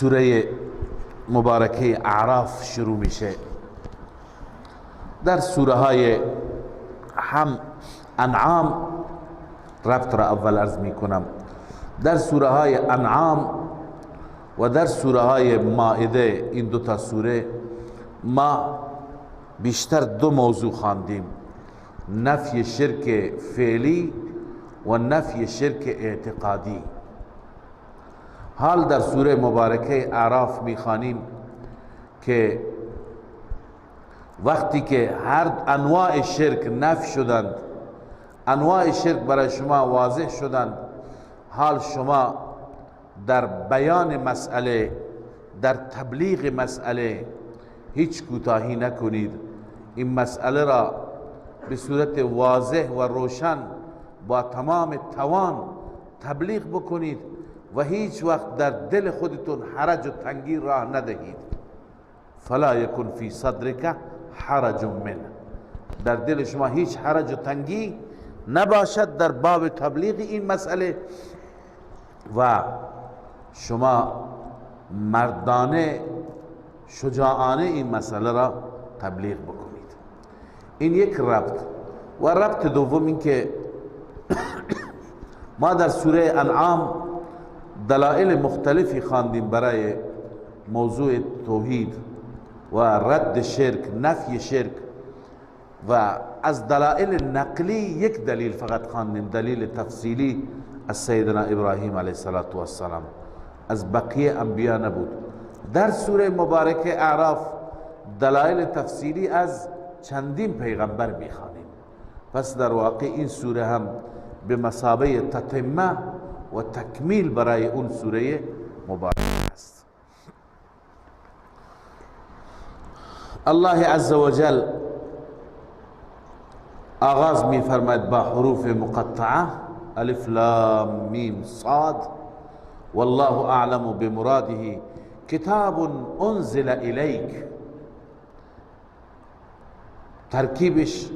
سوره مبارکه اعراف شروع میشه. در سوره های هم انعام ربط را اول عرض میکنم. در سوره های انعام و در سوره های مائده، این دو تا سوره ما بیشتر دو موضوع خواندیم: نفی شرک فعلی و نفی شرک اعتقادی. حال در سوره مبارکه اعراف میخوانیم که وقتی که هر انواع شرک نفی شدند، انواع شرک برای شما واضح شدند، حال شما در بیان مسئله، در تبلیغ مسئله هیچ کوتاهی نکنید. این مسئله را به صورت واضح و روشن با تمام توان تبلیغ بکنید و هیچ وقت در دل خودتون حرج و تنگی راه ندهید. فلا یکن فی صدرک حرج منه، در دل شما هیچ حرج و تنگی نباشد در باب تبلیغ این مسئله و شما مردانه شجاعانه این مسئله را تبلیغ بکنید. این یک ربط. و ربط دوم این که ما در سوره انعام دلائل مختلفی خواندیم برای موضوع توحید و رد شرک، نفی شرک، و از دلائل نقلی یک دلیل فقط خواندیم، دلیل تفصیلی از سیدنا ابراهیم علیه السلام، از بقیه انبیا نبود. در سوره مبارکه اعراف دلائل تفصیلی از چندین پیغمبر میخوانیم. پس در واقع این سوره هم به مثابه تتمه و تکمیل برای اون سوره مبارکه است. الله عزوجل آغاز می فرماید با حروف مقطعه: الف لام میم صاد والله اعلم بمراده کتاب انزل الیک. ترکیبش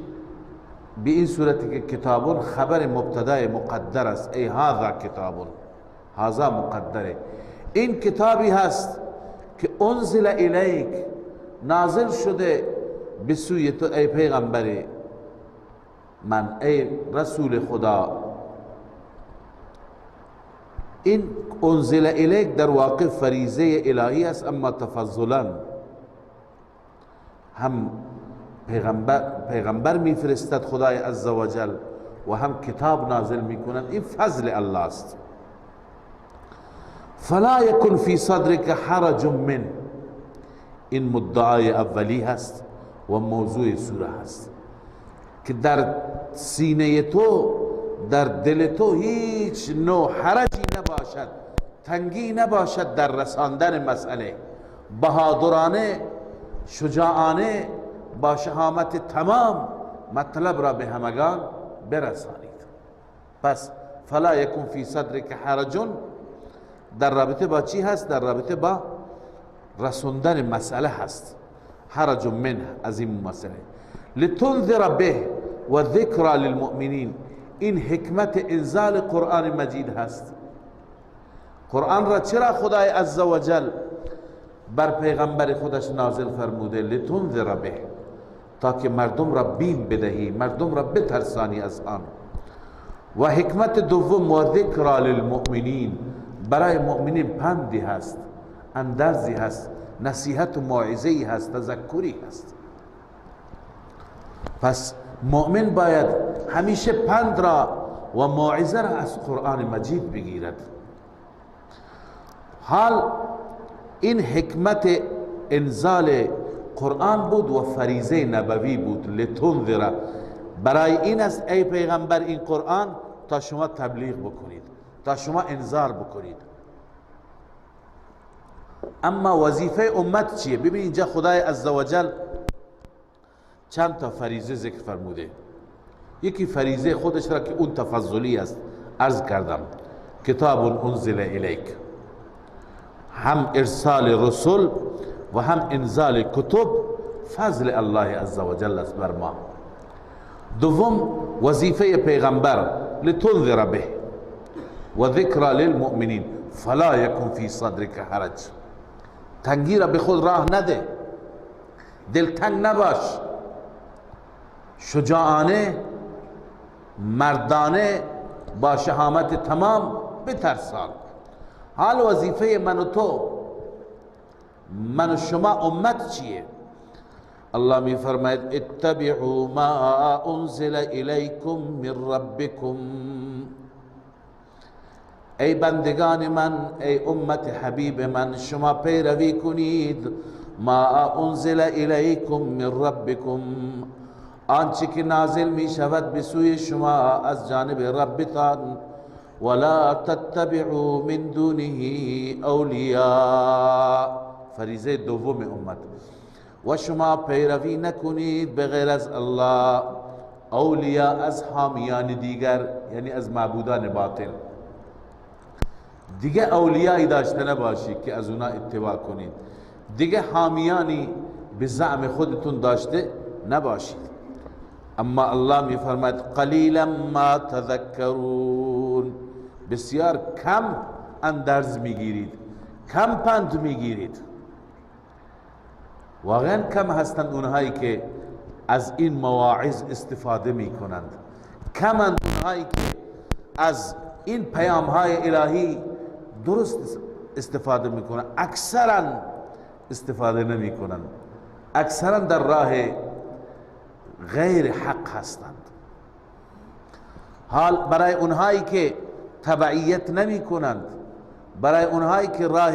به این صورتی که کتابون خبر مبتدای مقدر است. ای هذا کتابون، هذا مقدره، این کتابی هست که انزل الیک، نازل شده به سوی تو ای پیغمبر من، ای رسول خدا. این انزل الیک در واقع فریضه الهی است، اما تفضلا هم پیغمبر میفرستد خدای عزوجل و هم کتاب نازل میکنند. این فضل الله است. فلا یکن فی صدرک حرج من، این مدعای اولی هست و موضوع سوره هست که در سینه تو، در دل تو هیچ نوع حرجی نباشد، تنگی نباشد در رساندن مسئله. بهادرانه، شجاعانه، با شهامت تمام مطلب را به همگان برسانید. پس فلا یکن فی صدرک حرج در رابطه با چی هست؟ در رابطه با رسوندن مسئله هست. حرج منه، از این مسئله. لتنذر به و ذکر للمؤمنین، این حکمت انزال قرآن مجید هست. قرآن را چرا خدای عزوجل بر پیغمبر خودش نازل فرموده؟ لتنذر به، تا که مردم را بیم بدهی، مردم را بترسانی از آن. و حکمت دوم و ذکر للمؤمنین، برای مؤمنین پندی هست، اندرزی هست، نصیحت و موعظه‌ای هست، تذکری هست. پس مؤمن باید همیشه پند را و موعظه را از قرآن مجید بگیرد. حال این حکمت انزال قرآن بود و فریضه نبوی بود. لتنذر، برای این است ای پیغمبر این قرآن تا شما تبلیغ بکنید، تا شما انذار بکنید. اما وظیفه امت چیه؟ ببین اینجا خدای عزوجل چند تا فریضه ذکر فرموده. یکی فریضه خودش را که اون تفضلی است عرض کردم، کتاب انزل الیک، هم ارسال رسول و هم انزال کتب فضل الله عزوجل است بر ما. دوم وظیفه پیغمبر لتنذر به و ذکر للمؤمنین فلا یکن فی صدرک حرج، تنگی را به خود راه نده، دلتنگ نباش، شجاعانه مردانه با شهامت تمام بترسان. حال وظیفه من و تو، من و شما امت چیه؟ الله می فرماید اتبعوا ما انزل الیکم من ربکم، ای بندگان من، ای امت حبیب من، شما پیروی کنید ما انزل الیکم من ربکم، آنچه که نازل می شود به سوی شما از جانب ربتان، ولا تتبعوا من دونه اولیاء، فریضه دوم امت، و شما پیروی نکنید بغیر از الله اولیاء، از حامیان دیگر، یعنی از معبودان باطل. دیگه اولیایی داشته نباشید که از اونا اتباع کنید، دیگه حامیانی به زعم خودتون داشته نباشید. اما الله می فرماید قلیلا ما تذکرون، بسیار کم اندرز میگیرید، کم پند میگیرید. واقعا کم هستند اونهایی که از این مواعظ استفاده میکنند، کم اونهایی که از این پیام های الهی درست استفاده میکنند، اکثرا استفاده نمیکنند، اکثرا در راه غیر حق هستند. حال برای اونهایی که تبعیت نمی کنند، برای اونهایی که راه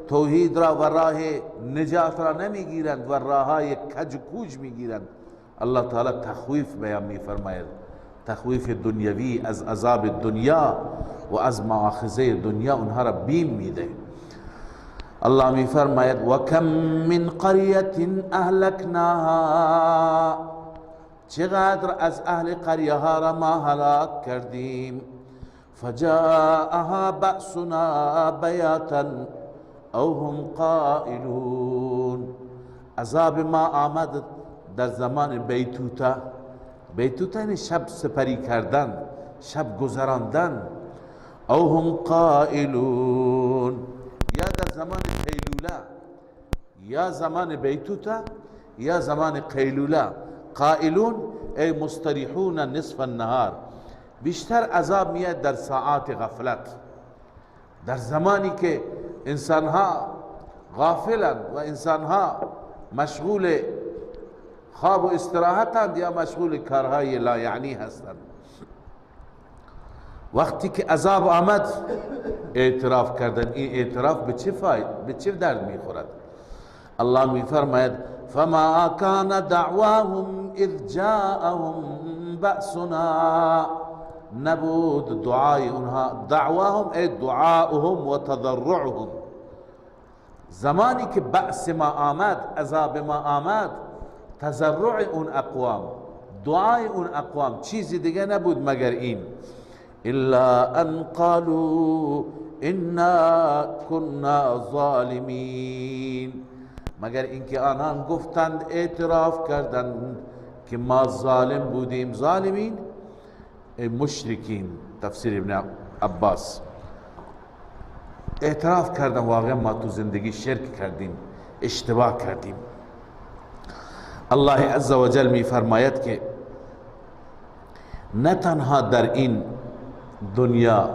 توحید را و راه نجات را نمی گیرند و راه های کج و کوج می گیرند، الله تعالی تخویف بیان می فرماید، تخویف دنیوی از عذاب دنیا و از مؤاخذه دنیا اونها را بیم میده. الله می فرماید و کم من قریة اهلکناها، چقدر از اهل قریه ها را ما هلاک کردیم، فجاءها بأسنا بیاتا او هم قائلون، عذاب ما آمد در زمان بیتوتا، بیتوتا یعنی شب سپری کردن، شب گذراندن، او هم قائلون، یا در زمان قیلوله، یا زمان بیتوتا یا زمان قیلوله. قائلون ای مستریحون نصف النهار، بیشتر عذاب میاد در ساعات غفلت، در زمانی که انسانها غافلند و انسانها مشغول خواب و استراحتند یا مشغول کارهای لا یعنی هستند. وقتی که عذاب آمد اعتراف کردن، این اعتراف به چه فاید، به چه درد میخورد؟ الله میفرماید فما کان دعواهم اذ جاءهم بأسنا، نبود دعای اونها، دعواهم ای دعاؤهم و تضرعهم، زمانی که بأس ما آمد، عذاب ما آمد، تضرع اون اقوام، دعای اون اقوام چیزی دیگه نبود مگر این، الا ان قالوا انا كنا ظالمین، مگر اینکه آنان گفتند، اعتراف کردند که ما ظالم بودیم. ظالمین مشرکین، تفسیر ابن عباس، اعتراف کردن واقعا ما تو زندگی شرک کردیم، اشتباه کردیم. الله عز و جل می فرماید که نه تنها در این دنیا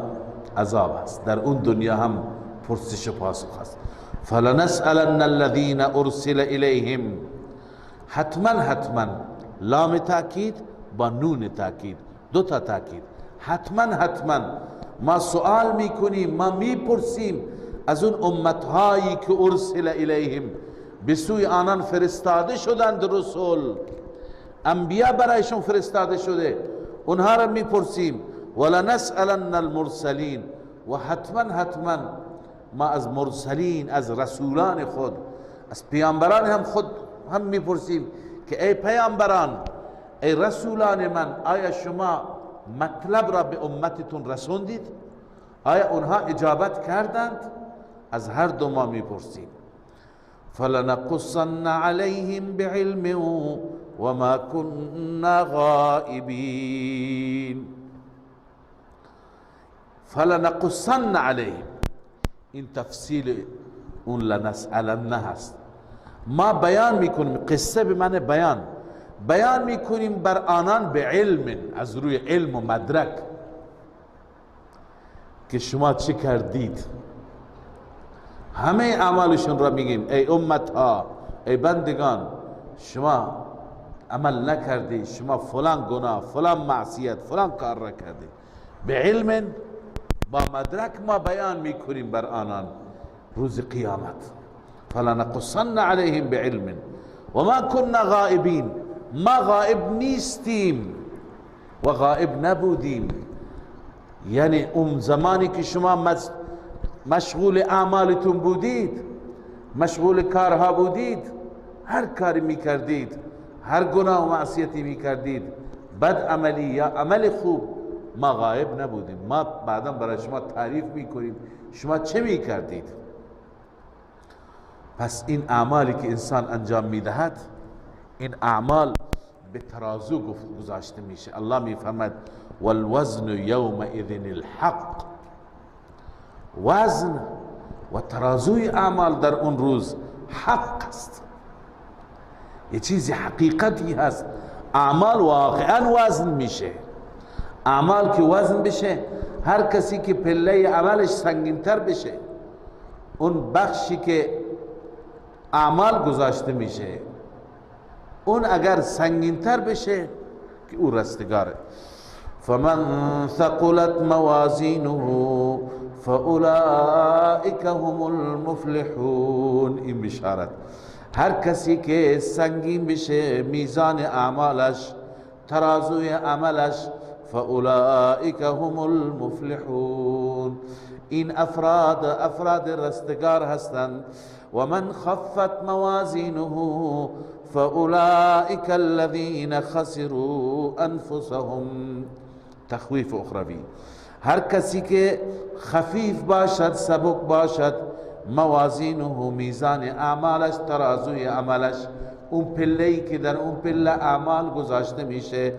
عذاب است، در اون دنیا هم پرسش و پاسخ است. فلنسألن الذين ارسل الیهم، حتما لام تاکید با نون تاکید، دو تا تاکید، حتما ما سؤال میکنیم، ما میپرسیم از اون امتهایی که ارسل الیهم، به سوی آنان فرستاده شدند رسول، انبیا برایشون فرستاده شده، اونها را میپرسیم. ولنسألن المرسلین، و حتما ما از مرسلین، از رسولان خود، از پیامبران خود هم میپرسیم که ای پیامبران، ای رسولان من، آیا شما مطلب را به امتتون رسوندید؟ آیا اونها اجابت کردند؟ از هر دو ما میپرسیم. فلنقصن علیهم بعلم وما كنا غائبین. فلنقصن علیهم، این تفصیل اون لنسألن هست. ما بیان میکنیم، قصه به معنی بیان میکنیم بر آنان به علم، از روی علم و مدرک، که شما چه کردید. همه اعمالشون را میگیم ای امت ها، ای بندگان، شما عمل نکردی، شما فلان گناه، فلان معصیت، فلان کار را کردی. به علم، با مدرک ما بیان میکنیم بر آنان روز قیامت. فلنقصن علیهم بعلم وما كنا غائبین، ما غائب نیستیم و غائب نبودیم. یعنی اون زمانی که شما مشغول اعمالتون بودید، مشغول کارها بودید، هر کاری میکردید، هر گناه و معصیتی میکردید، بد عملی یا عمل خوب، ما غائب نبودیم. ما بعدا برای شما تعریف میکنیم شما چه میکردید. پس این اعمالی که انسان انجام میدهد، این اعمال به ترازو گذاشته میشه. الله میفرماید والوزن یومئذ الحق، وزن و ترازوی اعمال در اون روز حق است، یه چیزی حقیقتی هست. اعمال واقعا وزن میشه. اعمال که وزن بشه، هر کسی که پله عملش سنگینتر بشه، اون بخشی که اعمال گذاشته میشه، اون اگر سنگینتر بشه که او رستگاره. فمن ثقلت موازینه فاولئک هم المفلحون. این بشارت، هر کسی که سنگین بشه میزان اعمالش، ترازوی عملش، فاولئک هم المفلحون، این افراد رستگار هستند. و من خفت موازینه فاولئک الذین خسروا انفسهم. تخویف اخروی، هر کسی که خفیف باشد، سبک باشد، موازینه میزان اعمالش، ترازوی عملش، اون پله‌ای که در اون پله اعمال گذاشته میشه،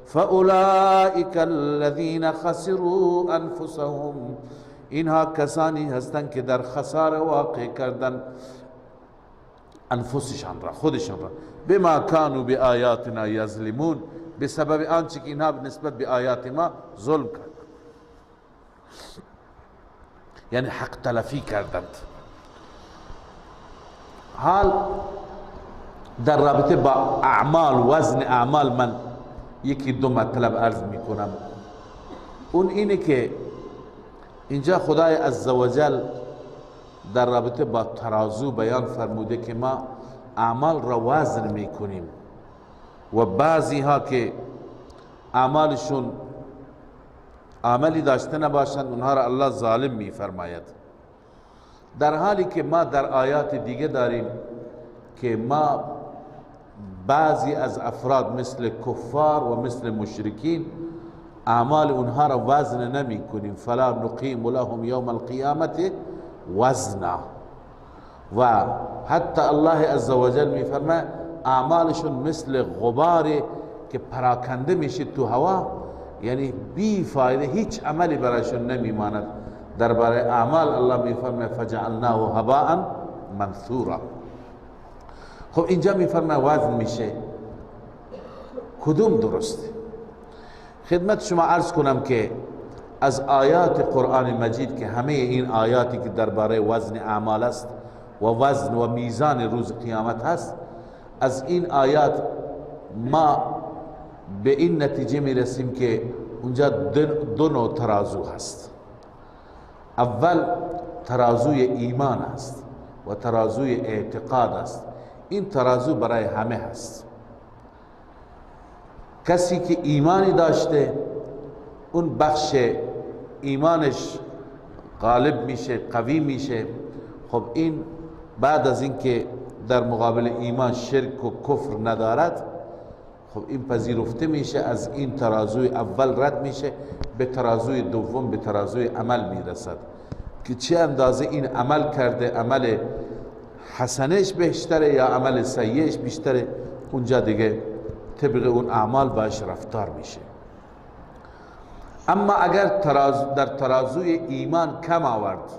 فاولئک الذین خسروا انفسهم، اینها کسانی هستند که در خساره واقع کردن انفسشان را، خودشان را، بما کانوا بآیاتنا یظلمون، به سبب آنچه که اینها نسبت به آیات ما ظلم کردند، یعنی حق تلفی کردند. حال در رابطه با اعمال، وزن اعمال، من یکی دو مطلب عرض میکنم. اون اینه که اینجا خدای عزوجل در رابطه با ترازو بیان فرموده که ما اعمال را وزن میکنیم و بعضی ها که اعمالشون عملی داشته نباشند اونها را الله ظالم میفرماید، در حالی که ما در آیات دیگه داریم که ما بعضی از افراد مثل کفار و مثل مشرکین اعمال اونها را وزن نمی کنیم. فلا نقیم لهم یوم القیامت وزنا. و حتی الله عزوجل می فرماید اعمالشون مثل غباری که پراکنده میشه تو هوا، یعنی بی فایده، هیچ عملی برایشون نمی ماند. درباره اعمال الله می فرماید فجعلناه هباء منثورا. خب اینجا می فرماید وزن میشه، کدوم درسته؟ خدمت شما عرض کنم که از آیات قرآن مجید که همه این آیاتی که درباره وزن اعمال است و وزن و میزان روز قیامت هست، از این آیات ما به این نتیجه می رسیم که اونجا دو نوع ترازو هست. اول ترازوی ایمان است و ترازوی اعتقاد است. این ترازو برای همه هست. کسی که ایمانی داشته اون بخش ایمانش غالب میشه، قوی میشه. خب این بعد از اینکه در مقابل ایمان شرک و کفر ندارد، خب این پذیرفته میشه، از این ترازوی اول رد میشه، به ترازوی دوم، به ترازوی عمل میرسد که چه اندازه این عمل کرده، عمل حسنش بیشتره یا عمل سیئش بیشتره، اونجا دیگه طبق اون اعمال باش رفتار میشه. اما اگر در ترازوی ایمان کم آورد،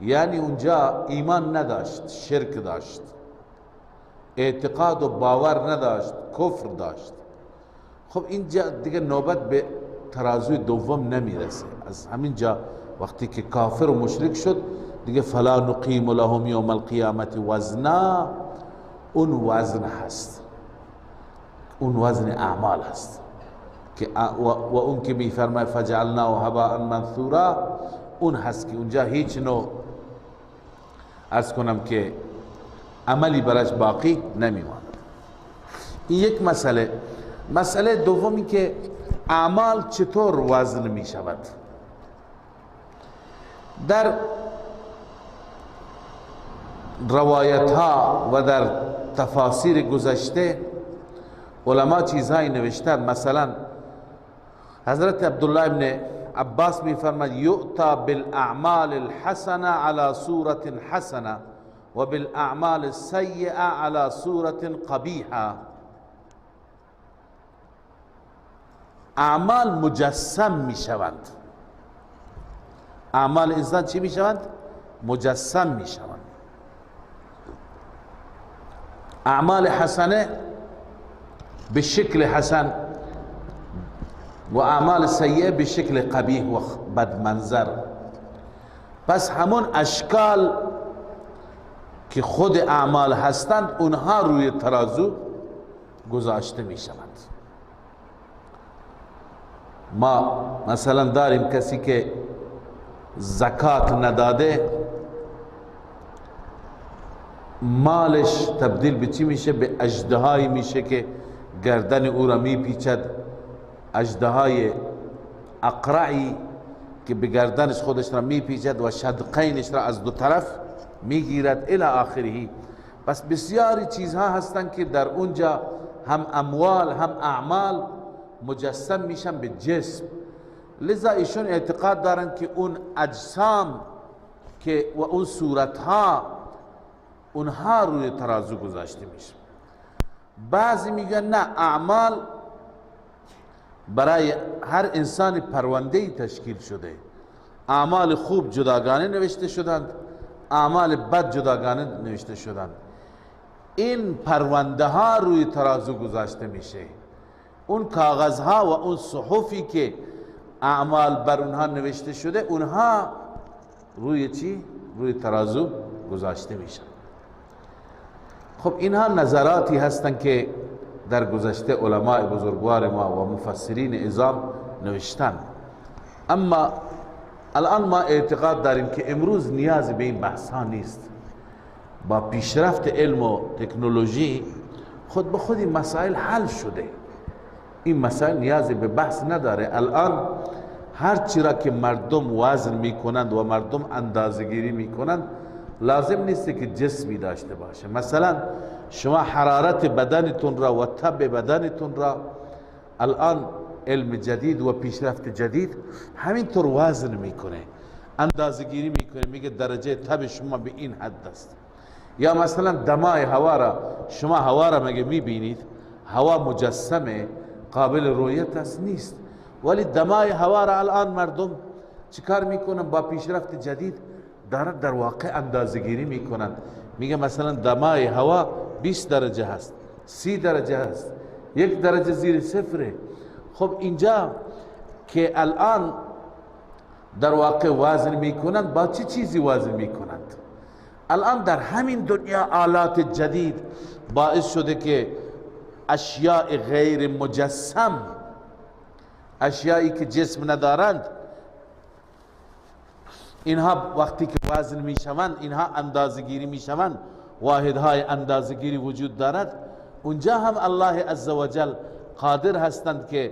یعنی اونجا ایمان نداشت، شرک داشت، اعتقاد و باور نداشت، کفر داشت، خب اینجا دیگه نوبت به ترازوی دوم نمیرسه. از همین جا وقتی که کافر و مشرک شد دیگه فلا نقیم لهم یوم القیامت وزنا، اون وزن هست، اون وزن اعمال هست که و اون که میفرمای فجعلناه هباء منثورا، اون هست که اونجا هیچ نوع عرض کنم که عملی برش باقی نمیماند. این یک مسئله. مسئله دومی که اعمال چطور وزن می شود. در روایت ها و در تفاسیر گذشته علما چیزهایی نوشتند. مثلا حضرت عبدالله ابن عباس می فرماید یؤتا بالاعمال الحسنه على صورت حسنه و بالاعمال السیئه على صورت قبیحه. اعمال مجسم می شوند. اعمال انسان چی می شوند؟ مجسم می شوند. اعمال حسنه به شکل حسن و اعمال سیئه به شکل قبیح و بدمنظر. پس همون اشکال که خود اعمال هستند اونها روی ترازو گذاشته می شوند. ما مثلا داریم کسی که زکات نداده، مالش تبدیل به چی میشه؟ به اژدهایی میشه که گردن او را میپیچد، اژدهای اقرعی که به گردنش خودش را میپیچد و شدقینش را از دو طرف میگیرد الی آخره. پس بسیاری چیزها هستند که در اونجا هم اموال هم اعمال مجسم میشن به جسم. لذا ایشون اعتقاد دارن که اون اجسام که و اون صورتها اونها روی ترازو گذاشته میشه. بعضی میگن نه، اعمال برای هر انسان پرونده‌ای تشکیل شده. اعمال خوب جداگانه نوشته شدند، اعمال بد جداگانه نوشته شدند. این پرونده ها روی ترازو گذاشته میشه. اون کاغذ ها و اون صحفی که اعمال بر اونها نوشته شده، اونها روی چی؟ روی ترازو گذاشته میشن. خب اینها نظراتی هستند که در گذشته علماء بزرگوار ما و مفسرین عظام نوشتن. اما الان ما اعتقاد داریم که امروز نیازی به این بحث ها نیست. با پیشرفت علم و تکنولوژی خود به خود این مسائل حل شده. این مسائل نیازی به بحث نداره. الان هر چی را که مردم وزن میکنند و مردم اندازه‌گیری میکنند لازم نیست که جسمی داشته باشه. مثلا شما حرارت بدنتون را و تب بدنتون را الان علم جدید و پیشرفت جدید همینطور وزن میکنه، اندازه‌گیری میکنه، میگه درجه تب شما به این حد است. یا مثلا دمای هوا را، شما هوا را مگه میبینید؟ هوا مجسمه، قابل رویت است نیست، ولی دمای هوا را الان مردم چیکار میکنن؟ با پیشرفت جدید دارن در واقع اندازه‌گیری میکنن. میگه مثلا دمای هوا 20 درجه هست، 30 درجه هست، 1 درجه زیر صفره. خب اینجا که الان در واقع وزن میکنند، با چه چیزی وزن میکنند؟ الان در همین دنیا آلات جدید باعث شده که اشیاء غیر مجسم اشیایی که جسم ندارند اینها وقتی که وزن می شوند، اینها اندازه‌گیری می شوند، واحدهای اندازه‌گیری وجود دارد، اونجا هم الله عزوجل قادر هستند که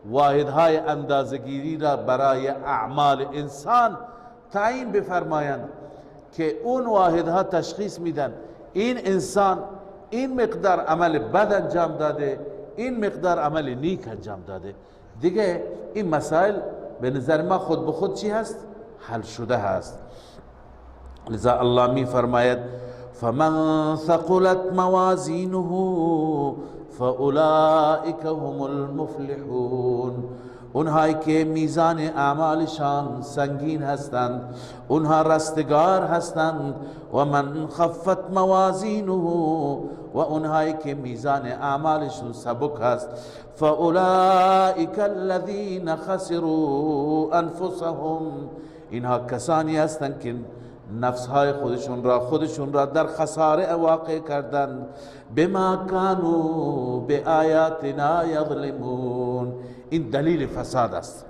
واحدهای اندازه‌گیری را برای اعمال انسان تعیین بفرمایند که اون واحدها تشخیص میدن این انسان این مقدار عمل بد انجام داده، این مقدار عمل نیک انجام داده. دیگه این مسائل به نظر ما خود به خود چی هست؟ حل شده هست. لذا الله می فرماید فمن ثقلت موازینه فاولئک هم المفلحون. اونهایی که میزان اعمالشان سنگین هستند اونها رستگار هستند. و من خفت موازینه، و اونهایی که میزان اعمالشون سبک هست فاولئک الذین خسروا انفسهم. اینها کسانی هستند که نفسهای خودشون را در خساره واقع کردند. بما کانوا بآیاتنا یظلمون. این دلیل فساد است،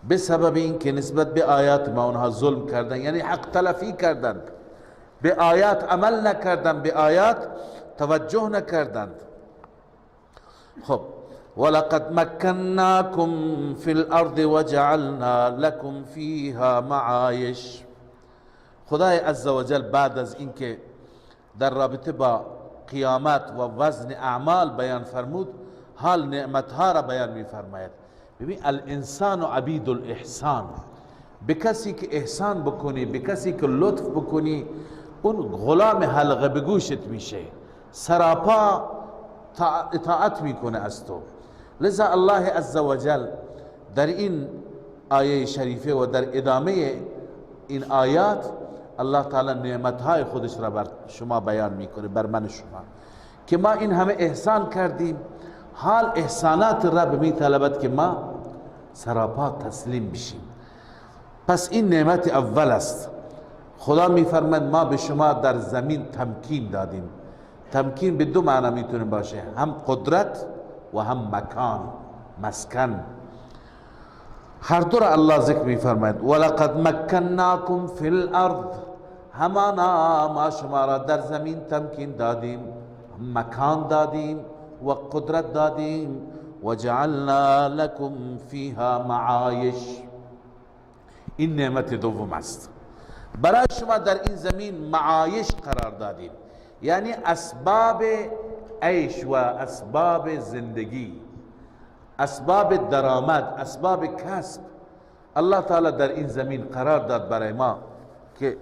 به سبب این که نسبت به آیات ما اونها ظلم کردند، یعنی حق تلفی کردند، به آیات عمل نکردند، به آیات توجه نکردند. خب ولقد مکناکم فی الارض وجعلنا لكم فیها معایش. خدای عزوجل بعد از اینکه در رابطه با قیامت و وزن اعمال بیان فرمود، حال نعمتها را بیان می فرماید. ببین الانسان عبید الاحسان، به کسی که احسان بکنی، به کسی که لطف بکنی، اون غلام حلقه به گوشت میشه، سراپا اطاعت میکنه از تو. لذا الله عزوجل در این آیه شریفه و در ادامه این آیات الله تعالی نعمتهای خودش را بر شما بیان میکنه، بر من شما، که ما این همه احسان کردیم، حال احسانات رب می طلبد که ما سراپا تسلیم بشیم. پس این نعمت اول است. خدا می فرماید ما به شما در زمین تمکین دادیم. تمکین به دو معنی میتونه باشه، هم قدرت و هم مکان، مسکن. هر دو را الله ذکر می فرماید. ولقد مکناکم فی الارض، همانا ما شما را در زمین تمکین دادیم، مکان دادیم و قدرت دادیم. و جعلنا لكم فیها معایش. این نعمت دوم است. برای شما در این زمین معایش قرار دادیم، یعنی اسباب عیش و اسباب زندگی، اسباب درآمد، اسباب کسب الله تعالی در این زمین قرار داد برای ما که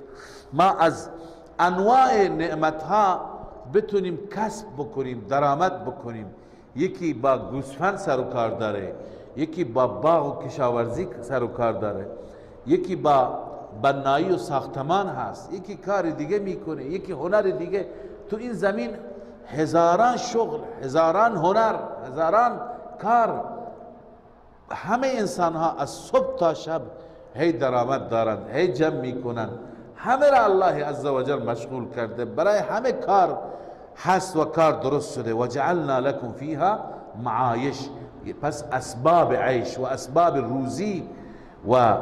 ما از انواع نعمتها بتونیم کسب بکنیم، درآمد بکنیم. یکی با گوسفند سر و کار داره، یکی با باغ و کشاورزی سر و کار داره، یکی با بنایی و ساختمان هست، یکی کار دیگه میکنه، یکی هنر دیگه. تو این زمین هزاران شغل، هزاران هنر، هزاران کار. همه انسان ها از صبح تا شب هی درآمد دارند، هی جمع میکنند. همه را الله عزوجل مشغول کرده، برای همه کار هست و کار درست شده. و جعلنا لكم فیها معایش. پس اسباب عیش و اسباب روزی و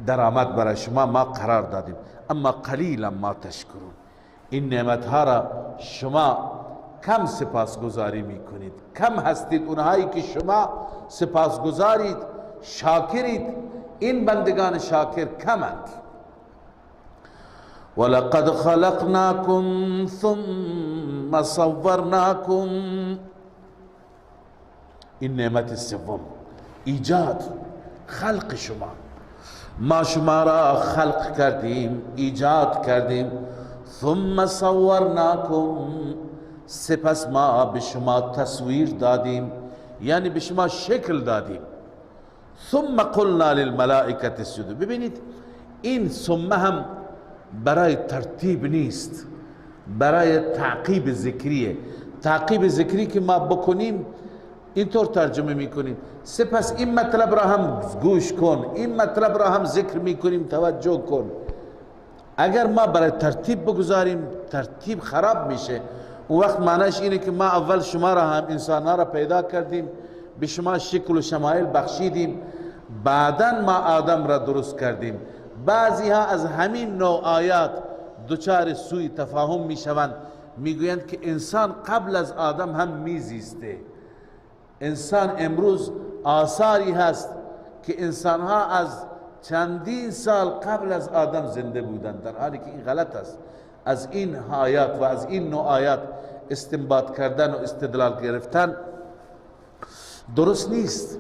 درآمد برای شما ما قرار دادیم. اما قلیلا ما تشکرون. این نعمت ها را شما کم سپاسگزاری میکنید، کم هستید اونهایی که شما سپاسگزارید، شاکرید. این بندگان شاکر کمند. ولقد خلقناكم ثم صورناكم. این نعمت سوم، ایجاد، خلق شما. ما شما را خلق کردیم، ایجاد کردیم. ثم صورناكم، سپس ما به شما تصویر دادیم، یعنی به شما شکل دادیم. ثم قلنا للملائکه اسجدوا. ببینید این ثم هم برای ترتیب نیست، برای تعقیب ذکریه. تعقیب ذکری که ما بکنیم اینطور ترجمه میکنیم، سپس این مطلب را هم گوش کن، این مطلب را هم ذکر میکنیم، توجه کن. اگر ما برای ترتیب بگذاریم ترتیب خراب میشه. اون وقت معنیش اینه که ما اول شما را هم انسانها را پیدا کردیم، به شما شکل و شمایل بخشیدیم، بعداً ما آدم را درست کردیم. بعضی ها از همین نوع آیات دچار سوء تفاهم می شوند، میگویند که انسان قبل از آدم هم میزیسته. انسان امروز آثاری هست که انسان ها از چندین سال قبل از آدم زنده بودند، در حالی که این غلط است. از این آیات و از این نوع آیات استنباط کردن و استدلال گرفتن درست نیست.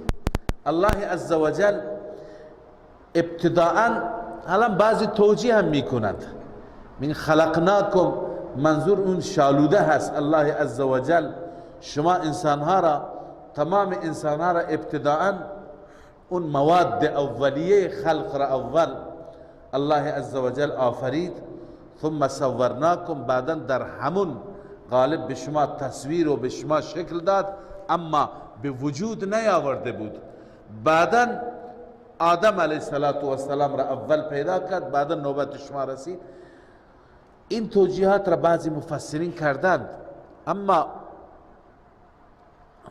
الله عزوجل ابتداءً حالا بعضی توجیه هم میکنند، من خلقناکم منظور اون شالوده هست. الله عزوجل شما انسانها را، تمام انسانها را ابتداءً اون مواد اولیه خلق را اول الله عزوجل آفرید، ثم صورناکم، بعدا در همون غالب به شما تصویر و به شما شکل داد، اما به وجود نیاورده بود. بعدا آدم علیه السلام را اول پیدا کرد، بعدا نوبت شما رسید. این توجیهات را بعضی مفسرین کردند، اما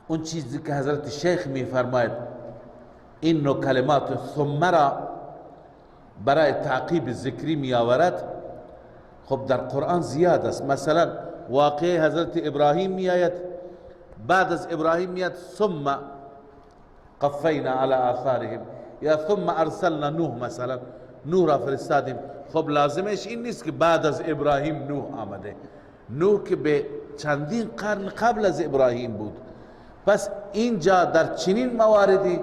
اون چیزی که حضرت شیخ می فرماید این نوع کلمات ثم را برای تعقیب ذکری می آورد، خب در قرآن زیاد است. مثلا واقع حضرت ابراهیم می آید، بعد از ابراهیم می آید ثم قفینا علی آثارهم، یا ثم ارسلنا نوح، مثلا نوح را فرستادیم. خب لازمش این نیست که بعد از ابراهیم نوح آمده، نوح که به چندین قرن قبل از ابراهیم بود. پس اینجا در چنین مواردی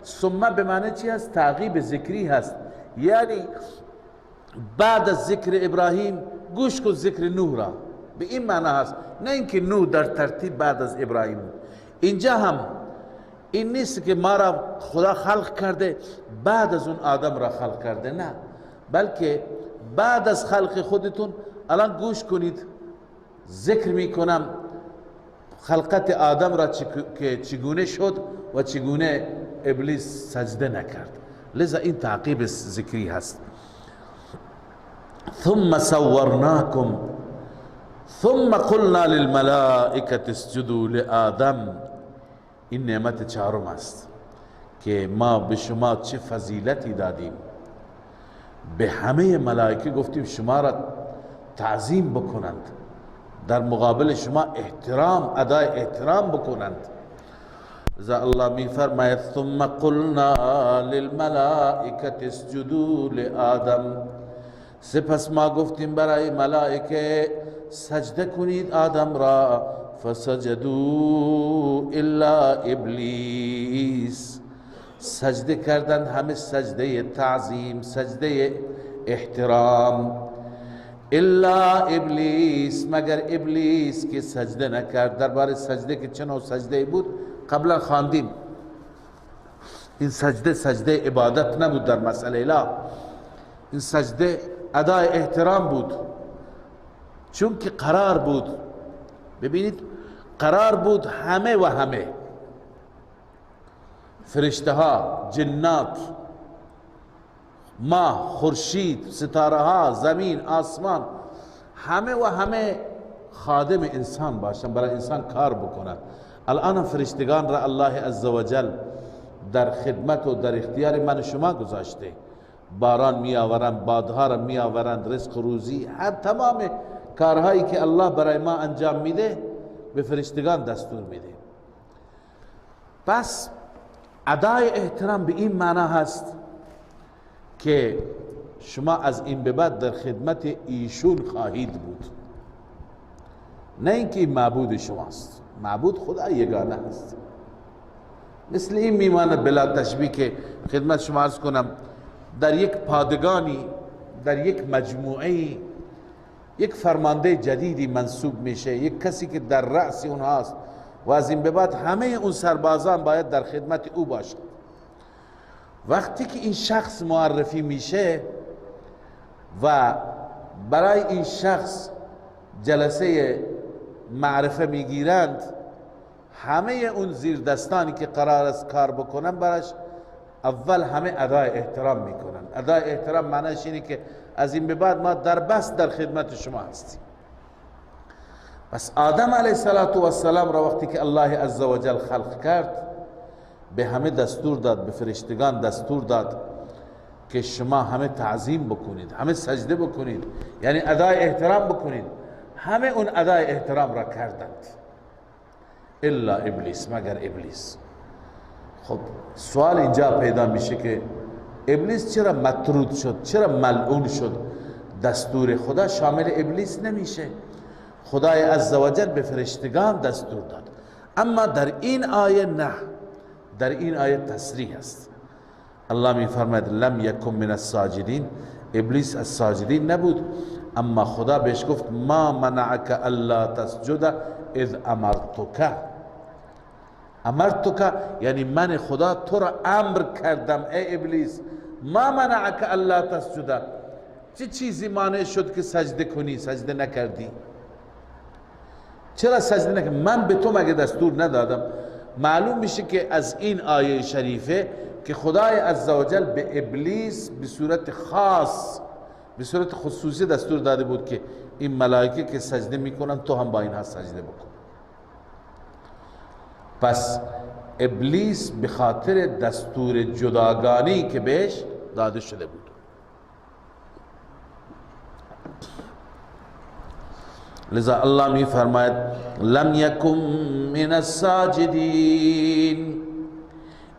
ثم به معنی چی هست؟ تعقیب ذکری هست، یعنی بعد از ذکر ابراهیم گوش کن ذکر نوح را، به این معنی هست، نه اینکه نوح در ترتیب بعد از ابراهیم بود. اینجا هم این نیست که ما را خدا خلق کرده بعد از اون آدم را خلق کرده، نه، بلکه بعد از خلق خودتون الان گوش کنید، ذکر می کنم خلقت آدم را که چگونه شد و چگونه ابلیس سجده نکرد. لذا این تعقیب ذکری هست. ثم صورناکم ثم قلنا للملائکة اسجدوا لآدم. این نعمت چهارم است که ما به شما چه فضیلتی دادیم. به همه ملائکه گفتیم شما را تعظیم بکنند، در مقابل شما احترام، ادای احترام بکنند. ذا الله می فرماید ثم قلنا للملائکة اسجدوا لآدم، سپس ما گفتیم برای ملائکه سجده کنید آدم را، فسجدوا الا ابلیس، سجده کردند همه سجده تعظیم، سجده احترام، الا ابلیس، مگر ابلیس که سجده نکرد. درباره سجده که چه نوع سجده بود قبلا خواندیم. این سجده سجده عبادت نبود در مسئله لا، این سجده ادای احترام بود، چون که قرار بود، ببینید قرار بود همه و همه، فرشته ها، جنات، ماه، خورشید، ستاره ها، زمین، آسمان، همه و همه خادم انسان باشن، برای انسان کار بکنن. الان فرشتگان را الله عزوجل در خدمت و در اختیار من و شما گذاشته. باران می آورند، بادها را می آورند، رزق و روزی، هر تمام کارهایی که الله برای ما انجام میده به فرشتگان دستور میده. پس ادای احترام به این معنا هست که شما از این به بعد در خدمت ایشون خواهید بود، نه اینکه این معبود شماست. معبود خدا یگانه است. مثل این میماند بلا تشبیه که خدمت شما عرض کنم، در یک پادگانی، در یک مجموعه، یک فرمانده جدیدی منصوب میشه، یک کسی که در رأس اونهاست و از این به بعد همه اون سربازان باید در خدمت او باشند. وقتی که این شخص معرفی میشه و برای این شخص جلسه معرفه میگیرند، همه اون زیر دستانی که قرار است کار بکنن براش اول همه ادای احترام میکنن. ادای احترام معنیش اینه که از این به بعد ما در بس در خدمت شما هستیم. پس آدم علیه السلام را وقتی که الله عزوجل خلق کرد، به همه دستور داد، به فرشتگان دستور داد که شما همه تعظیم بکنید، همه سجده بکنید، یعنی ادای احترام بکنید. همه اون ادای احترام را کردند الا ابلیس، مگر ابلیس. خب سوال اینجا پیدا میشه که ابلیس چرا مطرود شد، چرا ملعون شد؟ دستور خدا شامل ابلیس نمیشه. خدای عزوجل به فرشتگان دستور داد، اما در این آیه نه، در این آیه تصریح است. الله می فرماید لم یکن من الساجدین، ابلیس از ساجدین نبود، اما خدا بهش گفت ما منعک الا تسجد اذ امرتک. امرتک یعنی من خدا تو را امر کردم ای ابلیس. ما منعک الا تسجد، چه چیزی مانع شد که سجده کنی؟ سجده نکردی. چرا سجده نکردی؟ من به تو مگه دستور ندادم؟ معلوم میشه که از این آیه شریفه که خدای عزوجل به ابلیس به صورت خاص، به صورت خصوصی دستور داده بود که این ملائکه که سجده میکنن تو هم با اینها سجده بکن. پس ابلیس به خاطر دستور جداگانی که بهش داده شده بود. لذا الله می فرماید لم یکن من الساجدین،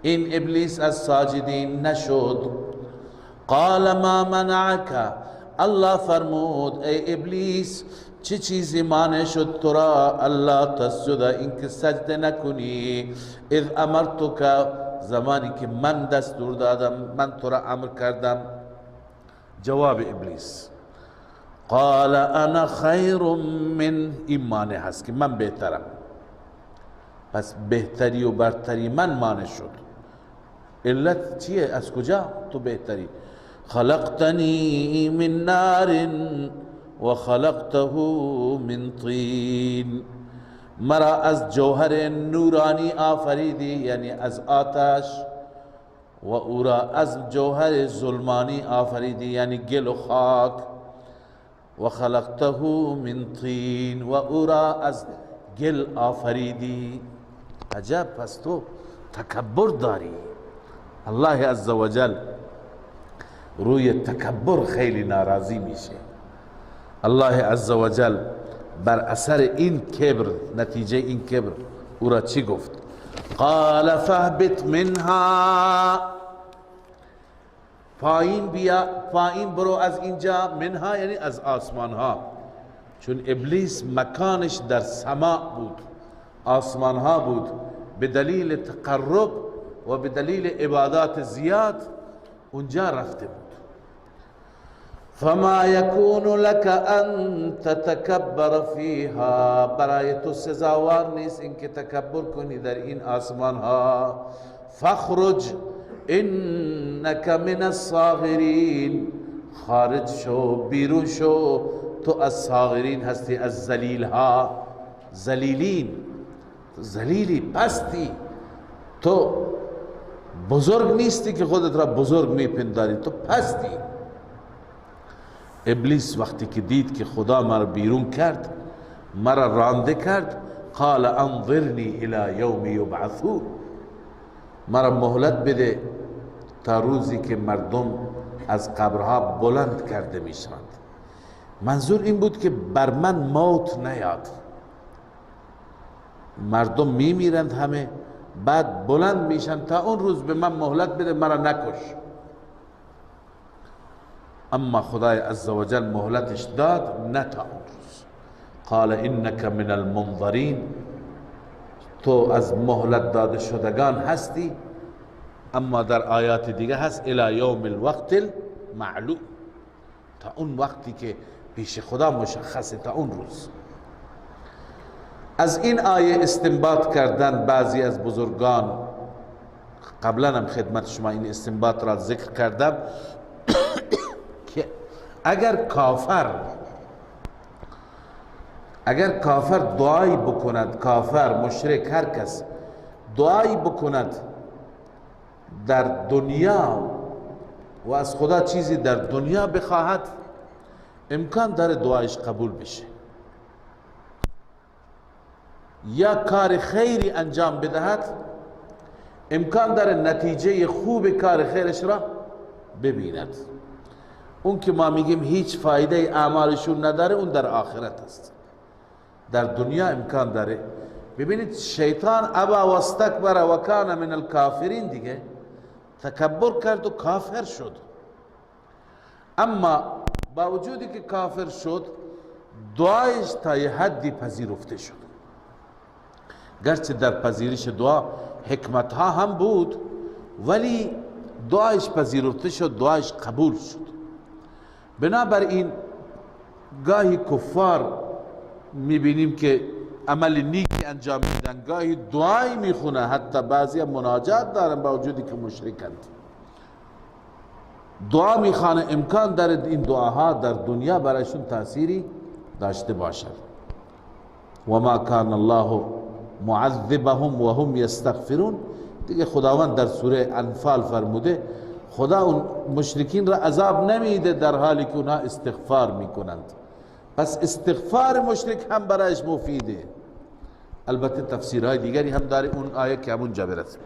این ابلیس از ساجدین نشد. قال ما منعک، الله فرمود ای ابلیس چه چیزی مانع شد تو را الله تسجد، اینکه سجده نکنی؟ اذ امرتک، زمانی که من دستور دادم، من تو را امر کردم. جواب ابلیس قال انا خیر من، این مانع هست که من بهترم. پس بهتری و برتری من مانع شد. علت چیه؟ از کجا تو بهتری؟ خلقتنی من نار و خلقته من طین، مرا از جوهر نورانی آفریدی یعنی از آتش، و او را از جوهر ظلمانی آفریدی یعنی گل و خاک. و خلقته من طین، و او را از گل آفریدی. عجب، پس تو تکبر داری. الله عزوجل روی تکبر خیلی ناراضی میشه. الله عزوجل بر اثر این کبر، نتیجه این کبر او را چی گفت؟ قال فاهبط منها، پایین بیا، پایین برو از اینجا. منها یعنی از آسمان ها، چون ابلیس مکانش در سماع بود، آسمان ها بود. به دلیل تقرب و به دلیل عبادات زیاد اونجا رفته بود. فما یکون لك ان تتکبر فیها، برای تو سزاوار نیست اینکه تکبر کنی در این آسمان ها. فخرج انک من الصاغرین، خارج شو، بیرون شو، تو از صاغرین هستی، از ذلیل ها. ذلیلین، ذلیلی، پستی، تو بزرگ نیستی که خودت را بزرگ میپنداری، تو پستی. ابلیس وقتی که دید که خدا مرا بیرون کرد، مرا رانده کرد، قال انظرنی الی یوم یبعثون، مرا مهلت بده تا روزی که مردم از قبرها بلند کرده میشوند. منظور این بود که بر من موت نیاد، مردم میمیرند همه، بعد بلند میشن، تا اون روز به من مهلت بده، مرا نکش. اما خدای عزوجل مهلتش داد، نه تا اون روز. قال انک من المنظرین، تو از مهلت داده شدگان هستی. اما در آیات دیگه هست الی یوم الوقت المعلوم، تا اون وقتی که پیش خدا مشخصه، تا اون روز. از این آیه استنباط کردن بعضی از بزرگان، قبلا هم خدمت شما این استنباط را ذکر کردم که اگر کافر دعایی بکند، کافر، مشرک، هر کس دعایی بکند در دنیا و از خدا چیزی در دنیا بخواهد، امکان داره دعایش قبول بشه. یا کار خیری انجام بدهد، امکان داره نتیجه خوب کار خیرش را ببیند. اون که ما میگیم هیچ فایده اعمالشون نداره، اون در آخرت است. در دنیا امکان داره. ببینید شیطان ابا و استکبر و کان من الکافرین، دیگه تکبر کرد و کافر شد. اما با وجودی که کافر شد، دعایش تا یه حدی پذیرفته شد. گرچه در پذیرش دعا حکمت ها هم بود، ولی دعایش پذیرفته شد، دعایش قبول شد. بنابراین گاهی کفار میبینیم که عمل نیکی انجام میدن، گاهی دعایی میخونه، حتی بعضی مناجات دارن با وجودی که مشرکند، دعا میخوانه. امکان داره این دعاها در دنیا برایشون تأثیری داشته باشد. و ما کان الله معذبهم و هم یستغفرون. دیگه خداوند در سوره انفال فرموده خدا اون مشرکین را عذاب نمیده در حالی که اونها استغفار میکنند. پس استغفار مشرک هم برایش مفیده. البته تفسیرهای دیگری هم داره اون آیه که همونجا برسه.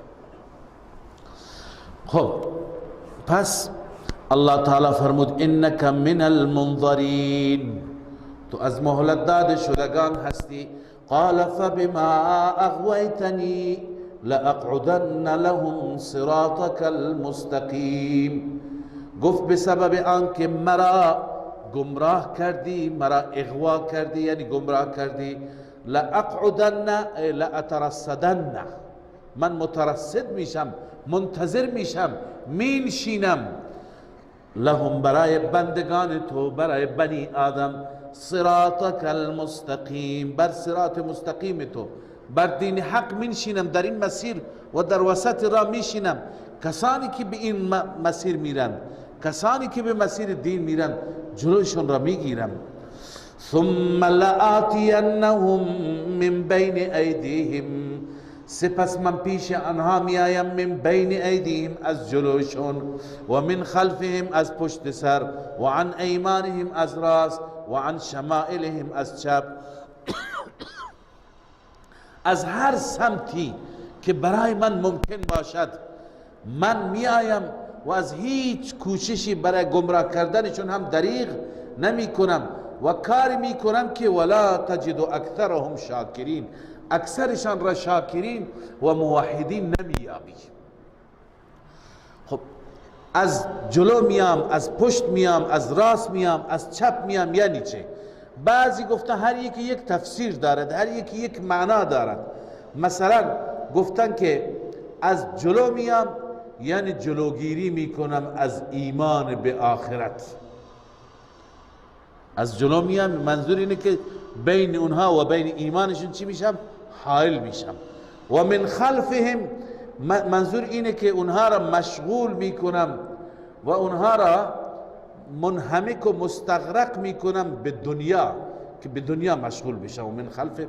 خب پس الله تعالی فرمود انک من المنظرین، تو از مهلت داده شدگان هستی. قال فبما اغویتنی لاقعدن لهم صراطك المستقیم. گفت به سبب آنکه مرا گمراه کردی، مرا اغوا کردی یعنی گمراه کردی. لاقعدن لاترصدن، من مترصد میشم، منتظر میشم، مینشینم. لهم برای بندگان تو، برای بنی آدم، صراطك المستقیم، بر صراط مستقیم تو، بر دین حق میشینم، در این مسیر و در وسط راه میشینم. کسانی که به این مسیر میرن، کسانی که به مسیر دین میرن، جلوشون را میگیرم. ثم لآتینهم من بین ایدیهم، سپس من پیش آنها میایم، من بین ایدیهم از جلوشون، و من خلفهم از پشت سر، و عن ایمانهم از راست، و عن شمائلهم از چپ. از هر سمتی که برای من ممکن باشد من میایم و از هیچ کوششی برای گمراه کردنشون هم دریغ نمی کنم و کاری می کنم که ولا تجد اکثرهم شاکرین، اکثرشان را شاکرین و موحدین نمیابی. خب از جلو میام، از پشت میام، از راست میام، از چپ میام، یعنی چه؟ بعضی گفتن هر یکی یک تفسیر دارد، هر یکی یک معنا دارد. مثلا گفتن که از جلو میام یعنی جلوگیری میکنم از ایمان به آخرت. از جلو میام منظور اینه که بین اونها و بین ایمانشون چی میشم؟ حائل میشم. و من خلفهم منظور اینه که اونها را مشغول میکنم و اونها را منهمک و مستغرق میکنم به دنیا، که به دنیا مشغول بشم. و من خلف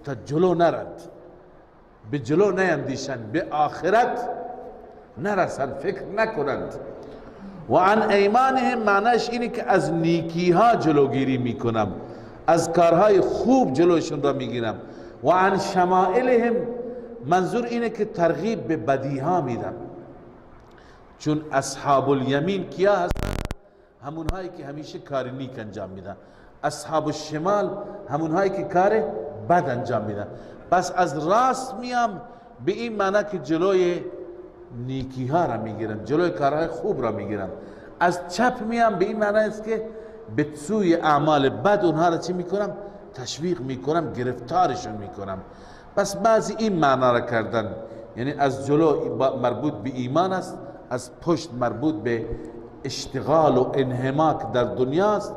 تا جلو نرند، به جلو نیندیشن، به آخرت نرسن، فکر نکنند. و عن ایمانهم معنیش اینه که از نیکی ها جلوگیری میکنم، از کارهای خوب جلوشون را میگیرم. و عن شمائلهم منظور اینه که ترغیب به بدی ها میدم. چون اصحاب الیمین کیا هستن؟ همونهایی که همیشه کار نیک انجام میدن. اصحاب الشمال همونهایی که کار بد انجام میدن. پس از راست میام به این معنی که جلوی نیکی ها را میگیرم، جلوی کارهای خوب را میگیرم. از چپ میام به این معنی است که به سوی اعمال بد اونها را چی میکنم؟ تشویق میکنم، گرفتارشون میکنم. پس بعضی این معنی را کردن، یعنی از جلو مربوط به ایمان است، از پشت مربوط به اشتغال و انهماک در دنیاست،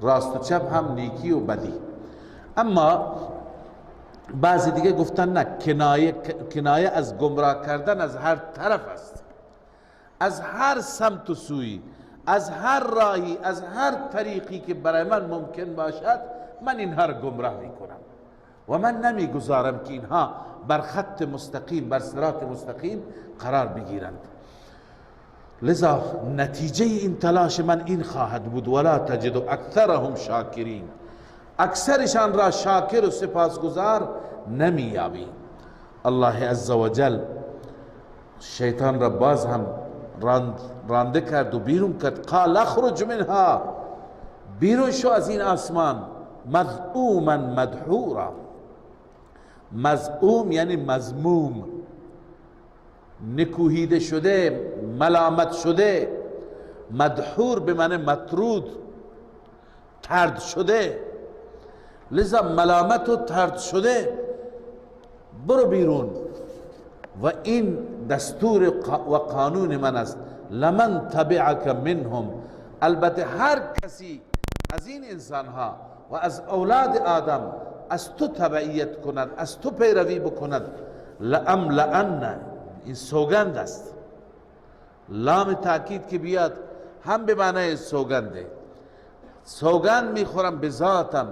راست و چپ هم نیکی و بدی. اما بعضی دیگه گفتن نه، کنایه از گمراه کردن از هر طرف است، از هر سمت و سوی، از هر راهی، از هر طریقی که برای من ممکن باشد من اینها را گمراه میکنم و من نمیگذارم که اینها بر خط مستقیم، بر صراط مستقیم قرار بگیرند. لذا نتیجه این تلاش من این خواهد بود ولا تجد اکثرهم شاکرین، اکثرشان را شاکر و سپاسگزار نمیابی. الله عز و جل شیطان را باز هم رانده کرد و بیرون کرد. قال اخرج منها، بیرون شو از این آسمان. مذءوما مدحورا، مذءوم یعنی مذموم، نکوهیده شده، ملامت شده. مدحور به معنی مطرود، طرد شده. لذا ملامت و طرد شده، برو بیرون. و این دستور و قانون من است. لمن تبعک منهم، البته هر کسی از این انسان ها و از اولاد آدم از تو تبعیت کند، از تو پیروی بکند، لأملأن، این سوگند است. لام تاکید که بیاد هم به معنی سوگنده. سوگند میخورم به ذاتم،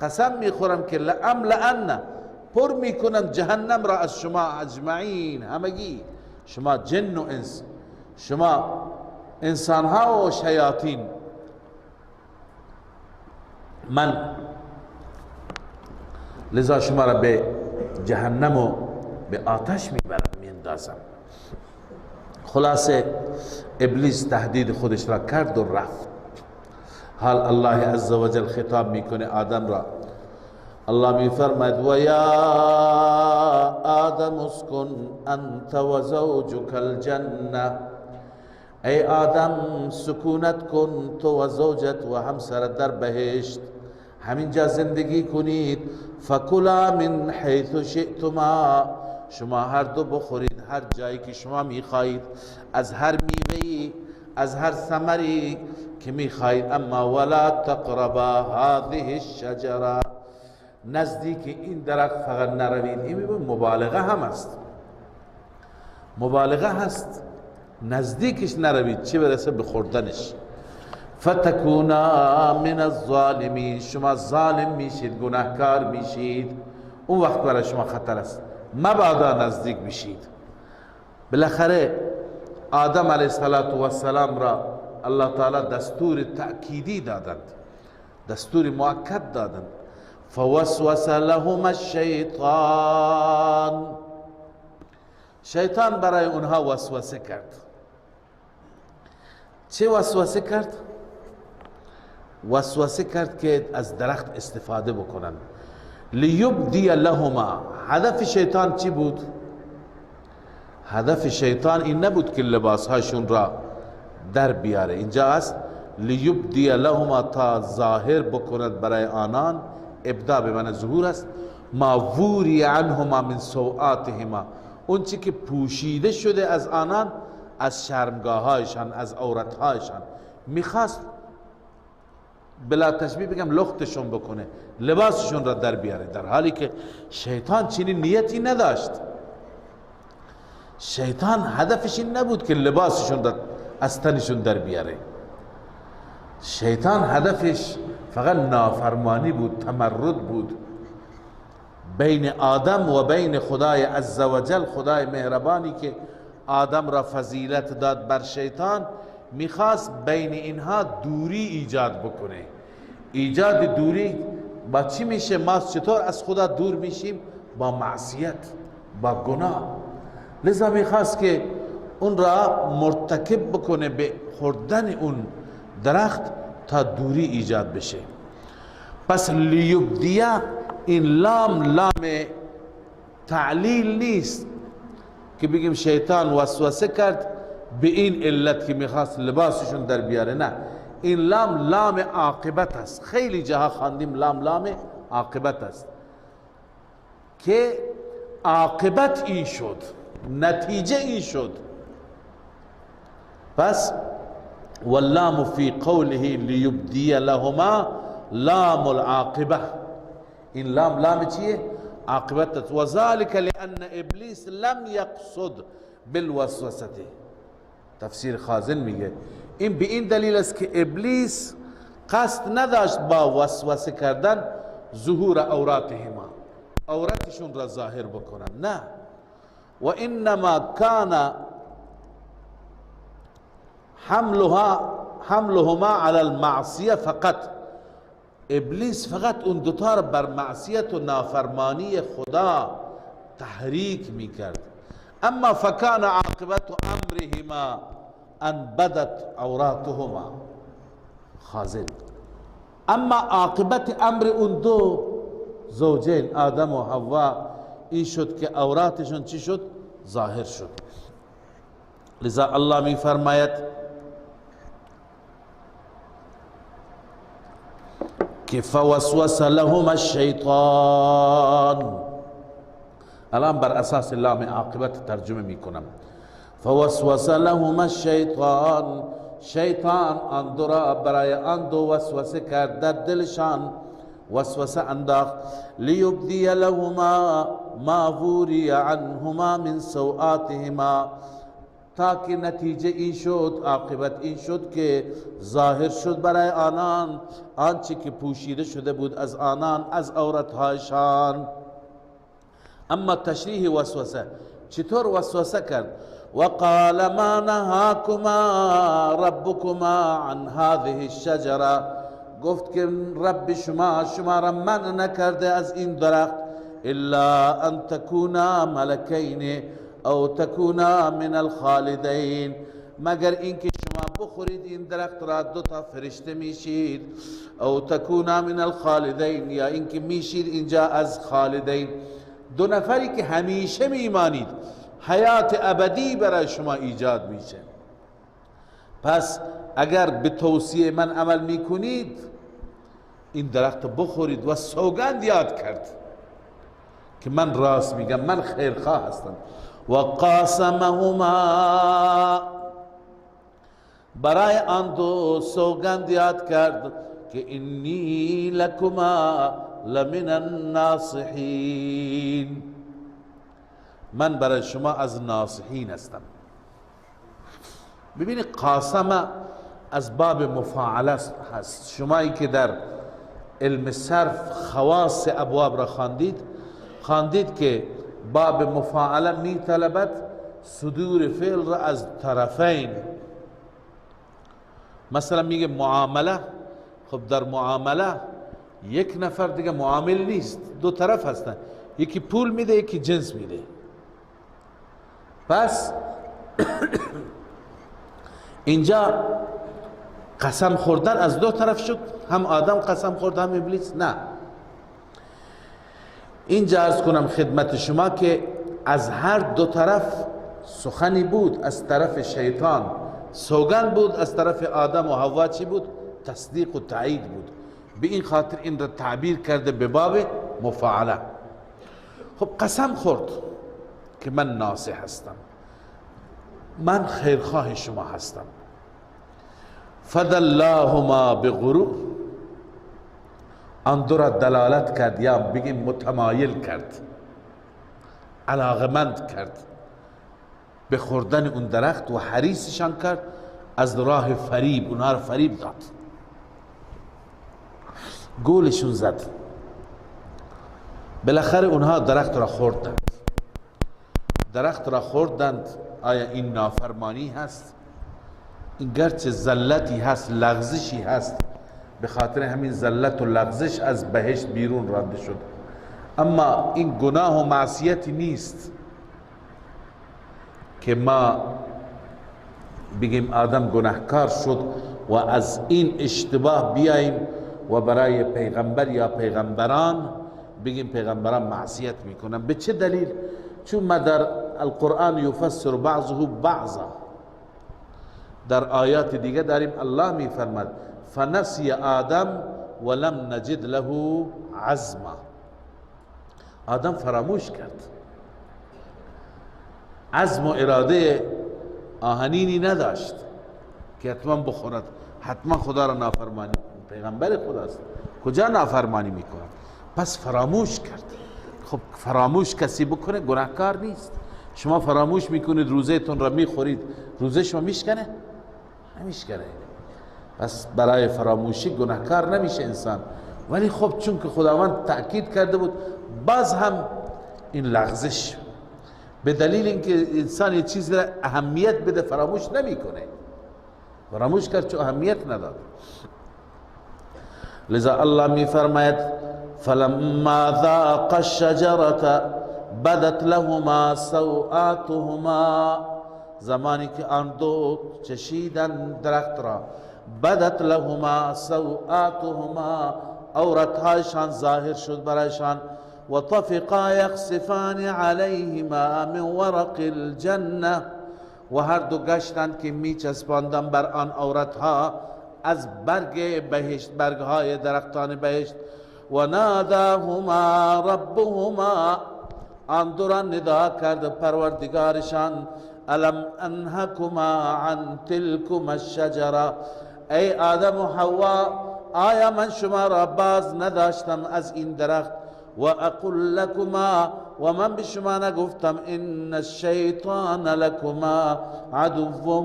قسم میخورم که لأملأن، پر میکنم جهنم را از شما اجمعین، همگی، شما جن و انس، شما انسان ها و شیاطین. من لذا شما را به جهنم و به آتش میاندازم. خلاصه ابلیس تهدید خودش را کرد و رفت. حال الله عزوجل خطاب میکنه آدم را. الله میفرماید و یا آدم اسکن انت و زوجک الجنه، ای آدم سکونت کن تو و زوجت و همسرت در بهشت، همینجا زندگی کنید. فکلا من حیث شئتما، شما هر دو بخورید هر جایی که شما میخواهید، از هر میوه‌ای، از هر ثمری که میخواهید. اما ولا تقربا هذه الشجره، نزدیک این درخت فقط نروید. این مبالغه هم است، مبالغه هست، نزدیکش نروید چه برسه به خوردنش. فتکونا من الظالمین، شما ظالم میشید، گناهکار میشید، اون وقت برای شما خطر است. مبادا نزدیک بشید. بالاخره آدم علیه السلام را الله تعالی دستور تأکیدی دادند، دستور مؤکد دادند. فوسوس لهما الشیطان، شیطان برای اونها وسوسه کرد. چه وسوسه کرد؟ وسوسه کرد که از درخت استفاده بکنن. لیبدی لهما، هدف شیطان چی بود؟ هدف شیطان این نبود که لباسهاشون را در بیاره. اینجا است لیبدی لهما، تا ظاهر بکند برای آنان. ابدا به معنی ظهور است. ما ووری عنهما من سوآتهما، اون چی که پوشیده شده از آنان، از شرمگاهایشان، از عورتهایشان، میخواست بلا تشبیه بگم لختشون بکنه، لباسشون را در بیاره، در حالی که شیطان چنین نیتی نداشت. شیطان هدفش این نبود که لباسشون را از تنشون در بیاره. شیطان هدفش فقط نافرمانی بود، تمرد بود بین آدم و بین خدای عزوجل. خدای مهربانی که آدم را فضیلت داد بر شیطان، میخواست بین اینها دوری ایجاد بکنه. ایجاد دوری با چی میشه؟ ما چطور از خدا دور میشیم؟ با معصیت، با گناه. لذا میخواست که اون را مرتکب بکنه به خوردن اون درخت تا دوری ایجاد بشه. پس لیبدیه، این لام تعلیل نیست که بگیم شیطان وسوسه کرد به این علت که میخواست لباسشون در بیاره. نه، این لام عاقبت است. خیلی جاها خواندیم لام عاقبت است که عاقبت این شد، نتیجه این شد. پس واللام فی قوله لیبدی لهما لام العاقبه، این لام چیه؟ عاقبت است. و ذلك لان ابلیس لم یقصد بالوسوسه، تفسیر خازن میگه این به این دلیل است که ابلیس قصد نداشت با وسوسه کردن ظهور عوراتهما، عورتشون را ظاهر بکنن. نه، و انما کان حملهما على المعصیه فقط. ابلیس فقط اون دوتا را بر معصیت و نافرمانی خدا تحریک میکرد. اما فکان عاقبت امرهما ان بدت عوراتهما خازن. اما عاقبت امر اون دو زوجین آدم و حوا این شد که عوراتشون چی شد؟ ظاهر شد. لذا الله می فرماید که فوسوس لهما الشیطان. الان بر اساس لام عاقبت ترجمه می کنم. فوسوس لهما الشیطان، شیطان آن دو را برای آن دو وسوسه کرد در دلشان، وسوسه انداخت. لیبدی لهما ما وری عنهما من سوآتهما، تاکه نتیجه این شد، عاقبت این شد که ظاهر شد برای آنان آنچه که پوشیده شده بود از آنان از عورتهایشان. اما تشریح وسوسه چطور وسوسه کرد؟ وقال ما نهاكما ربكما عن هذه الشجره، گفت که رب شما را منع نکرده از این درخت، الا ان تکونا ملکین او تکونا من الخالدین، مگر اینکه شما بخورید این درخت را دو تا فرشته میشید، او تکونا من الخالدین، یا اینکه میشید اینجا از خالدین، دو نفری که همیشه میمانید، حیات ابدی برای شما ایجاد میشه. پس اگر به توصیه من عمل میکنید این درخت بخورید. و سوگند یاد کرد که من راست میگم، من خیرخواه هستم. و قاسمهما، برای آن دو سوگند یاد کرد که انی لکما لمن الناصحین، من برای شما از ناصحین هستم. ببینید قاسم از باب مفاعله هست. شمایی که در علم صرف خواص ابواب را خواندید که باب مفاعله می طلبد صدور فعل را از طرفین. مثلا میگه معامله، خب در معامله یک نفر دیگه معامل نیست، دو طرف هستن، یکی پول میده یکی جنس میده. پس اینجا قسم خوردن از دو طرف شد، هم آدم قسم خورد هم ابلیس. نه، اینجا عرض کنم خدمت شما که از هر دو طرف سخنی بود. از طرف شیطان سوگند بود، از طرف آدم و حوا چی بود؟ تصدیق و تایید بود. به این خاطر این را تعبیر کرده به باب مفاعله. خب قسم خورد که من ناصح هستم، من خیرخواه شما هستم. فدلاهما بغرور، آن دو را دلالت کرد یا بگیم متمایل کرد، علاقمند کرد به خوردن اون درخت و حریصشان کرد از راه فریب، اونها را فریب داد، گولشون زد. بالاخره اونها درخت را خوردند. آیا این نافرمانی هست؟ این گرچه زلتی هست، لغزشی هست، به خاطر همین زلت و لغزش از بهشت بیرون رانده شد، اما این گناه و معصیتی نیست که ما بگیم آدم گناهکار شد و از این اشتباه بیاییم و برای پیغمبر یا پیغمبران بگیم پیغمبران معصیت میکنن. به چه دلیل؟ چون ما در القرآن یفسر بعضه بعضا، در آیات دیگه داریم الله میفرماد فنسی آدم ولم نجد له عزما، آدم فراموش کرد، عزم و اراده آهنینی نداشت که حتما بخورد، حتما خدا را نافرمانی، پیغمبر خداست، کجا نافرمانی میکند؟ پس فراموش کرد. خب فراموش کسی بکنه گناهکار نیست. شما فراموش میکنید روزه تون را میخورید، روزه شما میشکنه؟ نمیشکنه. پس برای فراموشی گناهکار نمیشه انسان. ولی خب چون که خداوند تأکید کرده بود، باز هم این لغزش به دلیل اینکه انسان یه چیز را اهمیت بده فراموش نمیکنه، فراموش کرد چون اهمیت نداد. لذا الله می فرماید فلما ذاق الشجرة، بدت لهما سوآتهما، زمانی که آن دو چشیدن درخت را، بدت لهما سوآتهما، عورتهایشان ظاهر شد برایشان، و طفقا یخصفان علیهما من ورق الجنه، و هر دو گشتند که می چسباندن بر آن عورتها از برگ بهشت، برگهای درختان بهشت. و ناداهما ربهما، آن دو را ندا کرد پروردگارشان، الم انهکما عن تلکما الشجره، ای آدم و حوا، آیا من شما را باز نداشتم از این درخت؟ و اقول لکما، و من به شما نگفتم ان الشیطان لکما عدو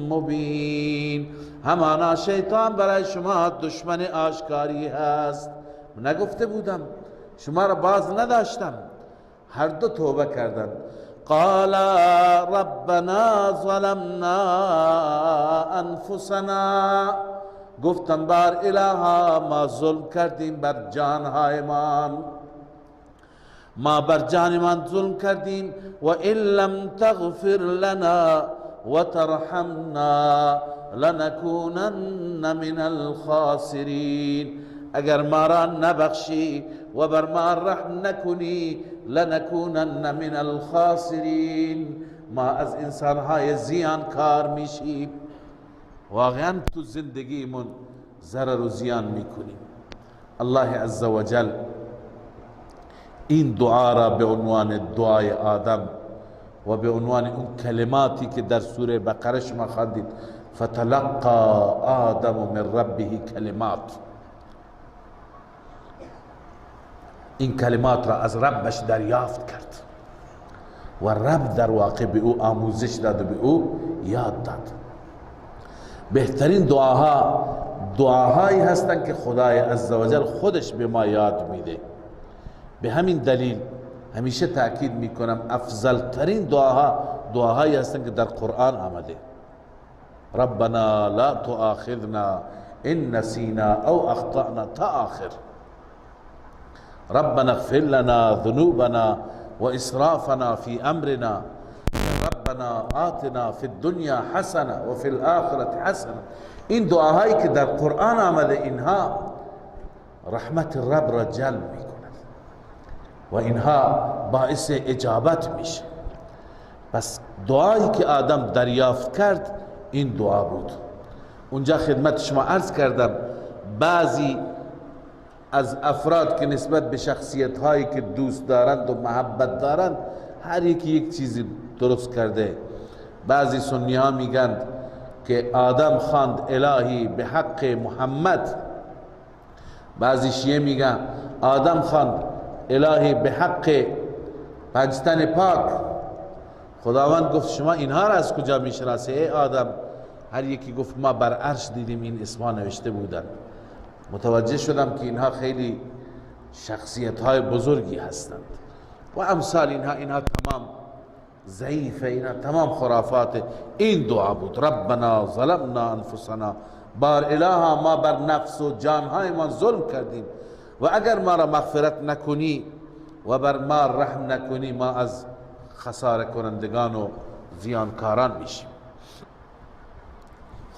مبین، همانا شیطان برای شما دشمن آشکاری هست. نگفته بودم؟ شما را باز نداشتم؟ هر دو توبه کردند. قال ربنا ظلمنا انفسنا، گفتم بار الها ما ظلم کردیم بر جانهایمان، ما بر جانمان ظلم کردیم، و ان لم تغفر لنا و ترحمنا لنکونن من الخاسرین، اگر ما را نبخشی و بر ما رحم نکنی، لنکونن من الخاسرین، ما از انسانهای زیانکار میشیم. واقعا تو زندگیمون ضرر و زیان میکنیم. الله عزوجل این دعا را به عنوان دعای آدم و به عنوان اون کلماتی که در سوره بقره شما خواندید، فتلقى آدم من ربه کلمات، این کلمات را از ربش دریافت کرد و رب در واقع به او آموزش داد و به او یاد داد. بهترین دعاها دعاهایی هستند که خدای عزوجل خودش به ما یاد میده. به همین دلیل همیشه تأکید میکنم افضل ترین دعاها دعاهایی هستند که در قرآن آمده. ربنا لا تؤاخذنا ان نسینا او اخطأنا تا آخر. ربنا اغفر لنا ذنوبنا و اسرافنا فی امرنا، ربنا آتنا فی الدنیا حسنه و فی الاخرة حسنه. این دعاهایی که در قرآن آمده اینها رحمت رب را جلب میکند و اینها باعث اجابت میشه. پس دعایی که آدم دریافت کرد این دعا بود. اونجا خدمت شما عرض کردم بعضی از افراد که نسبت به شخصیت هایی که دوست دارند و محبت دارند هر یکی یک چیزی درست کرده. بعضی سنی ها میگند که آدم خواند الهی به حق محمد، بعضی شیعه میگن آدم خواند الهی به حق پنجتن پاک. خداوند گفت شما اینها را از کجا میشناسی ای آدم؟ هر یکی گفت ما بر عرش دیدیم این اسما نوشته بودن. متوجه شدم که اینها خیلی شخصیت های بزرگی هستند و امثال اینها تمام ضعیفه، اینها تمام خرافات. این دعا بود ربنا ظلمنا انفسنا، بار الها ما بر نفس و جانهای ما ظلم کردیم و اگر ما را مغفرت نکنی و بر ما رحم نکنی ما از خساره کنندگان و زیانکاران میشیم.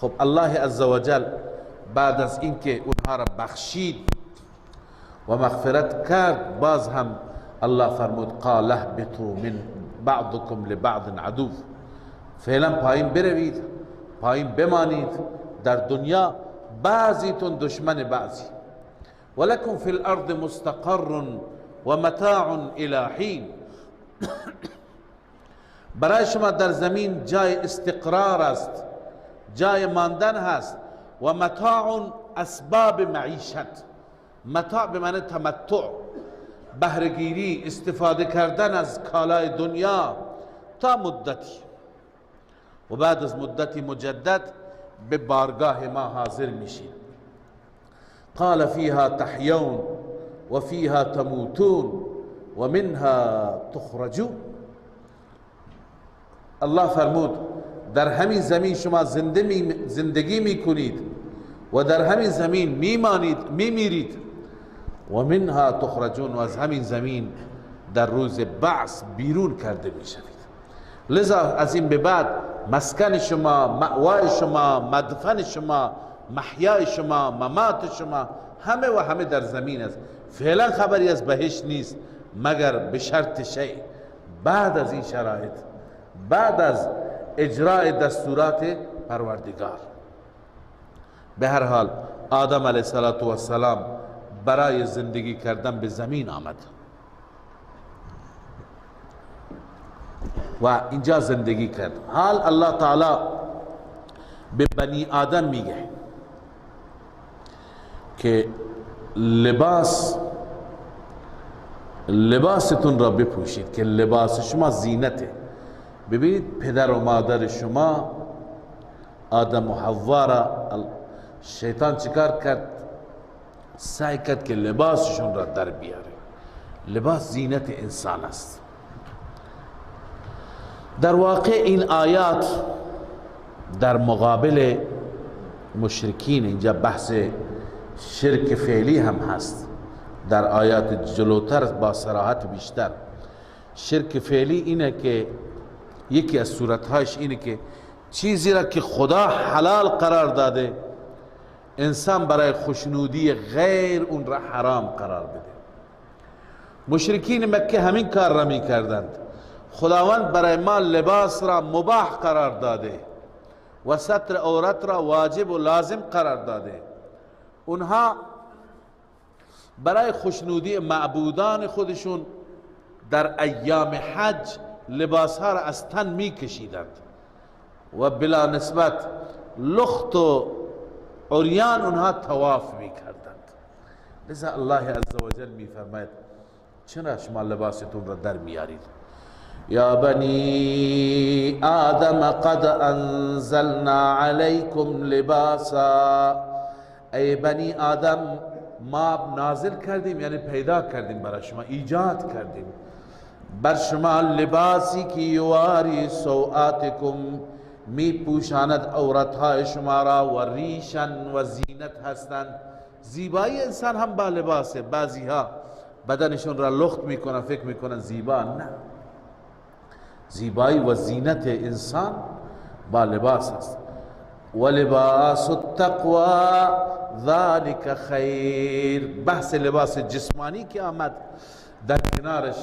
خب الله عزوجل بعد از اینکه اونها را بخشید و مغفرت کرد باز هم الله فرمود قال اهبطوا من بعضكم لبعض عدو، فعلا پایین بروید، پایین بمانید، در دنیا بعضیتون دشمن بعضی. ولکم فی الارض مستقر و متاع الی حین، برای شما در زمین جای استقرار است، جای ماندن هست، و متاع اسباب معیشت. متاع به معنی تمتع، بهره‌گیری، استفاده کردن از کالای دنیا تا مدتی و بعد از مدتی مجدد به بارگاه ما حاضر میشید. قال فیها تحیون و فیها تموتون و منها تخرجون. الله فرمود در همین زمین شما زندگی میکنید و در همین زمین میمانید، میمیرید. و منها تخرجون، و از همین زمین در روز بعث بیرون کرده می شوید. لذا از این به بعد مسکن شما، مأوای شما، مدفن شما، محیای شما، ممات شما همه و همه در زمین است. فعلا خبری از بهشت نیست مگر به شرط شیء. بعد از این شرایط، بعد از اجرای دستورات پروردگار. به هر حال آدم علیه السلام برای زندگی کردن به زمین آمد و اینجا زندگی کرد. حال الله تعالی به بنی آدم میگه که لباستون را بپوشید که لباس شما زینته. ببینید پدر و مادر شما آدم و حوا را شیطان چیکار کرد؟ سعی کرد که لباسشون را در بیاره. لباس زینت انسان است. در واقع این آیات در مقابل مشرکین، اینجا بحث شرک فعلی هم هست در آیات جلوتر با صراحت بیشتر. شرک فعلی اینه که یکی از صورتهاش اینه که چیزی را که خدا حلال قرار داده انسان برای خوشنودی غیر اون را حرام قرار بده. مشرکین مکه همین کار را می کردند. خداوند برای ما لباس را مباح قرار داده و ستر عورت را واجب و لازم قرار داده. اونها برای خوشنودی معبودان خودشون در ایام حج لباس ها را از تن می کشیدند و بلا نسبت لخت و عریان اونها طواف می کردند. لذا الله عزوجل می فرماید چرا شما لباستون را در میارید؟ یا بنی آدم قد انزلنا علیکم لباسا، ای بنی آدم ما نازل کردیم، یعنی پیدا کردیم برای شما، ایجاد کردیم بر شما لباسی که یواری سوآتکم، می پوشاند عورتهای شما را، و ریشن و زینت هستند. زیبایی انسان هم با لباسه. بعضی ها بدنشون را لخت میکنن، فکر میکنن زیبا. نه، زیبایی و زینت انسان با لباس است. و لباس التقوی ذالک خیر. بحث لباس جسمانی که آمد در کنارش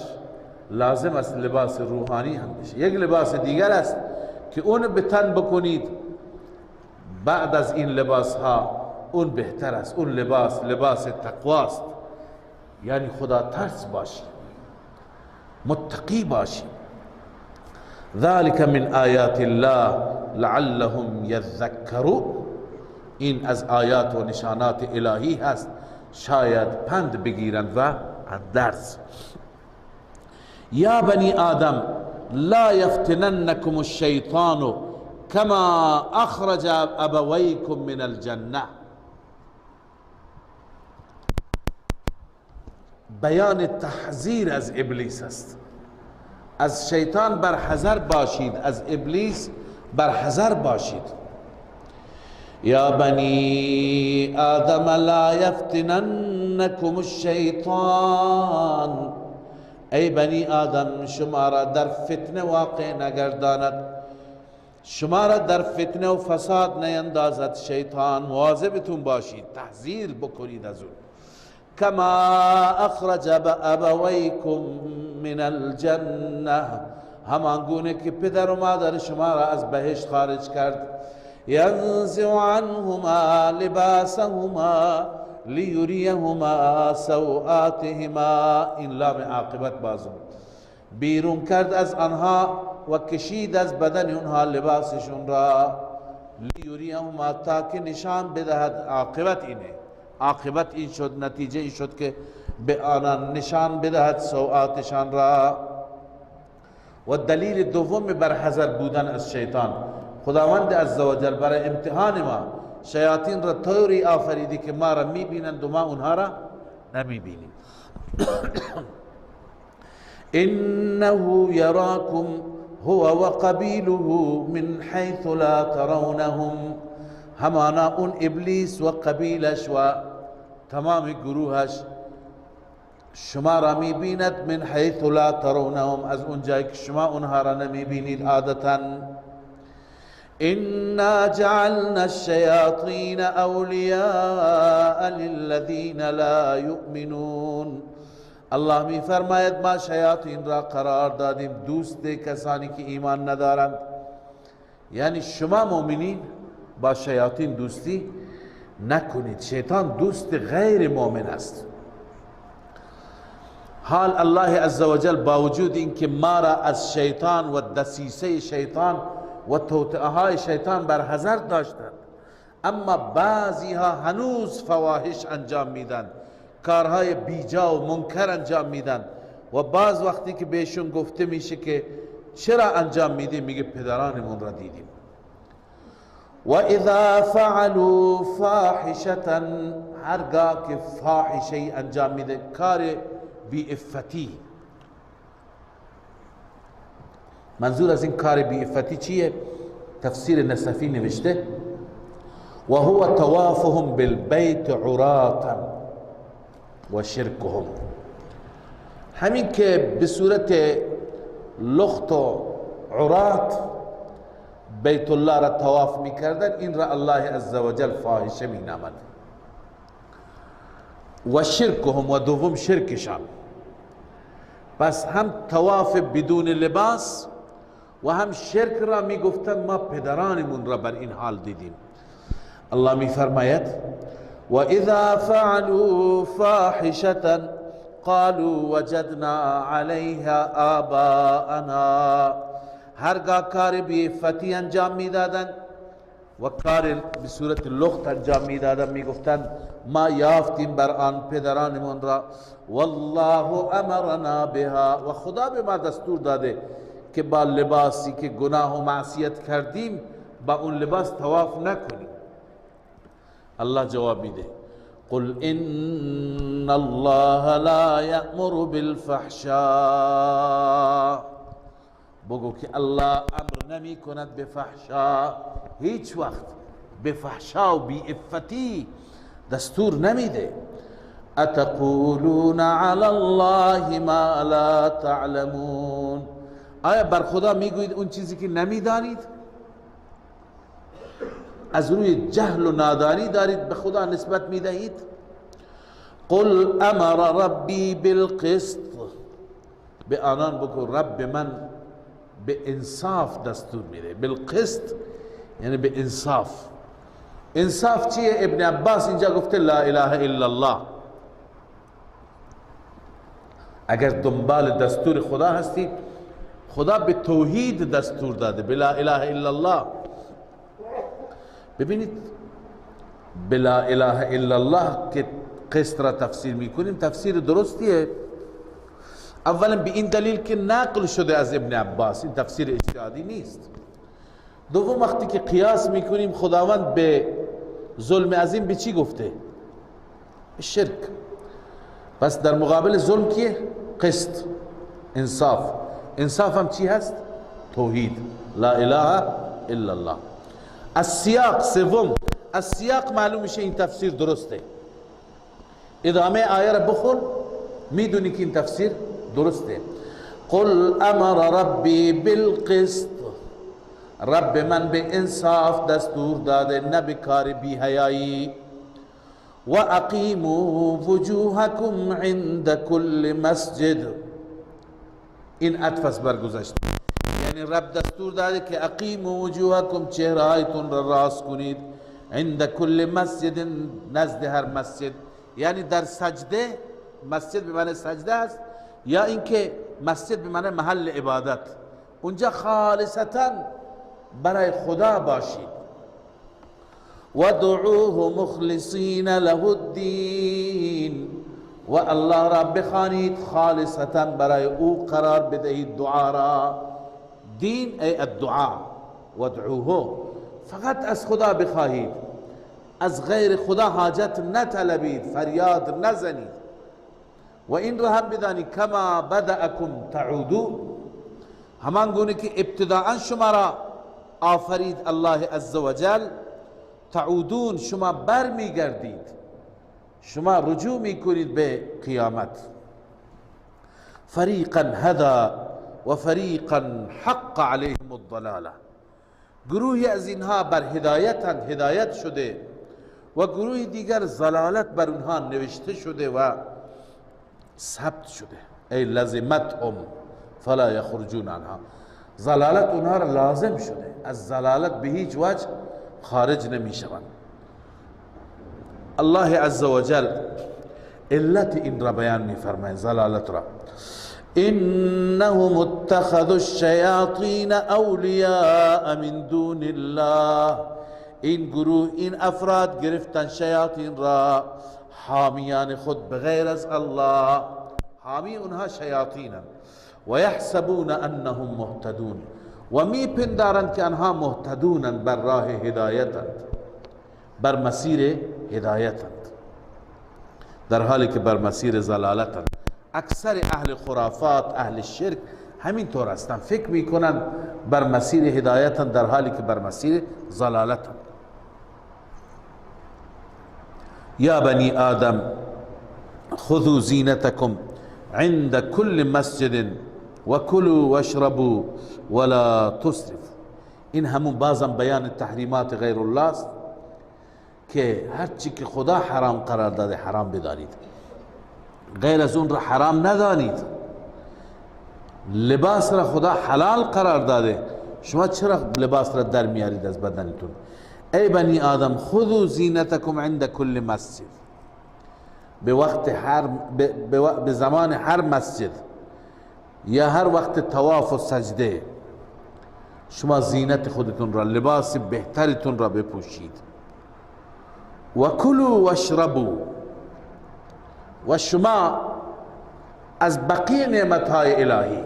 لازم است لباس روحانی هم بشه. یک لباس دیگر است که اون به تن بکنید بعد از این لباس ها اون بهتر است. اون لباس تقواست، یعنی خدا ترس باشی، متقی باشی. ذالک من آیات الله لعلهم یذکرون. این از آیات و نشانات الهی هست شاید پند بگیرند و درس. یا بنی آدم لا یفتننکم الشیطان کما اخرج ابویکم من الجنه. بیان تحذیر از ابلیس است. از شیطان برحذر باشید، از ابلیس برحذر باشید. یا بنی آدم لا یفتننکم الشیطان، ای بنی آدم شما را در فتنه واقع نگرداند، شما را در فتنه و فساد نیندازد شیطان. مواظبتون باشید، تحذیر بکنید از اون. کما اخرج ابویکم من الجنه، همان گونه که پدر و مادر شما را از بهشت خارج کرد. ینزع عنهما لباسهما لیریهما سوآتهما، این لام عاقبت بازم، بیرون کرد از آنها و کشید از بدن اونها لباسشون را، لیریهما تا که نشان بدهد. عاقبت اینه، عاقبت این شد، نتیجه این شد که به آنان نشان بدهد سوآتشان را. و دلیل دوم برحذر بودن از شیطان، خداوند عزوجل برای امتحان ما شیاطین را طوری آفریدی که ما را میبینند و ما اونها را نمیبینیم. انه یراکم هو و قبیله من حیث لا ترونهم، همانا اون ابلیس و قبیلش و تمام گروهش شما را میبیند من حیث لا ترونهم، از اونجایی که شما اونها را نمیبینید عادتا. انا جعلنا الشیاطین اولیاء للذین لا یؤمنون. الله می فرماید ما شیاطین را قرار دادیم دوست کسانی که ایمان ندارند. یعنی شما مؤمنین با شیاطین دوستی نکنید، شیطان دوست غیر مؤمن است. حال الله عزوجل با وجود اینکه ما را از شیطان و دسیسه شیطان و توطئه های شیطان برحذر داشتند، اما بعضی ها هنوز فواحش انجام میدن، کارهای بیجا و منکر انجام میدن و بعض وقتی که بهشون گفته میشه که چرا انجام میدی، میگه پدرانمون را دیدیم. و اذا فعلوا فاحشة، هرگاه که فاحشه انجام میده، کار بی افتی. منظور از این کار بی افتی چیه؟ تفسیر نصفی نوشته و هو توافهم بالبیت عراتا و شرکهم، همین که به صورت لخت و عرات بیت الله را تواف میکردن، این را الله عزوجل فاحشه مینامد. و شرکهم، و دوم شرکشان. پس هم تواف بدون لباس و هم شرک را میگفتن ما پدرانمون را بر این حال دیدیم. الله میفرماید و اذا فعلوا فاحشة قالوا وجدنا علیها آباءنا، هرگاه کار بی افتی انجام میدادن و کار به صورت لخت انجام میدادن، میگفتن ما یافتیم بر آن پدرانمون را. والله امرنا بها، و خدا به ما دستور داده که با لباسی که گناه و معصیت کردیم با اون لباس طواف نکنیم. الله جواب میده قل ان الله لا یأمر بالفحشاء، بگو که الله امر نمی کند به فحشا، هیچ وقت به فحشا و بی افتی دستور نمیده. اتقولون علی الله ما لا تعلمون، آیا بر خدا میگویید اون چیزی که نمیدانید؟ از روی جهل و نادانی دارید به خدا نسبت میدهید. قل امر ربی بالقسط، به آنان بگو رب من به انصاف دستور میده. بالقسط یعنی به انصاف. انصاف چیه؟ ابن عباس اینجا گفته لا اله الا الله. اگر دنبال دستور خدا هستی، خدا به توحید دستور داده، به لا اله الا الله. ببینید به لا اله الا الله که قسط را تفسیر میکنیم، تفسیر درستیه. اولا به این دلیل که نقل شده از ابن عباس، این تفسیر اجتهادی نیست. دوم وقتی که قیاس میکنیم، خداوند به ظلم عظیم به چی گفته؟ به شرک. پس در مقابل ظلم کیه؟ قسط، انصاف. انصاف هم چی هست؟ توحید، لا اله الا الله. السیاق سوم، السیاق معلوم میشه این تفسیر درسته. ادامه آیه را بخون میدونی که این تفسیر درسته. قل امر ربی بالقسط، رب من به انصاف دستور داده، نه به کار بی حیایی. و اقیموا وجوهکم عند کل مسجد، این عطف برگذشت، یعنی رب دستور داده که اقیموا وجوهکم، چهرهایتون را راست کنید، عند کل مسجد، نزد هر مسجد. یعنی در سجده، مسجد به معنی سجده است، یا اینکه مسجد به معنی محل عبادت، اونجا خالصتا برای خدا باشید. و دعوه مخلصین له الدین، و الله را بخوانید خالصتا برای او قرار بدهید دعا را. دین ای الدعا، و دعوه فقط از خدا بخواهید، از غیر خدا حاجت نطلبید، فریاد نزنید. و این را هم بدانید کما بدأکم تعودون، همان گونه که ابتداء شما را آفرید الله عزوجل، تعودون شما بر میگردید، شما رجوع میکنید به قیامت. فریقا هدا و فریقا حق علیهم الضلاله، گروهی از اینها بر هدایت شده و گروه دیگر ضلالت بر اونها نوشته شده و ثبت شده. ای لزمتهم فلا یخرجون عنها، ضلالت اونها را لازم شده، از ضلالت به هیچ وجه خارج نمی شوند. الله عز وجل علت این را بیان می فرماید، ضلالت را: انهم اتخذوا الشیاطین اولیاء من دون الله، این گروه، این افراد گرفتن شیاطین را حامیان خود بغیر از الله، حامی اونها شیاطینند. و یحسبون انهم مهتدون، و می پندارند که انها مهتدونند، بر راه هدایتند، بر مسیر هدایتند، در حالی که بر مسیر ضلالتند. اکثر اهل خرافات، اهل شرک همین طور هستند، فکر میکنند بر مسیر هدایتند در حالی که بر مسیر ضلالتند. یا بنی آدم خذوا زینتکم عند كل مسجد و کلوا واشربوا ولا تسرفوا. این همون بازم بیان تحریمات غیر الله است که هرچی که خدا حرام قرار داده حرام بدانید، غیر از اون را حرام ندانید. لباس را خدا حلال قرار داده، شما چرا لباس را در میارید از بدنتون؟ ای بنی آدم خذوا زینتکم عند کل مسجد، به زمان هر مسجد یا هر وقت طواف و سجده شما زینت خودتون را، لباس بهترتون را بپوشید. و کلوا واشربوا، و شما از بقیه نعمتهای الهی،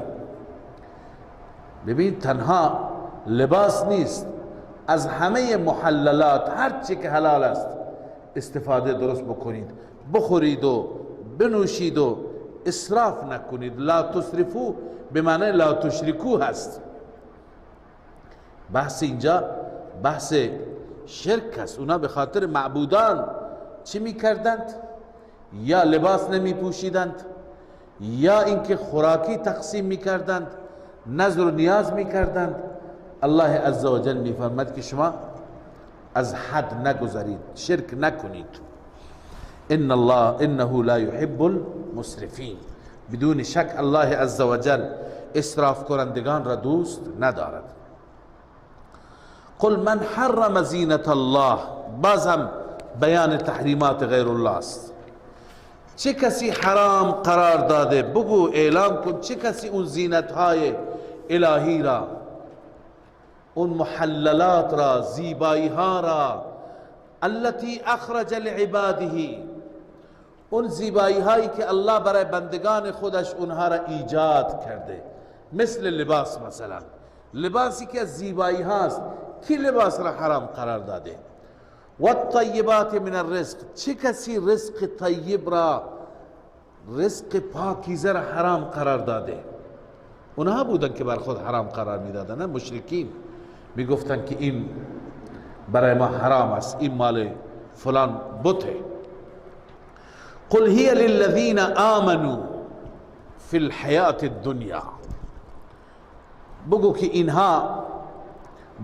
ببین تنها لباس نیست، از همه محللات، هر چی که حلال است استفاده درست بکنید، بخورید و بنوشید و اسراف نکنید. لا تسرفو به معنی لا تشرکو هست. بحث اینجا بحث شرک است. اونا به خاطر معبودان چی میکردند؟ یا لباس نمی پوشیدند، یا اینکه خوراکی تقسیم میکردند، نظر و نیاز میکردند. الله عزوجل میفرماید که شما از حد نگذرید، شرک نکنید. ان الله انه لا يحب المسرفین، بدون شک الله عزوجل اسراف کنندگان را دوست ندارد. قل من حرم زینت الله، باز هم بیان تحریمات غیر الله است. چه کسی حرام قرار داده؟ بگو، اعلام کن چه کسی اون زینت های الهی را، اون محللات را، زیبایی ها را، التي اخرج لعباده، اون زیبایی هایی که الله برای بندگان خودش اونها را ایجاد کرده، مثل لباس. مثلا لباسی که از زیبایی هاست، کی لباس را حرام قرار داده؟ و الطیبات من الرزق، چه کسی رزق طیب را، رزق پاکیزه را حرام قرار داده؟ اونها بودن که بر خود حرام قرار میدادن، نه مشرکین. میگفتن که این برای ما حرام است، این مال فلان بته. قل هی للذین آمنوا فی الحیات الدنیا، بگو که اینها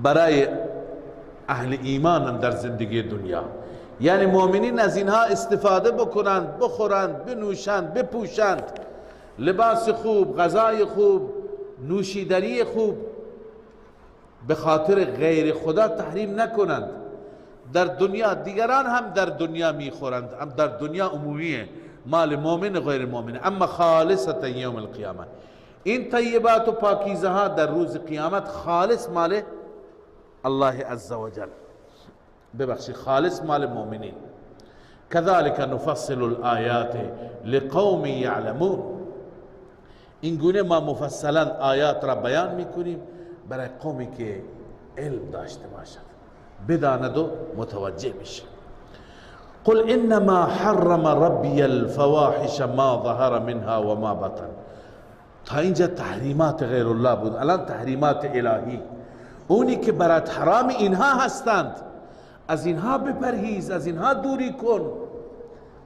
برای اهل ایمان در زندگی دنیا، یعنی مؤمنین از اینها استفاده بکنند، بخورند، بنوشند، بپوشند، لباس خوب، غذای خوب، نوشیدنی خوب، به خاطر غیر خدا تحریم نکنند. در دنیا دیگران هم در دنیا میخورند، هم در دنیا عمومیه، مال مؤمن غیر مؤمن، اما خالصتا یوم القیامه، این طیبات و پاکیزه ها در روز قیامت خالص مال الله عزوجل، ببخشید خالص مال مؤمنین. كذلك نفصل الآیات لقوم یعلمون، این گونه ما مفصلا آیات را بیان میکنیم برای قومی که علم داشته باشد، بداند و متوجه بشه. قل انما حرم ربی الفواحش ما ظهر منها و ما بطن. تا اینجا تحریمات غیر الله بود، الان تحریمات الهی، اونی که برات حرام اینها هستند، از اینها بپرهیز، از اینها دوری کن،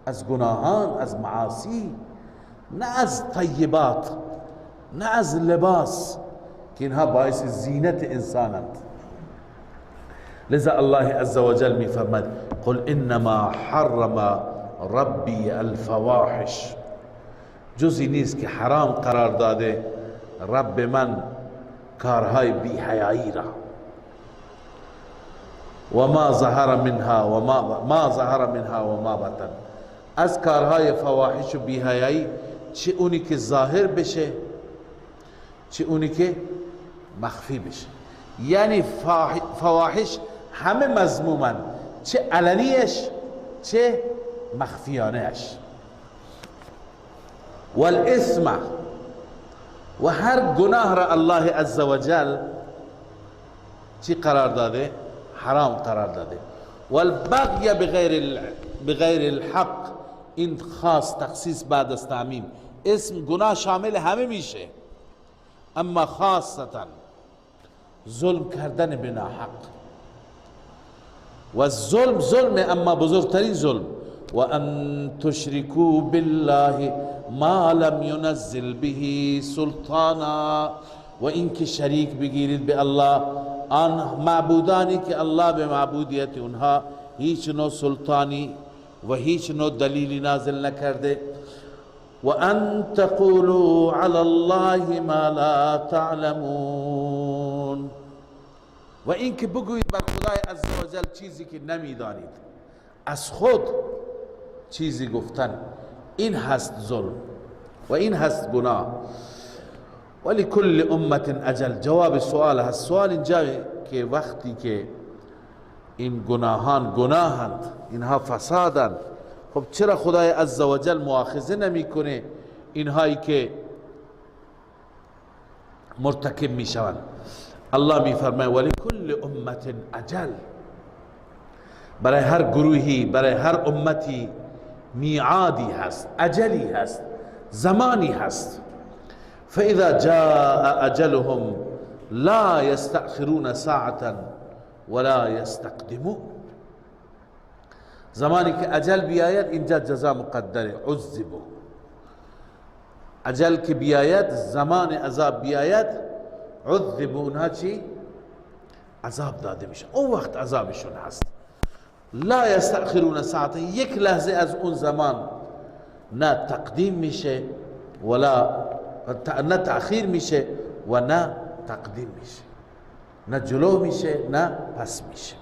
از گناهان، از معاصی، نه از طیبات. نه از لباس که اینها باعث زینت انسانند. لذا الله عز وجل می فرماید قل انما حرم ربی الفواحش، جزی نیست که حرام قرار داده رب من کارهای بی حیایی را، و ما ظهر منها و ما ظهر منها و ما بطن، از کارهای فواحش و بی حیایی، چه اونی که ظاهر بشه چه اونی که مخفی بشه. یعنی فواحش همه مذمومن، چه علنیش چه مخفیانهش. والاثم، و هر گناه را الله عز وجل چی قرار داده؟ حرام قرار داده. والبغی بغیر الحق، این خاص تخصیص بعد از تعمیم. اسم گناه شامل همه میشه، اما خاصتا ظلم کردن به ناحق. و ظلم اما بزرگترین ظلم. و ان تشرکوا بالله ما لم ينزل به سلطانا، و اینکه شریک بگیرید به الله آن معبودانی که الله به معبودیت اونها هیچ نوع سلطانی و هیچ نوع دلیلی نازل نکرده. و ان تقولوا علی الله ما لا تعلمون، و اینکه بگویید بر خدای عزوجل چیزی که نمیدانید. از خود چیزی گفتن، این هست ظلم و این هست گناه. ولی کل امت اجل، جواب سوال هست. سوال اینجا که وقتی که این گناهان گناهند، اینها فسادند، خب چرا خدای عزوجل مؤاخذه نمیکنه اینهایی که مرتکب میشوند؟ الله میفرماید ولی کل امت اجل، برای هر گروهی، برای هر امتی میعادی هست، اجلی هست، زمانی هست. فاذا جاء اجلهم لا يستأخرون ساعة ولا يستقدمون. زمانی که اجل بیاید، اینجا جزا مقدره، عذبوا. اجل که بیاید، زمان عذاب بیاید، عذبوا، اونها چی؟ عذاب داده میشه، اون وقت عذابشون هست. لا یستأخرون ساعتا، یک لحظه از اون زمان نه تقدیم میشه ولا نه تأخیر میشه و نه تقدیم میشه، نه جلو میشه نه پس میشه.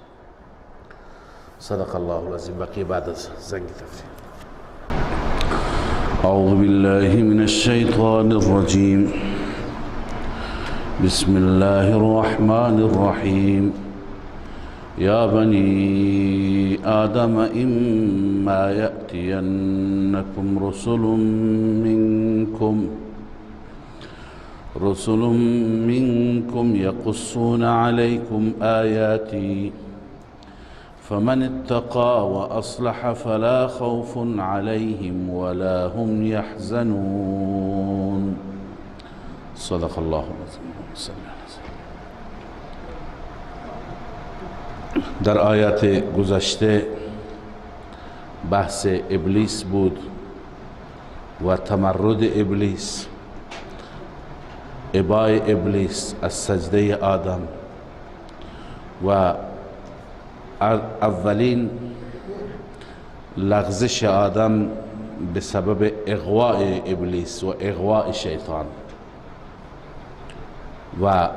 صدق الله العظیم. بقیه بعد از زنگ تفسیر. اعوذ بالله من الشیطان الرجیم. بسم الله الرحمن الرحیم. يا بني آدم إما يأتينكم رسل منكم يقصون عليكم آياتي فمن اتقى وأصلح فلا خوف عليهم ولا هم يحزنون. صدق الله العظيم. در آیات گذشته بحث ابلیس بود و تمرد ابلیس، ابای ابلیس از سجده آدم و اولین لغزش آدم به سبب اغواء ابلیس و اغواء شیطان. و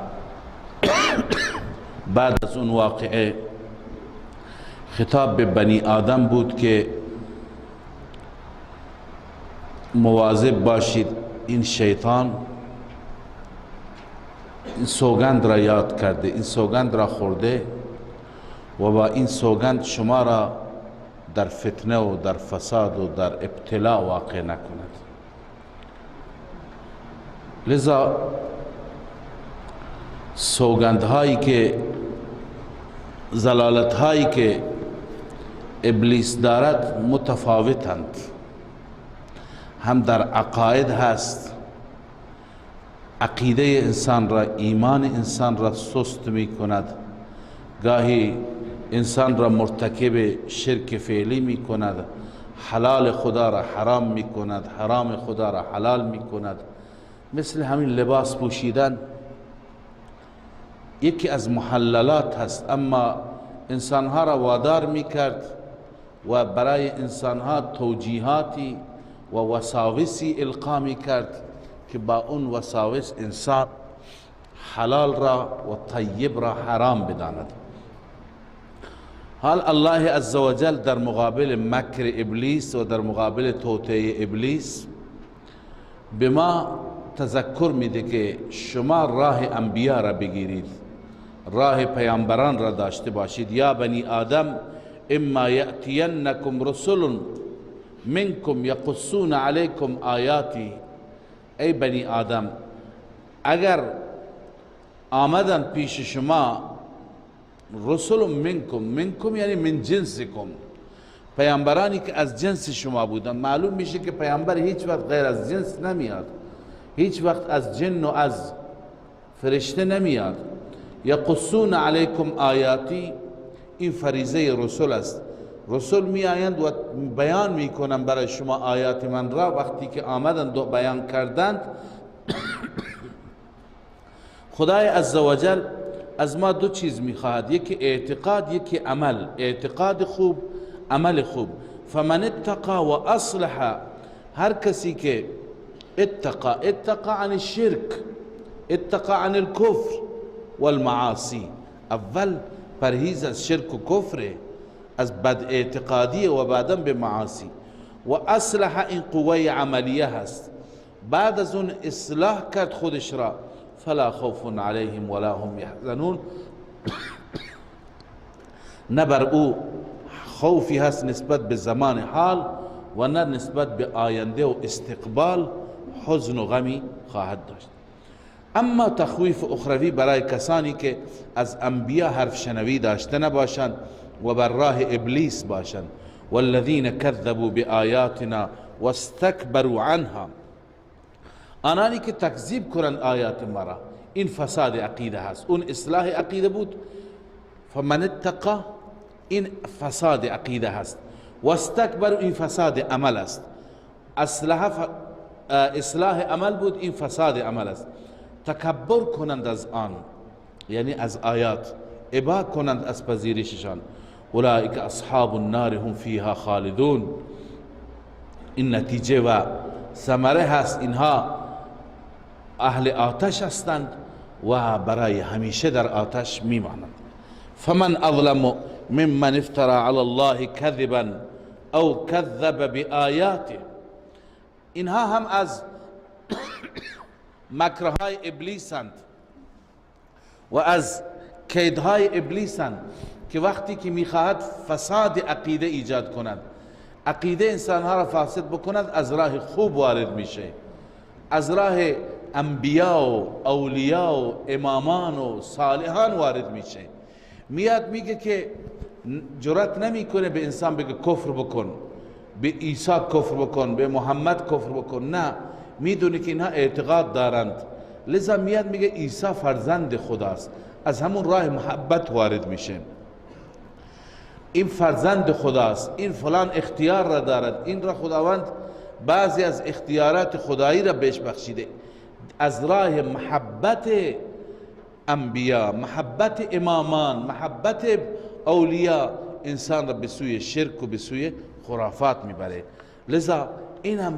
بعد از اون واقعه خطاب به بنی آدم بود که مواظب باشید، این شیطان این سوگند را یاد کرده، این سوگند را خورده و با این سوگند شما را در فتنه و در فساد و در ابتلا واقع نکند. لذا سوگندهایی که ضلالتهایی که ابلیس دارد متفاوتند. هم در عقاید هست، عقیده انسان را، ایمان انسان را سست می کند، گاهی انسان را مرتکب شرک فعلی می کند، حلال خدا را حرام می کند، حرام خدا را حلال می کند، مثل همین لباس پوشیدن یکی از محللات هست، اما انسانها را وادار میکرد و برای انسانها توجیهاتی و وساوسی القا میکرد که با اون وساوس انسان حلال را و طیب را حرام بداند. حال الله عزوجل در مقابل مکر ابلیس و در مقابل توطئه ابلیس به ما تذکر میده که شما راه انبیا را بگیرید، راه پیامبران را داشته باشید. یا بنی آدم اما یأتینکم رسل منکم یقصون علیکم آیاتی، ای بنی آدم اگر آمدن پیش شما رسل منکم یعنی من جنسکم، پیامبرانی که از جنس شما بودن. معلوم میشه که پیامبر هیچ وقت غیر از جنس نمیاد، هیچ وقت از جن و از فرشته نمیاد. یقصون علیکم آیاتی، این فریضه رسول است. رسول می آیند و بیان میکنند برای شما آیات من را. وقتی که آمدند و بیان کردند خدای عزوجل از ما دو چیز میخواهد، یکی اعتقاد، یکی عمل. اعتقاد خوب، عمل خوب. فمن اتقا و اصلح، هر کسی که اتقا عن الشرك، اتقا عن الكفر والمعاصی، اول پرهیز از شرک و کفر، از بد اعتقادی و بعدا به معاصی. و اصلح این قوه عملیه هست، بعد از اون اصلاح کرد خودش را، فلا خوف علیهم ولا هم یحزنون، نه بر او خوفی هست نسبت به زمان حال و نه نسبت به آینده و استقبال حزن و غمی خواهد داشت. اما تخویف اخروی برای کسانی که از انبیا حرف شنوی داشته نباشند و بر راه ابلیس باشند. والذین کذبوا بآیاتنا واستکبروا عنها، آنانی که تکذیب کنند آیات ما را، این فساد عقیده هست. اون اصلاح عقیده بود، فمن اتقا این فساد عقیده هست، واستکبروا این فساد عمل است. اصلاح عمل بود، این فساد عمل است. تکبر کنند از آن یعنی از آیات، ابا کنند از پذیرششان. اولئک اصحاب النار هم فیها خالدون، این نتیجه و ثمره هست، اینها اهل آتش هستند و برای همیشه در آتش میمانند. فمن اظلم ممن افترى علی الله کذبا او کذب بآیاته، اینها هم از مکرهای ابلیسند و از کیدهای ابلیسند که وقتی که میخواهد فساد عقیده ایجاد کند، عقیده انسانها را فاسد بکند، از راه خوب وارد میشه، از راه انبیا و اولیاء و امامان و صالحان وارد میشه. میاد میگه که جرأت نمیکنه به انسان بگه کفر بکن، به عیسی کفر بکن، به محمد کفر بکن، نه، میدونه که اینها اعتقاد دارند، لذا میاد میگه عیسی فرزند خداست، از همون راه محبت وارد میشه. این فرزند خداست، این فلان اختیار را دارد، این را خداوند بعضی از اختیارات خدایی را بهش بخشیده. از راه محبت انبیا، محبت امامان، محبت اولیاء انسان را به سوی شرک و به سوی خرافات میبره. لذا این هم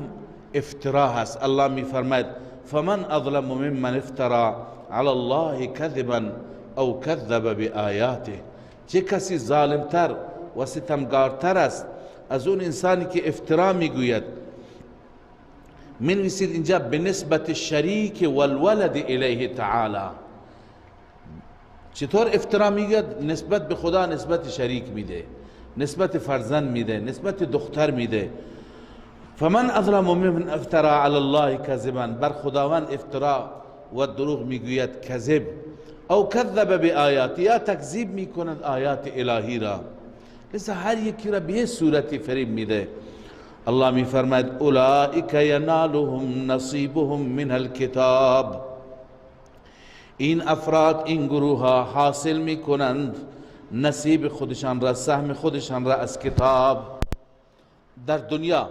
افترا هست. الله میفرماید فمن اظلم ممن افترى علی الله کذبا او کذب بآیاته، چه کسی ظالمتر و ستمگارتر است از اون انسانی که افترا میگوید. منویسید اینجا به نسبت شریک والولد الیه تعالی. چطور افترا میگوید؟ نسبت به خدا نسبت شریک میده، نسبت فرزند میده، نسبت دختر میده. فمن اظلم ممن افترى علی الله کذبا، بر خداوند افترا و دروغ میگوید، کذب. او کذب بآیات، یا تکذیب میکند آیات الهی را. لذا هر یکی را به صورتی فریب میده. الله میفرماید اولئک ینالهم نصیبهم من الکتاب، این افراد، این گروه ها حاصل میکنند نصیب خودشان را، سهم خودشان را از کتاب در دنیا.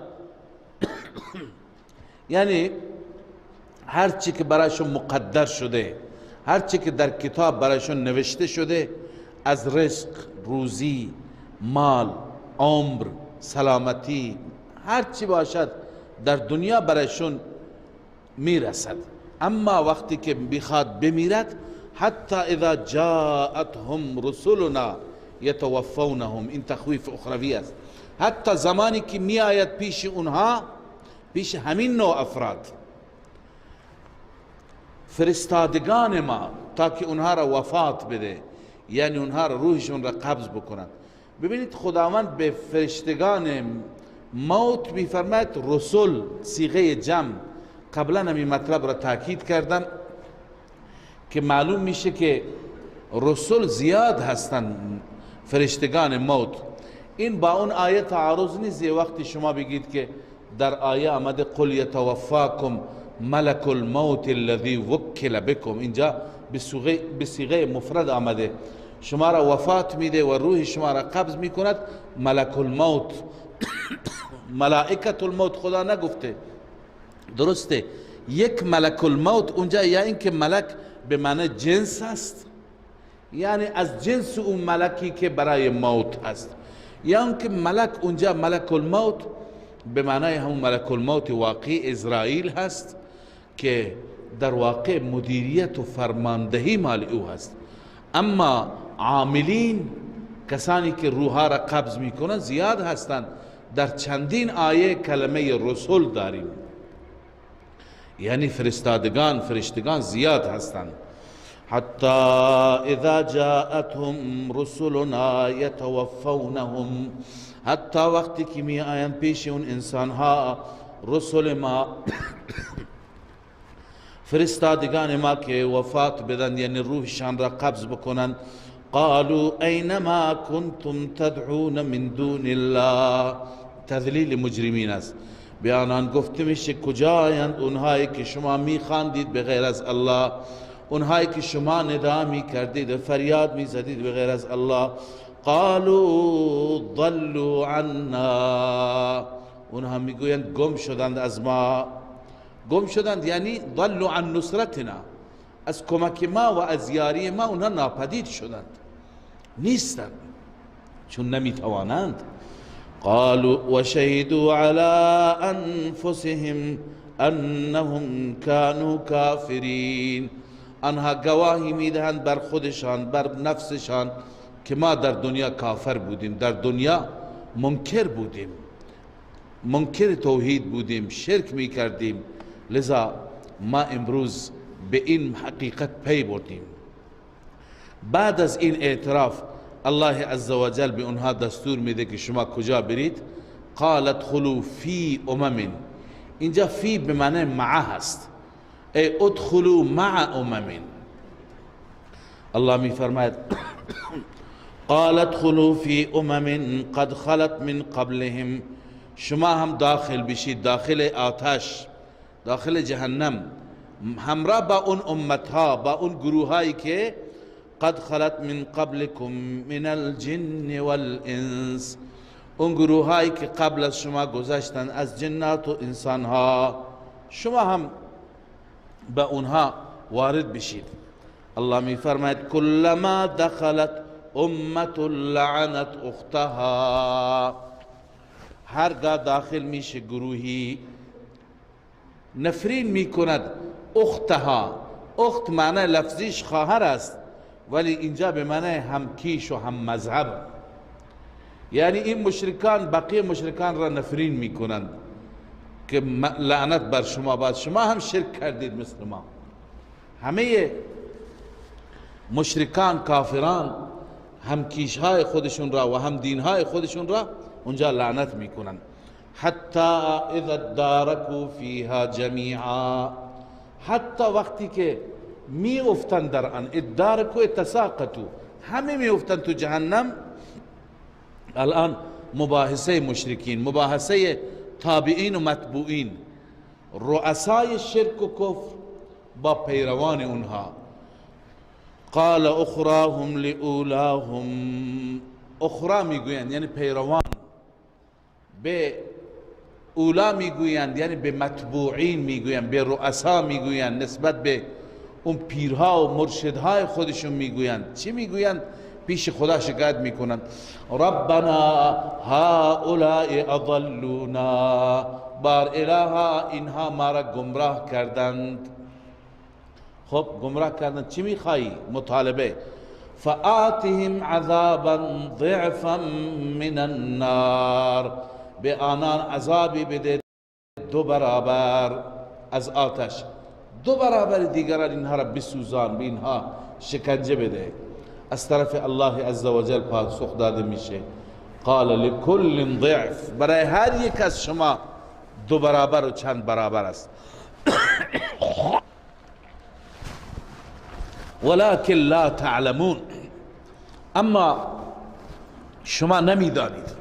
یعنی هرچی که برایشون مقدر شده، هرچی که در کتاب برایشون نوشته شده از رزق، روزی، مال، عمر، سلامتی، هرچی باشد در دنیا برایشون میرسد. اما وقتی که بخواد بمیرد، حتی اذا جاءتهم رسلنا یتوفونهم، این تخویف اخروی است، حتی زمانی که می آید پیش اونها، پیش همین نوع افراد، فرستادگان ما، تا که اونها را وفات بده، یعنی اونها را روحشون را قبض بکنند. ببینید خداوند به فرشتگان موت میفرماید رسول، صیغه جمع. قبلا همین مطلب را تاکید کردم که معلوم میشه که رسول زیاد هستند، فرشتگان موت. این با اون آیه تعارض نیست. وقتی شما بگید که در آیه آمده قل یتوفاکم ملک الموت الذی وکل بکم، اینجا به صیغه مفرد آمده، شما را وفات میده و روح شما را قبض میکند ملک الموت. ملائکت الموت خدا نگفته، درسته؟ یک ملک الموت اونجا، یا اینکه ملک به معنی جنس است، یعنی از جنس اون ملکی که برای موت است، یا اینکه ملک اونجا ملک الموت به معنی همون ملک الموت واقعی اسرائیل هست که در واقع مدیریت و فرماندهی مال او هست. اما عاملین، کسانی که روحها را قبض میکنند زیاد هستند. در چندین آیه کلمه رسول داریم، یعنی فرشتگان زیاد هستند. حتی اذا جاءتهم رسلنا یتوفونهم، حتی وقتی که می آیند پیش اون انسانها رسول ما، فرستادگان ما که وفات بدن، یعنی روحشان را قبض بکنند، قالوا اینما کنتم تدعون من دون الله، تذلیل مجرمین است. به آنان گفته میشه کجایند اونهایی که شما میخواندید به غیر از الله، اونهایی که شما ندا میکردید و فریاد میزدید به غیر از الله. قالوا ضلوا عنا، اونها میگویند گم شدند از ما. گم شدند یعنی ضلوا عن نصرتنا، از کمک ما و از یاری ما اونها ناپدید شدند، نیستند، چون نمیتوانند. قالوا وشهدوا على انفسهم انهم كانوا كافرين، آنها گواهی میدهند بر خودشان، بر نفسشان که ما در دنیا کافر بودیم، در دنیا منکر بودیم، منکر توحید بودیم، شرک میکردیم، لذا ما امروز به این حقیقت پی بردیم. بعد از این اعتراف الله عزوجل به اونها دستور میده که شما کجا برید. قالت خلو فی امم، اینجا فی به معنی مع هست، ای ادخلوا مع امم. الله می فرماید قالت خلو فی امم قد خلت من قبلهم، شما هم داخل بشید، داخل آتش، داخل جهنم، همراه با اون امتها، با اون گروهایی که قد خلت من قبلكم من الجن والانس، اون گروهایی که قبل از شما گذشتن از جنات و انسانها، شما هم با اونها وارد بشید. الله می فرماید کلما دخلت امت لعنت اختها، هرگاه داخل میشه گروهی نفرین میکند اختها. اخت معنی لفظیش خواهر است، ولی اینجا به معنی هم کیش و هم مذهب، یعنی این مشرکان بقیه مشرکان را نفرین میکنند که لعنت بر شما باد، شما هم شرک کردید مثل ما. همه مشرکان کافران هم کیشهای خودشون را و هم دینهای خودشون را اونجا لعنت میکنند. حتی اذا ادارکوا فیها جمیعا، حتی وقتی که می افتند در آن، ادارکوا تساقطوا، همه می افتند تو جهنم. الان مباحثه مشرکین، مباحثه تابعین و متبوعین، رؤسای شرک و کفر با پیروان اونها. قال اخراهم لاولاهم، اخرا میگویند یعنی پیروان به اولا میگویند یعنی به متبوعین میگویند، به رؤسا میگویند، نسبت به اون پیرها و مرشدهای خودشون میگویند. چی میگویند؟ پیش خدا شکایت میکنند ربنا هؤلاء اضلونا، بار الها اینها ما را گمراه کردند. خب گمراه کردند، چی میخوایی؟ مطالبه فآتهم عذابا ضعفا من النار، به آنان عذابی بده 2 برابر از آتش، 2 برابر دیگران اینها را بسوزان، به اینها شکنجه بده. از طرف الله عزوجل پاسخ داده میشه قال لكل ضعف، برای هر یک از شما 2 برابر و چند برابر است. ولكن لا تعلمون، اما شما نمیدانید،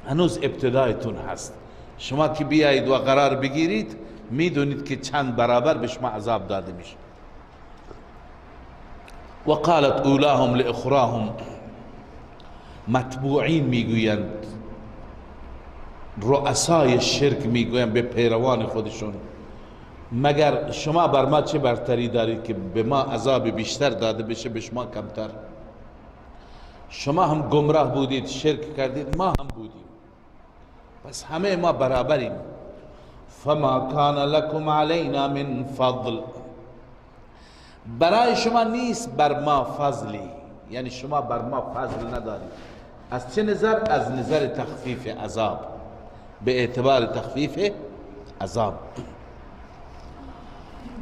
هنوز ابتدایتون هست. شما که بیایید و قرار بگیرید میدونید که چند برابر به شما عذاب داده میشه. وقالت اولاهم لاخراهم، متبوعین میگویند، رؤسای شرک میگویند به پیروان خودشون مگر شما بر ما چه برتری دارید که به ما عذاب بیشتر داده بشه، به شما کمتر؟ شما هم گمراه بودید، شرک کردید، ما هم بودیم، پس همه ما برابریم. فما کان لکم علینا من فضل، برای شما نیست بر ما فضلی، یعنی شما بر ما فضل ندارید. از چه نظر؟ از نظر تخفیف عذاب، به اعتبار تخفیف عذاب.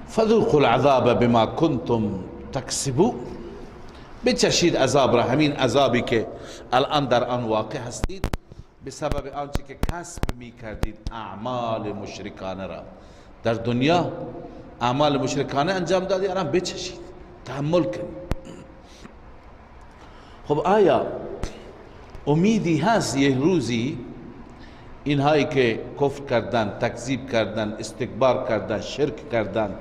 فذوقوا العذاب بما کنتم تکسبون، بچشید عذاب را، همین عذابی که الان در آن واقع هستید به سبب آنچه که کسب می کردید، اعمال مشرکانه را در دنیا، اعمال مشرکانه انجام دادید، الان بچشید، تحمل کنید. خب آیا امیدی هست یه روزی اینهایی که کفر کردند، تکذیب کردند، استکبار کردند، شرک کردند،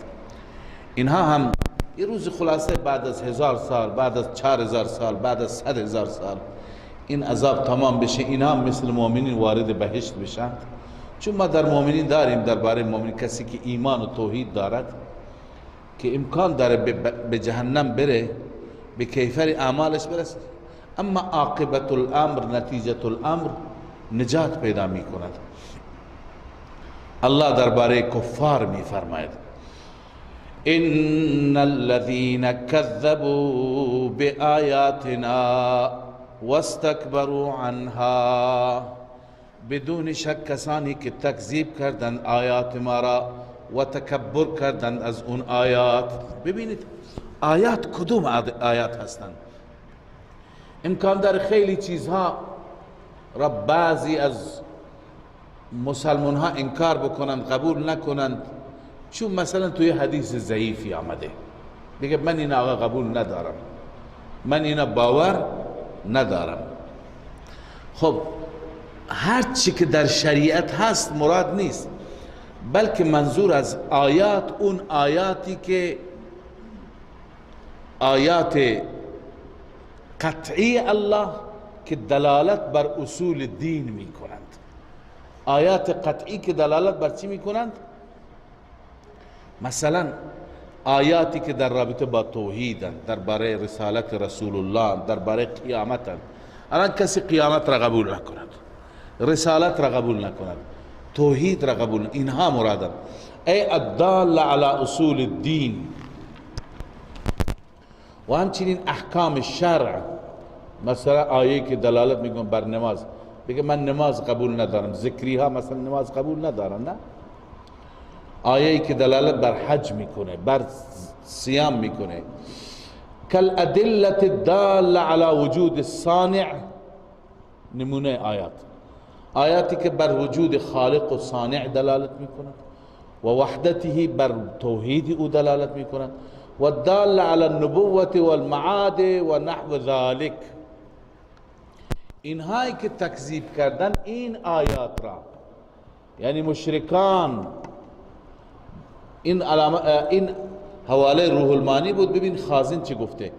اینها هم یه روز خلاصه بعد از 1000 سال، بعد از 4000 سال، بعد از 100,000 سال این عذاب تمام بشه، اینها مثل مؤمنین وارد بهشت بشن؟ چون ما در مؤمنین داریم، درباره مؤمن کسی که ایمان و توحید دارد که امکان داره به جهنم بره، به کیفر اعمالش برسه، اما عاقبت الامر، نتیجت الامر نجات پیدا می کند. الله درباره کفار می فرماید ان الذين كذبوا بآیاتنا واستكبروا عنها، بدون شک کسانی که تکذیب کردند آیات ما را و تکبر کردند از اون آیات. ببینید آیات کدوم آیات هستند؟ امکان داره خیلی چیزها را بعضی از مسلمان ها انکار بکنند، قبول نکنند، چون مثلا توی حدیث ضعیفی آمده دیگه من این آقا قبول ندارم، من اینا باور ندارم. خب هر چی که در شریعت هست مراد نیست، بلکه منظور از آیات اون آیاتی که آیات قطعی الله که دلالت بر اصول دین می کنند. آیات قطعی که دلالت بر چی می کنند؟ مثلا آیاتی که در رابطه با توحید، درباره رسالت رسول الله، درباره قیامت. الان کسی قیامت را قبول نکند، رسالت را قبول نکند، توحید را قبول نکند، اینها مرادن. ای الدال علی اصول الدین. و همچنین احکام شرع، مثلا آیه که دلالت میکنه بر نماز، بگه من نماز قبول ندارم، ذکری ها مثلا نماز قبول ندارن، نه. آیه‌ای که دلالت بر حج میکنه، بر صیام میکنه، کل ادله الداله علی وجود الصانع، نمونه آیات، آیاتی که بر وجود خالق و صانع دلالت میکنند و وحدته، بر توحید او دلالت میکنند، و الداله علی النبوة والمعاد و نحو ذلك. اینهایی که تکذیب کردن این آیات را، یعنی مشرکان، این حواله روح المانی بود. ببین خازن چی گفته،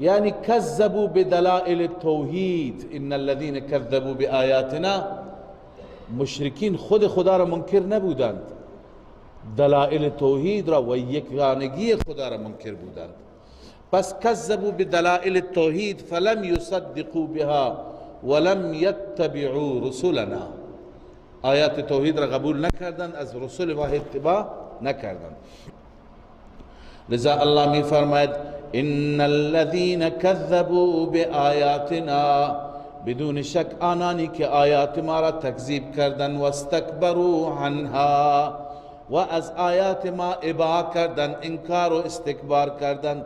یعنی کذبوا بدلائل التوحید، ان الذين كذبوا بآیاتنا مشرکین خود خدا را منکر نبودند، دلائل توحید را و یگانگی خدا را منکر بودند. پس کذبوا بدلائل التوحید فلم یصدقوا بها ولم یتبعوا رسلنا، آیات توحید را قبول نکردند، از رسول ما اتباع نکردند. لذا الله می فرماید ان الذين كذبوا بآیاتنا، بدون شک آنانی که آیات ما را تکذیب کردند، و استکبروا عنها، و از آیات ما ابا کردند، انکار و استکبار کردند،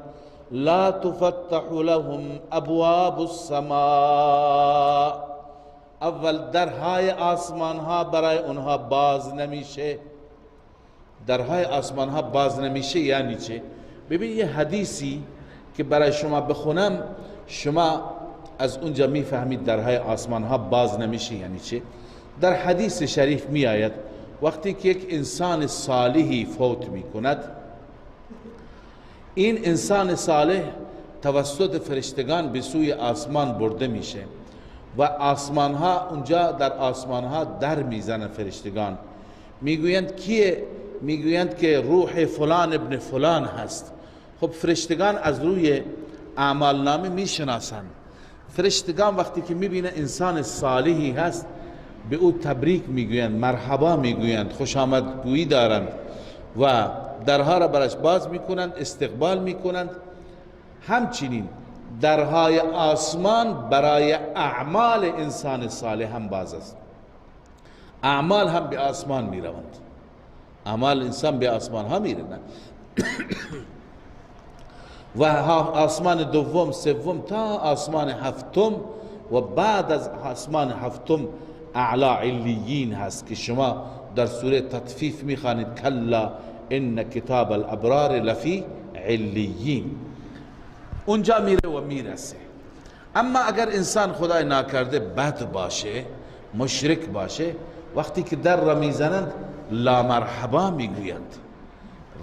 لا تفتح لهم ابواب السماء، اول درهای آسمان ها برای اونها باز نمیشه. درهای آسمان ها باز نمیشه یعنی چه؟ ببین یه حدیثی که برای شما بخونم شما از اونجا میفهمید درهای آسمان ها باز نمیشه یعنی چه. در حدیث شریف می آید وقتی که یک انسان صالحی فوت می کند، این انسان صالح توسط فرشتگان به سوی آسمان برده میشه و آسمان ها اونجا در آسمان ها در میزنن فرشتگان، میگویند کیه؟ میگویند که روح فلان ابن فلان هست. خب فرشتگان از روی اعمال نامه میشناسند. فرشتگان وقتی که میبینه انسان صالحی هست به او تبریک میگویند، مرحبا میگویند، خوش آمدگویی دارند و درها را برش باز میکنند، استقبال میکنند. همچنین درهای آسمان برای اعمال انسان صالح هم باز است. اعمال هم به آسمان میروند، اعمال انسان به آسمان ها میروند و آسمان دوم، سوم تا آسمان هفتم و بعد از آسمان هفتم اعلی علیین هست که شما در سوره تطفیف میخوانید کلا ان کتاب الابرار لفی علیین، اونجا میره و میرسه. اما اگر انسان خدای ناکرده بد باشه، مشرک باشه، وقتی که در را میزنند لا مرحبا میگویند،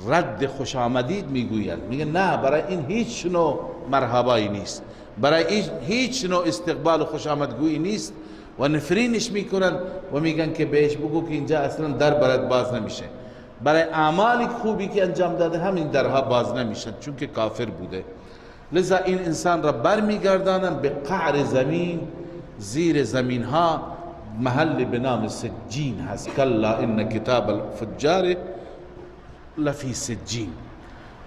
رد خوش آمدید میگویند، میگن نه برای این هیچ نوع مرحبایی نیست، برای هیچ نوع استقبال و خوش آمدگویی نیست و نفرینش میکنن و میگن که بهش بگو که اینجا اصلا در برات باز نمیشه. برای اعمال خوبی که انجام داده همین درها باز نمیشن چون که کافر بوده. لذا این انسان را بر میگردانن به قعر زمین، زیر زمین ها محل به نام سجین هست، کلا ان کتاب الفجار لفی سجین.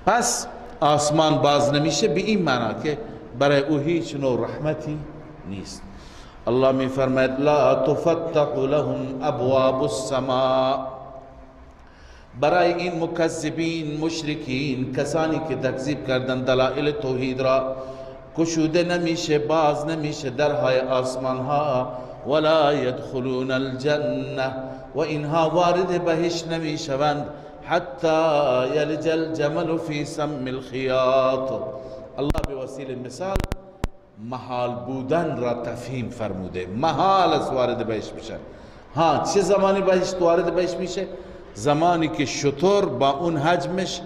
پس آسمان باز نمیشه به این معنا که برای او هیچ نوع رحمتی نیست. الله می فرماید لا تفتح لهم ابواب السماء، برای این مکذبین، مشرکین، کسانی که تکذیب کردن دلائل توحید را، گشوده نمیشه، باز نمیشه درهای آسمان ها، ولا يدخلون الجنه، و اینها وارد بهشت نمیشوند، حتی یلج الجمل فی سم الخیاط. الله به وسیله مثال محال بودن را تفهیم فرموده، محال از وارد بهشت میشن. ها چه زمانی بهشت وارد بهشت میشه؟ زمانی که شتر با اون حجمش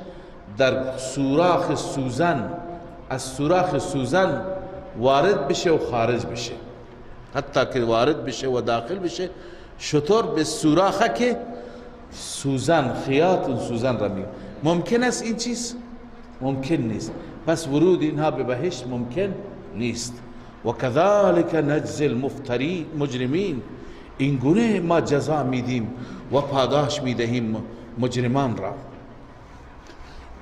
در سوراخ سوزن، از سوراخ سوزن وارد بشه و خارج بشه، حتی که وارد بشه و داخل بشه، شتر به سوراخه که سوزن، خیاط اون سوزن را میگه. ممکن است این چیز؟ ممکن نیست. پس ورود اینها به بهشت ممکن نیست. و کذالک نجزی المفترین، مجرمین، این گونه ما جزا میدیم و پاداش میدهیم مجرمان را.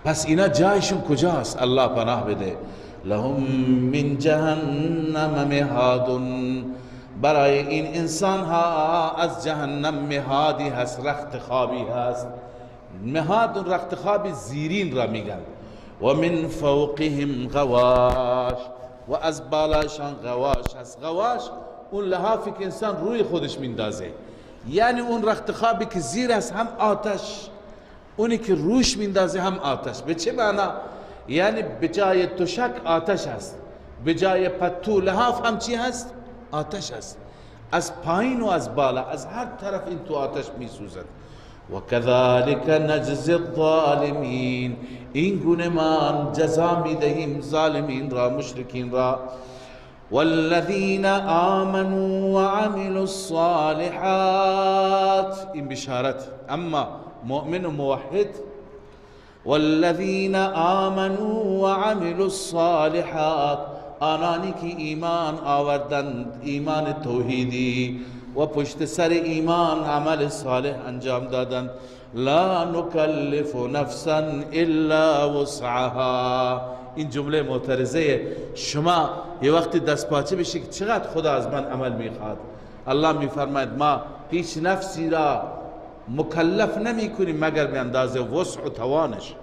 پس اینا جایشون کجاست؟ الله پناه بده. لهم من جهنم مهاد، برای این انسان ها از جهنم مهادی هست، رخت خوابی هست. مهاد اون رخت خوابی زیرین را میگن. و من فوقهم غواش، و از بالاشان غواش هست. غواش اون لحافی که انسان روی خودش میندازه، یعنی اون رخت خوابی که زیر است هم آتش، اونی که روش میندازه هم آتش. به چه معنا؟ یعنی به جای تشک آتش هست، به جای پتو لحاف هم چی هست؟ آتش هست. از پایین و از بالا، از هر طرف این تو آتش میسوزد. و کذالک نجزی الظالمین، این گونه ما جزا میدهیم ظالمین را، مشرکین را. والذین آمنوا وعملوا الصالحات، این بشارت. اما مؤمن و موحد، والذین آمنوا وعملوا الصالحات، آنانی که ایمان آوردند، ایمان توحیدی و پشت سر ایمان عمل صالح انجام دادند، لا نکلف نفسا الا وسعها. این جمله معترضه. شما یه وقتی دست پاچه بشی که چقدر خدا از من عمل میخواد، الله میفرماید ما هیچ نفسی را مکلف نمی کنیم مگر به اندازه وسع و توانش،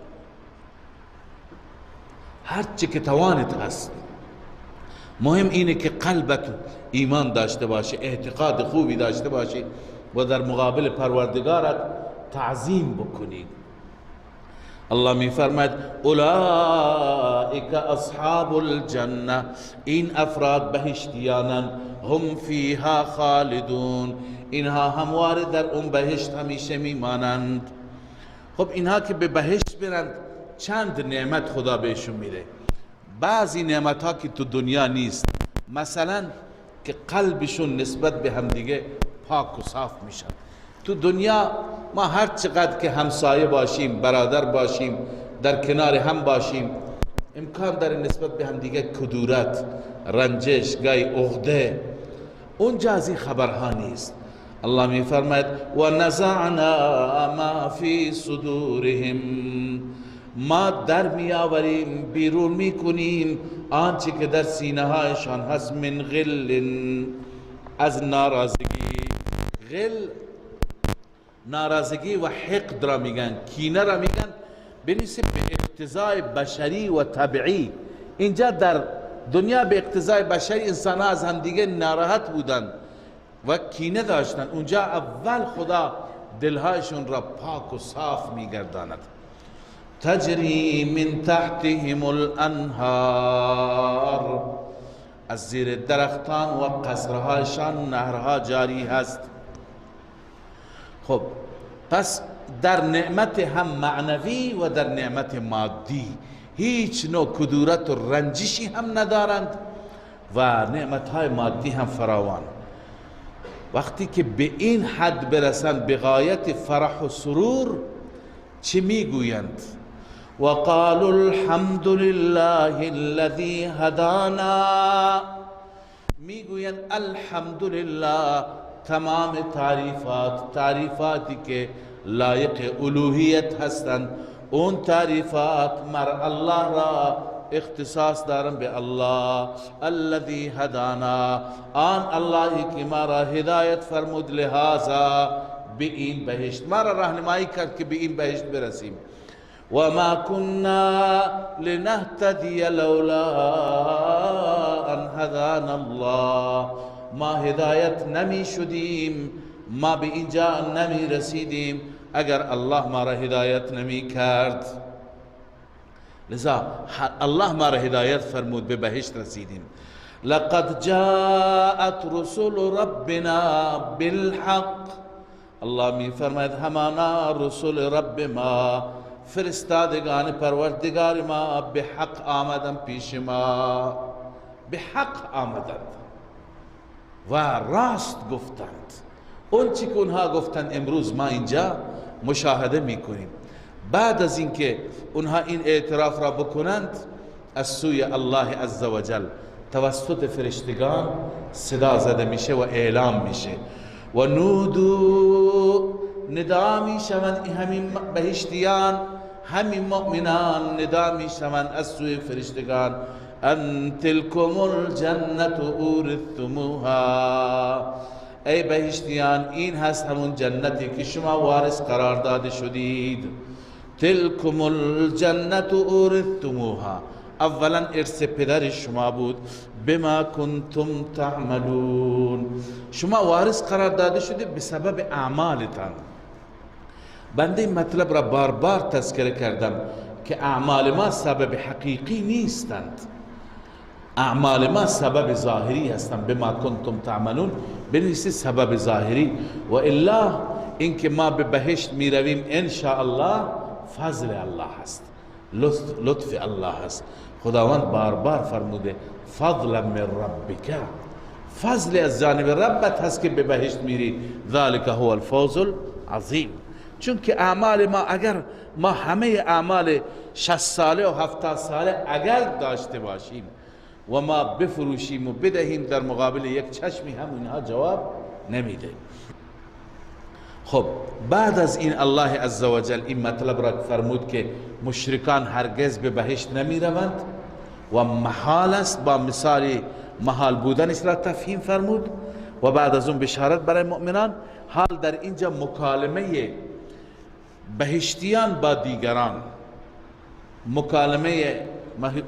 هر چی که توانت هست. مهم اینه که قلبت ایمان داشته باشه، اعتقاد خوبی داشته باشه و در مقابل پروردگارت تعظیم بکنید. الله می فرماید اولئک اصحاب الجنه، این افراد بهشتیانند، هم فیها خالدون، اینها همواره در اون بهشت همیشه میمانند. خب اینها که به بهشت برند چند نعمت خدا بهشون میده. بعضی نعمت ها که تو دنیا نیست، مثلا که قلبشون نسبت به همدیگه پاک و صاف میشن. تو دنیا ما هر چقدر که همسایه باشیم، برادر باشیم، در کنار هم باشیم، امکان داره نسبت به همدیگه کدورت، رنجش، گای عقده، اونجا از این خبرها نیست. الله می فرماید و نزعنا ما فی صدورهم، ما در می آوریم، بیرون می کنیم آنچه که در سینه هایشان هست، من غل، از ناراضگی. غل ناراضگی و حقد را میگن، کینه را میگن، بنسبت به اقتضای بشری و طبعی. اینجا در دنیا به اقتضای بشری انسان ها از همدیگه ناراحت بودن و کینه داشتن، اونجا اول خدا دلهایشون را پاک و صاف میگرداند. تجری من تحتهم الانهار، از زیر درختان و قصرهایشان نهرها جاری هست. خب پس در نعمت هم معنوی و در نعمت مادی هیچ نوع کدورت و رنجشی هم ندارند و نعمتهای مادی هم فراوان. وقتی که به این حد برسند به غایت فرح و سرور، چه میگویند؟ وقالوا الحمد لله الذي هدانا، میگویند الحمدلله، تمام تعریفاتی که لایق الوهیت هستند، اون تعریفات مر الله را اختصاص دارن به الله. الذي هدانا، آن اللهی که ما را هدایت فرمود، لهذا به این بهشت ما را راهنمایی کرد که به این بهشت برسیم. و ما كنا لنهتدی لولا ان هدانا الله، ما هدایت نمی شدیم، ما به اینجا نمی رسیدیم اگر الله ما را هدایت نمی کرد. لذا الله ما را هدایت فرمود، به بهشت رسیدیم. لقد جاءت رسل ربنا بالحق، الله می فرماید همانا رسول رب ما، فرستادگان پروردگار ما به حق آمدن پیش ما، به حق آمدند و راست گفتند. اون چی که اونها گفتند امروز ما اینجا مشاهده میکنیم. بعد از اینکه اونها این اعتراف را بکنند، از سوی الله عزوجل توسط فرشتگان صدا زده میشه و اعلام میشه و نودو، ندا میشوند همین بهشتیان، همین مؤمنان ندا میشوند از سوی فرشتگان، ان تلکم الجنت اورثتموها، ای بهشتیان این هست همون جنتی که شما وارث قرار داده شدید. تلکم الجنت اورثتموها، اولا ارث پدر شما بود، بما کنتم تعملون، شما وارث قرار داده شدید به سبب اعمالتان. بنده این مطلب را بار بار تذکره کردم که اعمال ما سبب حقیقی نیستند، اعمال ما سبب ظاهری هستند. بما کنتم تعملون بنویسید سبب ظاهری، و الا اینکه ما به بهشت می رویم ان شاء الله فضل الله هست. لطف الله است. خداوند بار بار فرموده فضلا من ربک، فضل از جانب ربت هست که به بهشت میری. ذالک هو الفوز العظیم. چون که اعمال ما، اگر ما همه اعمال 60 ساله و 70 ساله اگر داشته باشیم و ما بفروشیم و بدهیم در مقابل یک چشمی، هم اینها جواب نمیده. خب بعد از این الله عزوجل این مطلب را فرمود که مشرکان هرگز به بهشت نمی روند و محال است، با مثال محال بودنش را تفهیم فرمود و بعد از اون بشارت برای مؤمنان. حال در اینجا مکالمه بهشتیان با دیگران، مکالمه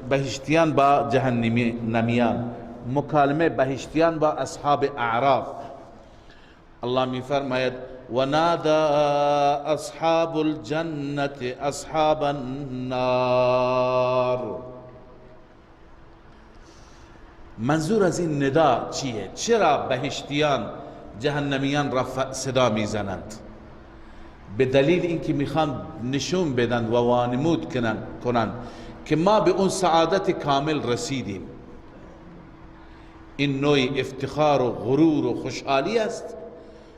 بهشتیان با جهنمیان، مکالمه بهشتیان با اصحاب اعراف. الله می فرماید و نادا اصحاب الجنة اصحاب النار. منظور از این ندا چیه؟ چرا بهشتیان جهنمیان را صدا میزنند؟ به دلیل اینکه میخوان نشون بدن و وانمود کنن که ما به اون سعادت کامل رسیدیم. این نوع افتخار و غرور و خوشحالی است.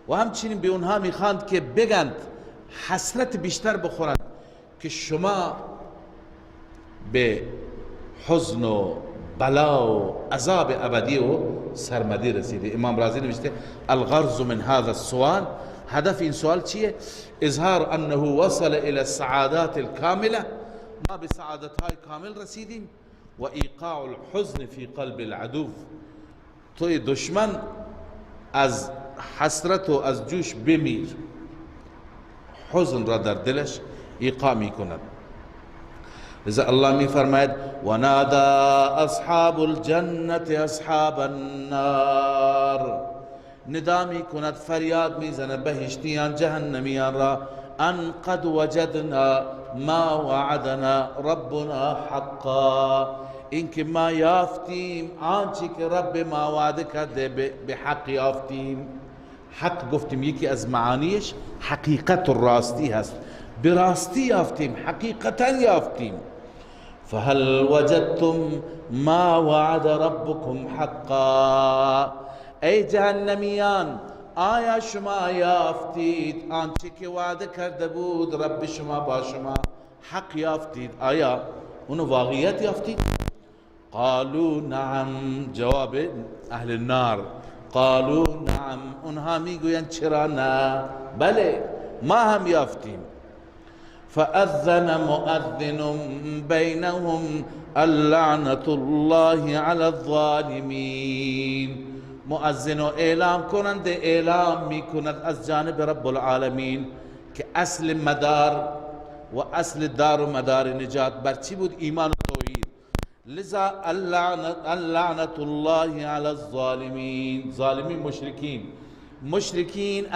و همچنین به اونها میخواند که بگند، حسرت بیشتر بخورند که شما به حزن و بلا و عذاب ابدی و سرمدی رسیده. امام رازی نوشته الغرض من هذا السؤال، هدف این سوال چیه؟ اظهار انه وصل الى السعادات الكامله، ما به سعادت های کامل رسیدیم. و ایقاع الحزن فی قلب العدو، توی دشمن از حسرت و از جوش بمیر، حزن را در دلش ایقاع می کند. لذا الله می فرماید و نادا اصحاب الجنة اصحاب النار، ندا می کند، فریاد می زند بهشتیان جهنمیان را، ان قد وجدنا ما وعدنا ربنا حقا، اینکه ما یافتیم آنچه که رب ما وعده کرده به حق یافتیم. حق گفتیم یکی از معانیش حقیقت و راستی هست، به راستی یافتیم، حقیقتا یافتیم. فهل وجدتم ما وعد ربكم حقا، ای جهنمیان آیا شما یافتید آنچه که وعده کرده بود رب شما با شما؟ حق یافتید؟ آیا اونو واقعیت یافتید؟ قالوا نعم، جواب اهل النار قالوا نعم، اونها میگویند چرا نه، بله ما هم یافتیم. فأذن مؤذن بینهم اللعنة الله على الظالمین، مؤذن اعلام کننده اعلام میکند از جانب رب العالمین که اصل مدار و اصل دار و مدار نجات بر چی بود؟ ایمان و توحید. لذا اللعنة الله على الظالمین، ظالمین مشرکین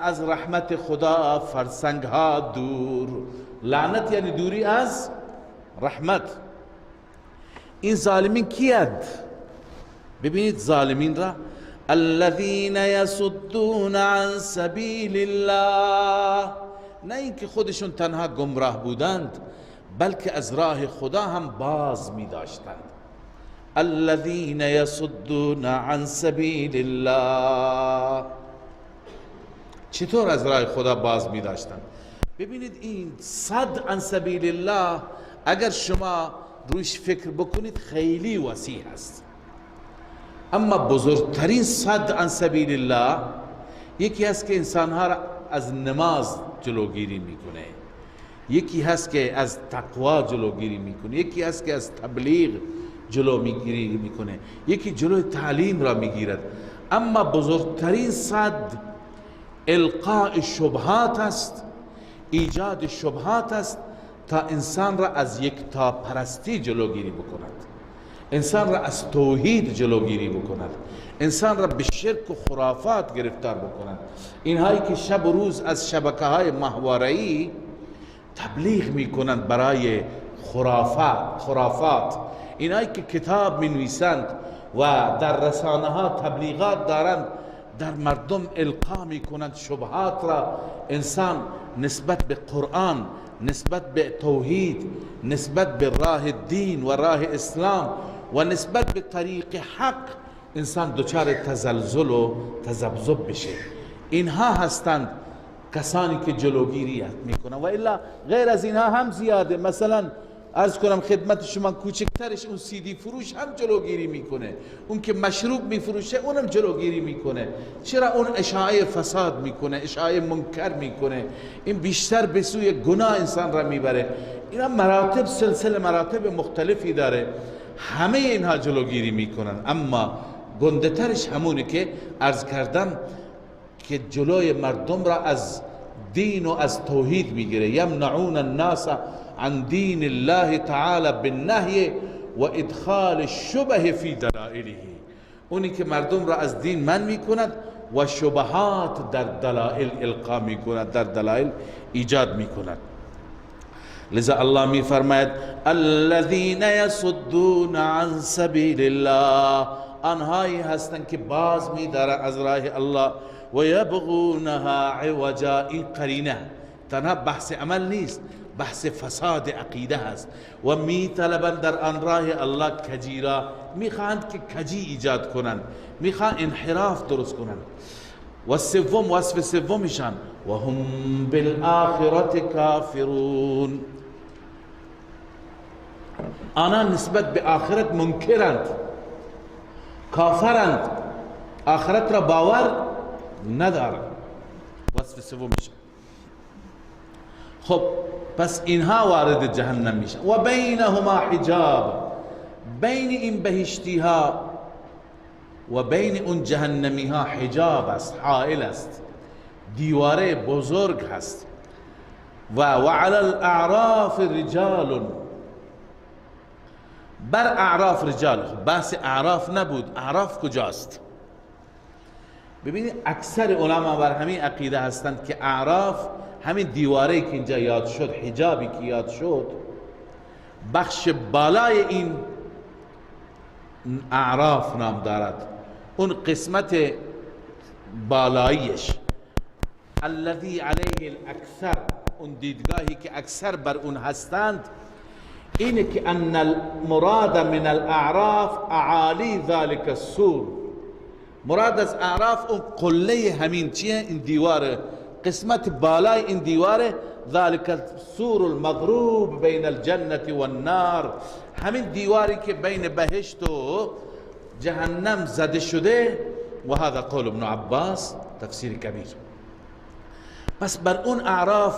از رحمت خدا فرسنگ ها دور. لعنت یعنی دوری از رحمت. این ظالمین کیند؟ ببینید ظالمین را، الذين يصدون عن سبيل الله، نه اینکه خودشون تنها گمراه بودند بلکه از راه خدا هم باز می داشتند. الذين يصدون عن سبيل الله، چطور از راه خدا باز می داشتند؟ ببینید این صد عن سبیل الله اگر شما روش فکر بکنید خیلی وسیع است، اما بزرگترین صد عن سبیل الله یکی هست که انسانها را از نماز جلوگیری میکنه، یکی هست که از تقوا جلوگیری میکنه، یکی هست که از تبلیغ جلوگیری میکنه، یکی جلوی تعلیم را میگیرد. اما بزرگترین صد القاء شبهات است، ایجاد شبهات است تا انسان را از یکتا پرستی جلوگیری بکند، انسان را از توحید جلوگیری بکند، انسان را به شرک و خرافات گرفتار بکند. اینهایی که شب و روز از شبکه‌های ماهواره‌ای تبلیغ میکنند برای خرافات، اینهایی که کتاب مینویسند و در رسانه ها تبلیغات دارند، در مردم القا میکنند شبهات را. انسان نسبت به قرآن، نسبت به توحید، نسبت به راه دین و راه اسلام و نسبت به طریق حق انسان دچار تزلزل و تذبذب بشه. اینها هستند کسانی که جلوگیری میکنن، و الا غیر از اینها هم زیاده. مثلا عرض کنم خدمت شما، کوچکترش اون CD فروش هم جلوگیری میکنه، اون که مشروب میفروشه اونم جلوگیری میکنه. چرا؟ اون اشاعه فساد میکنه، اشاعه منکر میکنه، این بیشتر به سوی گناه انسان را میبره. اینا مراتب، سلسله مراتب مختلفی داره، همه اینها جلوگیری میکنن. اما گنده ترش همونه که عرض کردم که جلوی مردم را از دین و از توحید میگیره. یمنعون الناس عن دین الله تعالی بالنهی و ادخال الشبه فی دلائله، اونی که مردم را از دین من میکند و شبهات در دلائل القا میکند، در دلائل ایجاد میکند. لذا الله میفرماید الذین یصدون عن سبیل الله، آنهایی هستند که باز می‌دارند از راه الله، و یبغونها عوجا. این قرینه تنها بحث عمل نیست، بحث فساد عقیده هست. و میطلبند در آن راه الله کجیرا، میخواهند که کجی ایجاد کنند، میخواهند انحراف درست کنند. و سوم، وصف سومشان و هم بالآخرة کافرون، آنها نسبت به آخرت منکرند، کافرند، آخرت را باور ندارند. وصف سومشان. خب پس اینها وارد جهنم میشن. و بینهما حجاب، بین این بهشتی ها و بین اون جهنمی ها حجاب است، حائل است، دیواره بزرگ هست. و علی الاعراف رجال، بر اعراف رجال. بحث اعراف نبود، اعراف کجاست؟ ببینید اکثر علما بر همین عقیده هستند که اعراف همین دیواره که اینجا یاد شد، حجابی که یاد شد، بخش بالای این اعراف نام دارد، اون قسمت بالاییش، الذي علیه الاکثر، اون دیدگاهی که اکثر بر اون هستند، اینه که ان المراد من الاعراف اعالی ذلك السور، مراد از اعراف اون قله همین چیه، این دیواره، قسمت بالای این دیواره، ذلك السور المضروب بین الجنة والنار، همین دیواری که بین بهشت و جهنم زده شده. و هذا قول ابن عباس، تفسیر کبیر. پس بر اون اعراف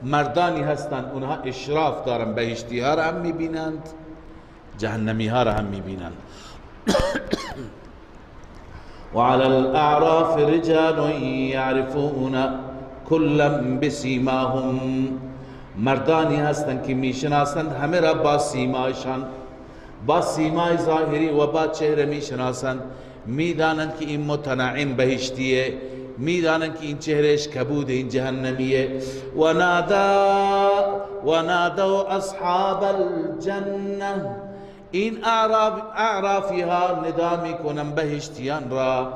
مردانی هستند، اونها اشراف دارن، بهشتی ها را هم میبینند، جهنمی ها را هم میبینند. و علی الاعراف رجال یعرفون کلا بسیماهم، مردانی هستند که میشناسند همه را با سیمایشان، با سیمای ظاهری و با چهره میشناسند، میدانند که این متنعم بهشتیه، میدانند که این چهرهش کبود، این جهنمیه. و نادوا اصحاب الجنه، این اعرافی ها ندا میکنن بهشتیان را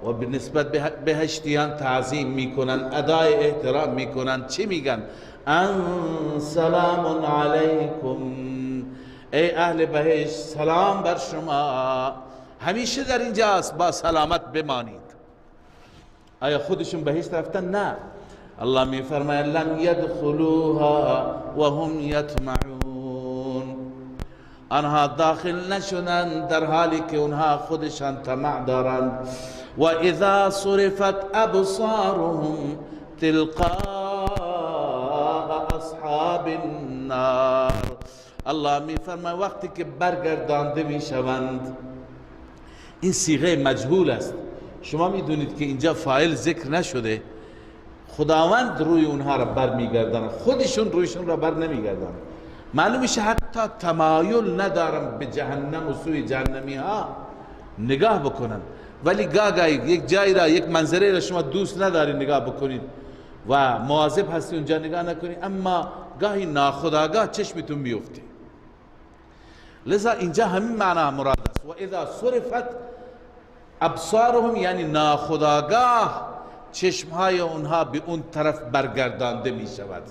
و بالنسبت بهشتیان تعظیم میکنن، ادای احترام میکنن. چی میگن؟ ان سلام علیکم، ای اهل بهشت سلام بر شما، همیشه در اینجاست، با سلامت بمانید. آیا خودشون بهشت رفتن؟ نه. الله میفرماید لن یدخلوها و هم یطمعون، آنها داخل نشدند در حالی که اونها خودشان طمع دارند. و اذا صرفت ابصارهم تلقاء اصحاب النار، الله میفرماید وقتی که برگردانده میشوند، این صیغه مجهول است، شما میدونید که اینجا فاعل ذکر نشده، خداوند روی اونها را بر میگردند، خودشون رویشون را بر نمیگردند. معلوم میشه حتی تمایل ندارم به جهنم و سوی جهنمی ها نگاه بکنن، ولی گاهی یک جایی را، یک منظره را شما دوست نداری نگاه بکنید و مواظب هستی اونجا نگاه نکنید، اما گاهی ناخودآگاه چشمتون میفته. لذا اینجا همین معنی مراد است. و اذا صرفت ابصارهم، یعنی ناخودآگاه چشمهای اونها به اون طرف برگردانده می شود.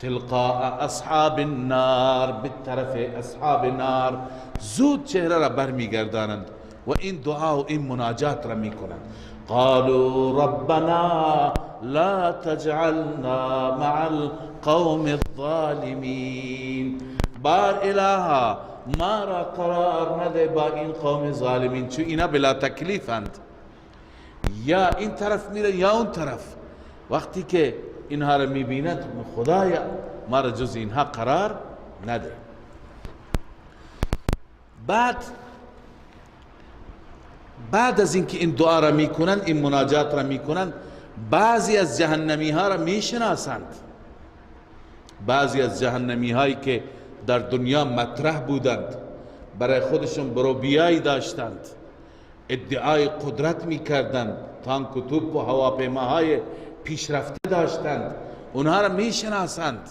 تلقاء اصحاب النار، به طرف اصحاب نار زود چهره را برمیگردانند و این دعا و این مناجات را میکنند. قالوا ربنا لا تجعلنا مع القوم الظالمین، بار الها ما را قرار نده با این قوم ظالمین، چون اینا بلا تکلیفند، یا این طرف میره یا اون طرف. وقتی که اینها را میبیند خدایا ما را جز اینها قرار نده. بعد از اینکه این دعا را میکنند، این مناجات را میکنند، بعضی از جهنمی ها را میشناسند. بعضی از جهنمی هایی که در دنیا مطرح بودند، برای خودشون بروبیایی داشتند، ادعای قدرت میکردند، تانک و توپ و هواپیماهای پیشرفته داشتند، اونها را میشناسند،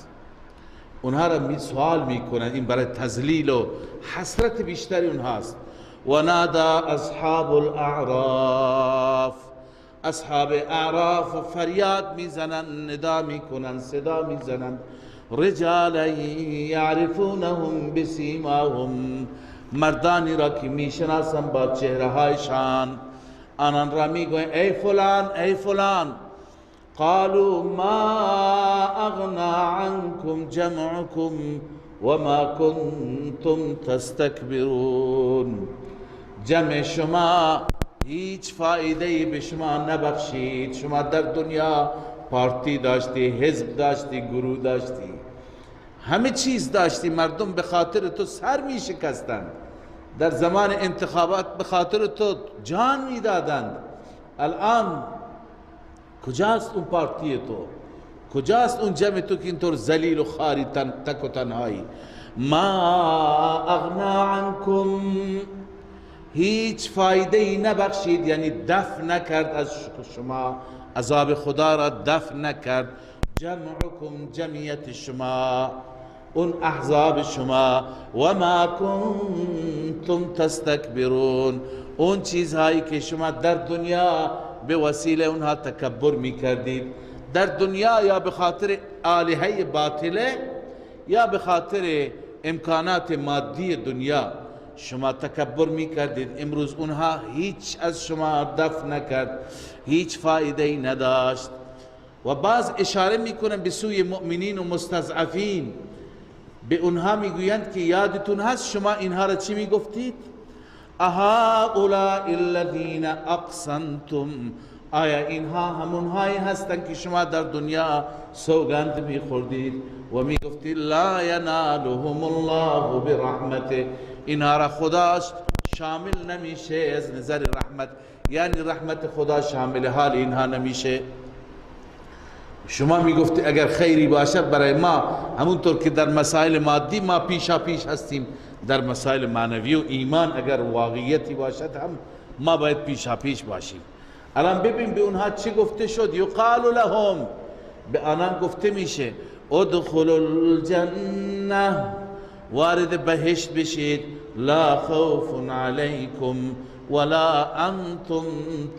اونها را سوال میکنند. این برای تذلیل و حسرت بیشتری اونهاست. و نادا اصحاب الاعراف، اصحاب اعراف فریاد میزنند، ندا میکنند، صدا میزنند، رجالا یعرفونهم بسیماهم، مردانی را که میشناسند با چهره هایشان. آنان را میگویند ای فلان ای فلان. قالوا ما اغنا عنكم جمعكم وما كنتم تستكبرون، جمع شما هیچ فایده به شما نبخشید. شما در دنیا پارتی داشتی، حزب داشتی، گروه داشتی، همه چیز داشتی، مردم به خاطر تو سر می شکستند، در زمان انتخابات به خاطر تو جان می دادند. الان کجاست اون پارتی تو؟ کجاست اون جمع تو که اینطور ذلیل و خاری تک و تنهایی؟ ما اغنا عنکم، هیچ فایده ای نبخشید، یعنی دفع نکرد از شما، عذاب خدا را دفع نکرد. جمعکم، جمعیت شما، اون احزاب شما، و ما کنتم تستکبرون، اون چیزهایی که شما در دنیا به وسیله اونها تکبر میکردید، در دنیا یا به خاطر آلهه باطله یا به خاطر امکانات مادی دنیا شما تکبر میکردید، امروز اونها هیچ از شما دفع نکرد، هیچ فایده ای نداشت. و بعض اشاره میکنن به سوی مؤمنین و مستضعفین، به اونها میگویند که یادتون هست شما اینها را چی میگفتید؟ اهؤلاء الذین اقسمتم، آیا اینها همونهایی هستند که شما در دنیا سوگند میخوردید و میگفتید لا ینالهم الله برحمته، اینها را خدا شامل نمیشه از نظر رحمت، یعنی رحمت خدا شامل حال اینها نمیشه. شما میگفتید اگر خیری باشد برای ما، همونطور که در مسائل مادی ما پیشا پیش هستیم، در مسائل معنوی و ایمان اگر واقعیتی باشد هم ما باید پیشا پیش باشیم. الان ببین به اونها چی گفته شد؟ یقال لهم، به آنان گفته میشه ادخلوا الجنه، وارد بهشت بشید، لا خوف علیکم ولا انتم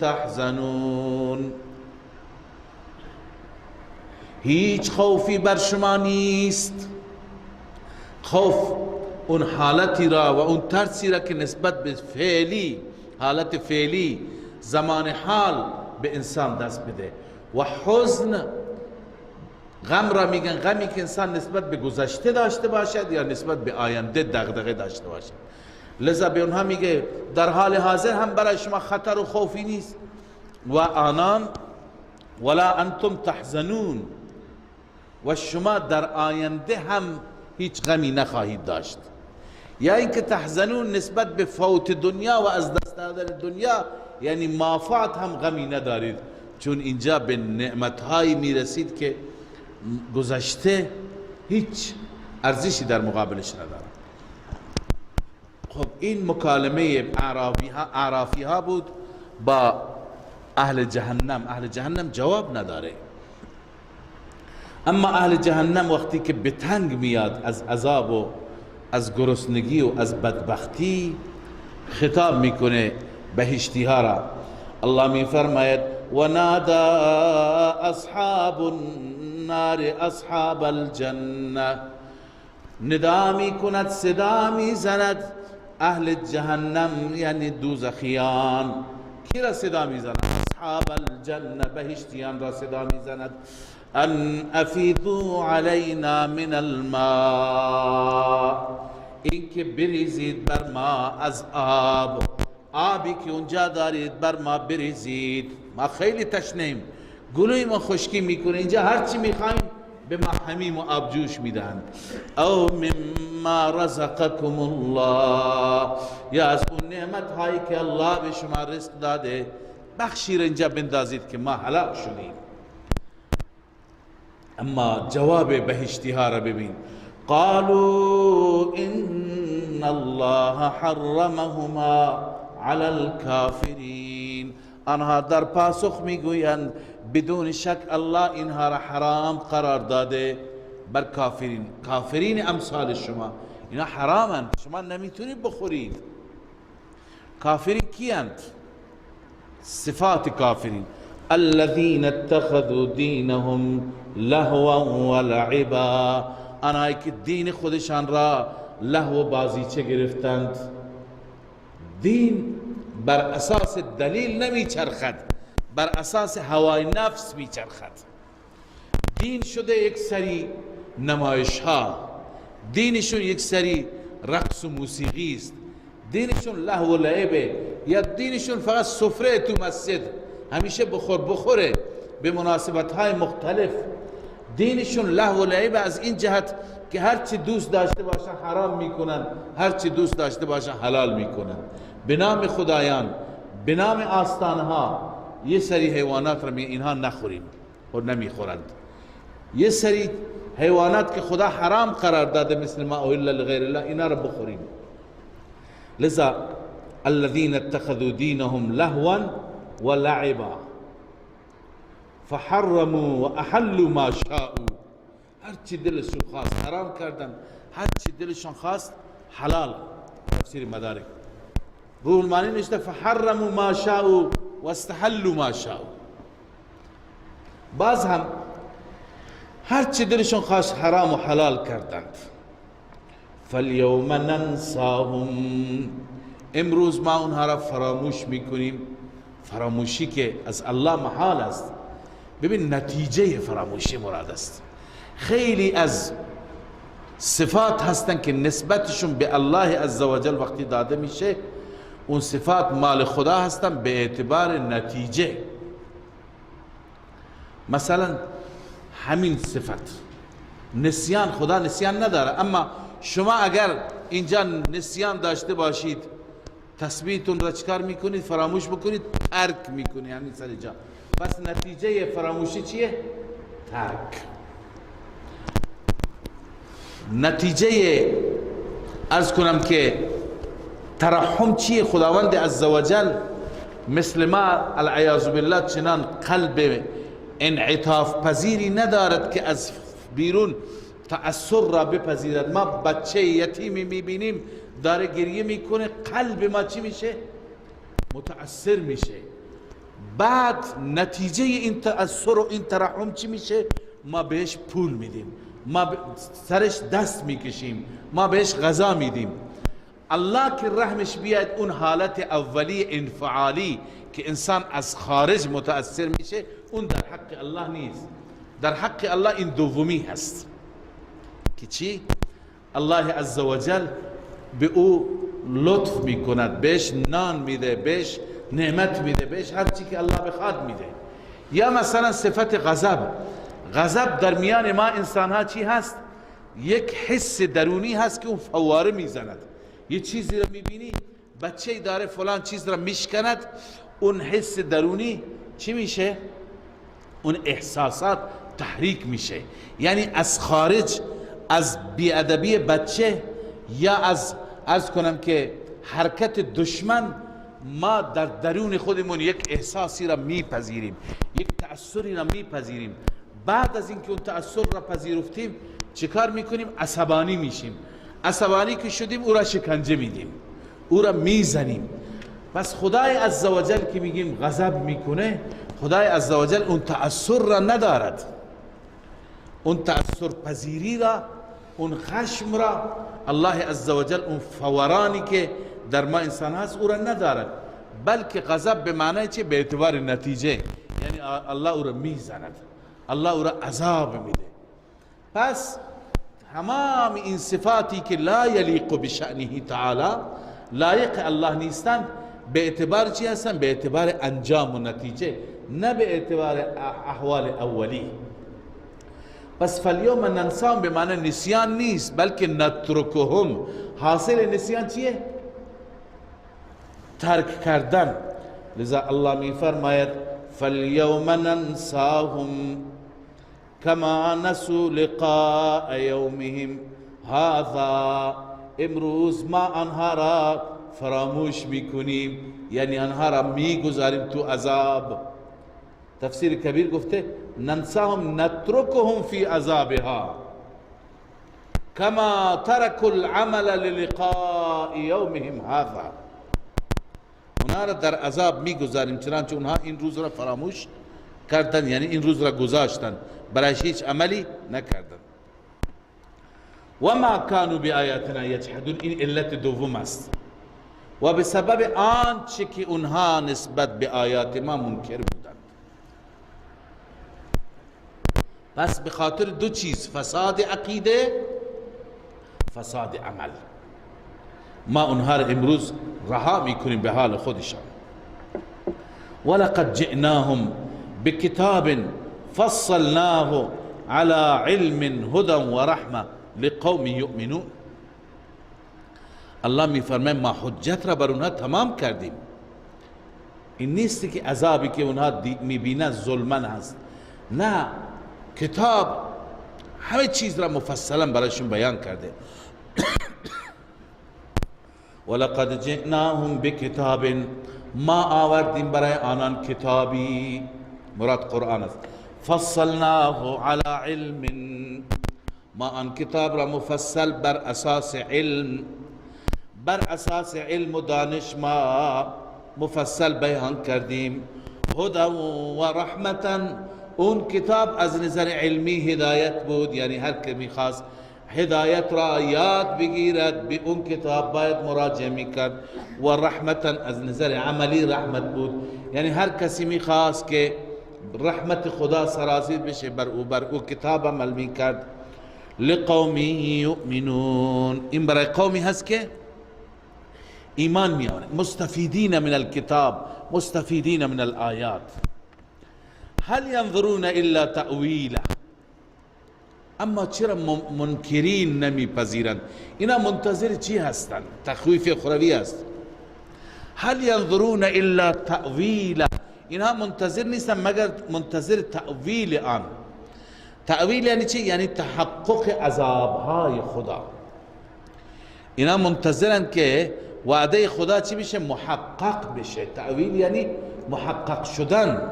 تحزنون، هیچ خوفی بر شما نیست. خوف اون حالتی را و اون ترسی را که نسبت به فعلی، حالت فعلی، زمان حال به انسان دست بده. و حزن، غم را میگن غمی که انسان نسبت به گذشته داشته باشد یا نسبت به آینده دغدغه داشته باشد. لذا به اونها میگه در حال حاضر هم برای شما خطر و خوفی نیست، و آنان ولا انتم تحزنون، و شما در آینده هم هیچ غمی نخواهید داشت. یا اینکه تحزنون نسبت به فوت دنیا و از دست دادن دنیا، یعنی مافات هم غمی ندارید، چون اینجا به نعمتهایی میرسید که گذشته هیچ ارزشی در مقابلش ندارد. خب این مکالمه اعرافی ها بود با اهل جهنم. اهل جهنم جواب نداره، اما اهل جهنم وقتی که به تنگ میاد از عذاب و از گرسنگی و از بدبختی، خطاب میکنه بهشتی ها را. الله میفرماید و نادا اصحاب النار اصحاب الجنه، ندا می کند، صدا می زند اهل جهنم یعنی دوزخیان. کی را صدا می زند؟ اصحاب الجنه، بهشتیان را صدا می زند. ان افیضوا علینا من الماء، این که بریزید بر ما از آب، آبی که اونجا دارید بر ما بریزید، ما خیلی تشنیم، گلوی ما خشکی میکنه، اینجا هرچی میخوایم به ما حمیم و آبجوش میدن. او مما رزقکم الله، یا از اون نعمت هایی که الله به شما رزق داده بخشی را اینجا بندازید که ما حلال شدیم. اما جواب بهشتی ها را ببین. قالوا ان الله حرمهما على الكافرین، آنها در پاسخ میگویند بدون شک الله اینها را حرام قرار داده بر کافرین. کافرین امثال شما اینا حرامند، شما نمیتونید بخورید. کافرین کیند؟ صفات کافرین: الذين اتخذوا دینهم لهوا ولعبا، آنهایی که دین خودشان را لهو و بازیچه گرفتند. دین بر اساس دلیل نمی چرخد، بر اساس هوای نفس می چرخد. دین شده یک سری نمایش ها، دینشون یک سری رقص و موسیقی است، دینشون لهو و لعبه، یا دینشون فقط سفره تو مسجد همیشه بخوره به مناسبت های مختلف. دینشون لهو و لعبه از این جهت که هرچی دوست داشته باشن حرام میکنن، هرچی دوست داشته باشن حلال میکنن. به نام خدایان، به نام آستانها یه سری حیوانات را اینها نخوریم و نمیخورند. یه سری حیوانات که خدا حرام قرار داده مثل ما اوهل لغیر الله، اینا را بخوریم. لذا الذين اتخذوا دينهم لهوا ولعبا فحرموا واحلوا ما شاءوا، هرچی دلشون خواست حرام کردن، هرچی دلشون خواست حلال. تفسیر مدارک روح المانی نشته فحرموا ما شاءوا واستحلوا ما شاءوا. باز هم هرچی دلشون خواست حرام و حلال کردند. فالیوم ننساهم، امروز ما اونها را فراموش میکنیم. فراموشی که از الله محال است. ببین نتیجه فراموشی مراد است. خیلی از صفات هستن که نسبتشون به الله عزوجل وقتی داده میشه اون صفات مال خدا هستن به اعتبار نتیجه. مثلا همین صفت نسیان، خدا نسیان نداره، اما شما اگر اینجا نسیان داشته باشید تسبیحتون را چکار میکنید؟ فراموش بکنید، ترک میکنید همین سر جا. پس نتیجه فراموشی چیه؟ ترک. نتیجه عرض کنم که ترحم چیه؟ خداوند عزوجل مثل ما العیاذ بالله چنان قلب انعطاف پذیری ندارد که از بیرون تأثر را بپذیرد. ما بچه یتیمی میبینیم داره گریه میکنه، قلب ما چی میشه؟ متأثر میشه. بعد نتیجه این تأثر و این ترحم چی میشه؟ ما بهش پول میدیم، ما سرش دست میکشیم، ما بهش غذا میدیم. الله که رحمش بیاد اون حالت اولی انفعالی که انسان از خارج متأثر میشه، اون در حق الله نیست. در حق الله این دومی هست که چی؟ الله عزوجل به او لطف میکند، بهش نان میده، بهش نعمت میده، بهش هر چی که الله بخواد میده. یا مثلا صفت غضب. غضب در میان ما انسان ها چی هست؟ یک حس درونی هست که اون فواره میزند. یه چیزی رو میبینی بچه داره فلان چیز رو میشکند، اون حس درونی چی میشه؟ اون احساسات تحریک میشه. یعنی از خارج، از بیادبی بچه یا از کنم که حرکت دشمن، ما در درون خودمون یک احساسی را میپذیریم، یک تأثری را میپذیریم. بعد از اینکه اون تأثر را پذیرفتیم چه کار میکنیم؟ عصبانی میشیم. عصبانی که شدیم او را شکنجه میدیم، او را میزنیم. پس خدای عزوجل که میگیم غضب میکنه، خدای عزوجل اون تأثر را ندارد. اون تأثیر پذیری را، اون خشم را الله عزوجل اون فورانی که در ما انسان هست او را ندارد، بلکه غضب به معنی چه؟ به اعتبار نتیجه، یعنی الله او را میزند، الله او را عذاب میده. پس تمام این صفاتی که لا یلیق بشأنه تعالی، لایق الله نیستند، به اعتبار چی هستند؟ به اعتبار انجام و نتیجه، نه به اعتبار احوال اولی. پس فالیوم ننساهم به معنی نسیان نیست، بلکه نترکهم. حاصل نسیان چیه؟ ترک کردن. لذا الله می فرماید فالیوم ننساهم کما نسوا لقاء یومهم هذا. امروز ما آنها را فراموش میکنیم، یعنی آنها را میگذاریم تو عذاب. تفسیر کبیر گفته ننساهم نترکهم فی عذابها کما ترکوا العمل للقاء یومهم هذا. اونها را در عذاب میگذاریم چنانچه اونها این روز را فراموش کردن، یعنی این روز را گذاشتن، برایش هیچ عملی نکردن. و ما کانوا بآیاتنا یجحدون. این علت دوم است. و به سبب آنچه که اونها نسبت به آیات ما منکر بودند. پس به خاطر دو چیز، فساد عقیده، فساد عمل، ما اونها را امروز رها میکنیم به حال خودشان. ولقد جئناهم بکتاب فصلناه على علم هدى ورحمه لقوم یؤمنون. الله میفرماید ما حجت را بر اونها تمام کردیم. این نیست که عذابی که اونها میبینن ظلمن هست، نه، کتاب همه چیز را مفصلا برایشون بیان کرده. ولقد جئناهم بکتاب، ما آوردیم برای آنان کتابی، مراد قرآن است. فصلناه على علم، ما آن کتاب را مفصل بر اساس علم، بر اساس علم و دانش ما مفصل بیان کردیم. هدى و رحمتا، اون کتاب از نظر علمی هدایت بود، یعنی هر که میخواست هدایت را یاد بگیرد به اون کتاب باید مراجعه میکرد. و رحمتا، از نظر عملی رحمت بود، یعنی هر کسی میخواست که رحمت خدا سرازیر بشه بر او کتاب عمل میکرد. لقوم یؤمنون، این برای قومی هست که ایمان میآورند، مستفیدین من الکتاب، مستفیدین من الآیات. هل ینظرون الا تأویله، اما چرا منکرین نمیپذیرند؟ اینا منتظر چی هستند؟ تخویف اخروی است. هل ینظرون الا تأویله، اینها منتظر نیستن مگر منتظر تأویل آن. تأویل یعنی چی؟ یعنی تحقق عذابهای خدا. اینا منتظرن که وعده خدا چی بشه؟ محقق بشه. تأویل یعنی محقق شدن.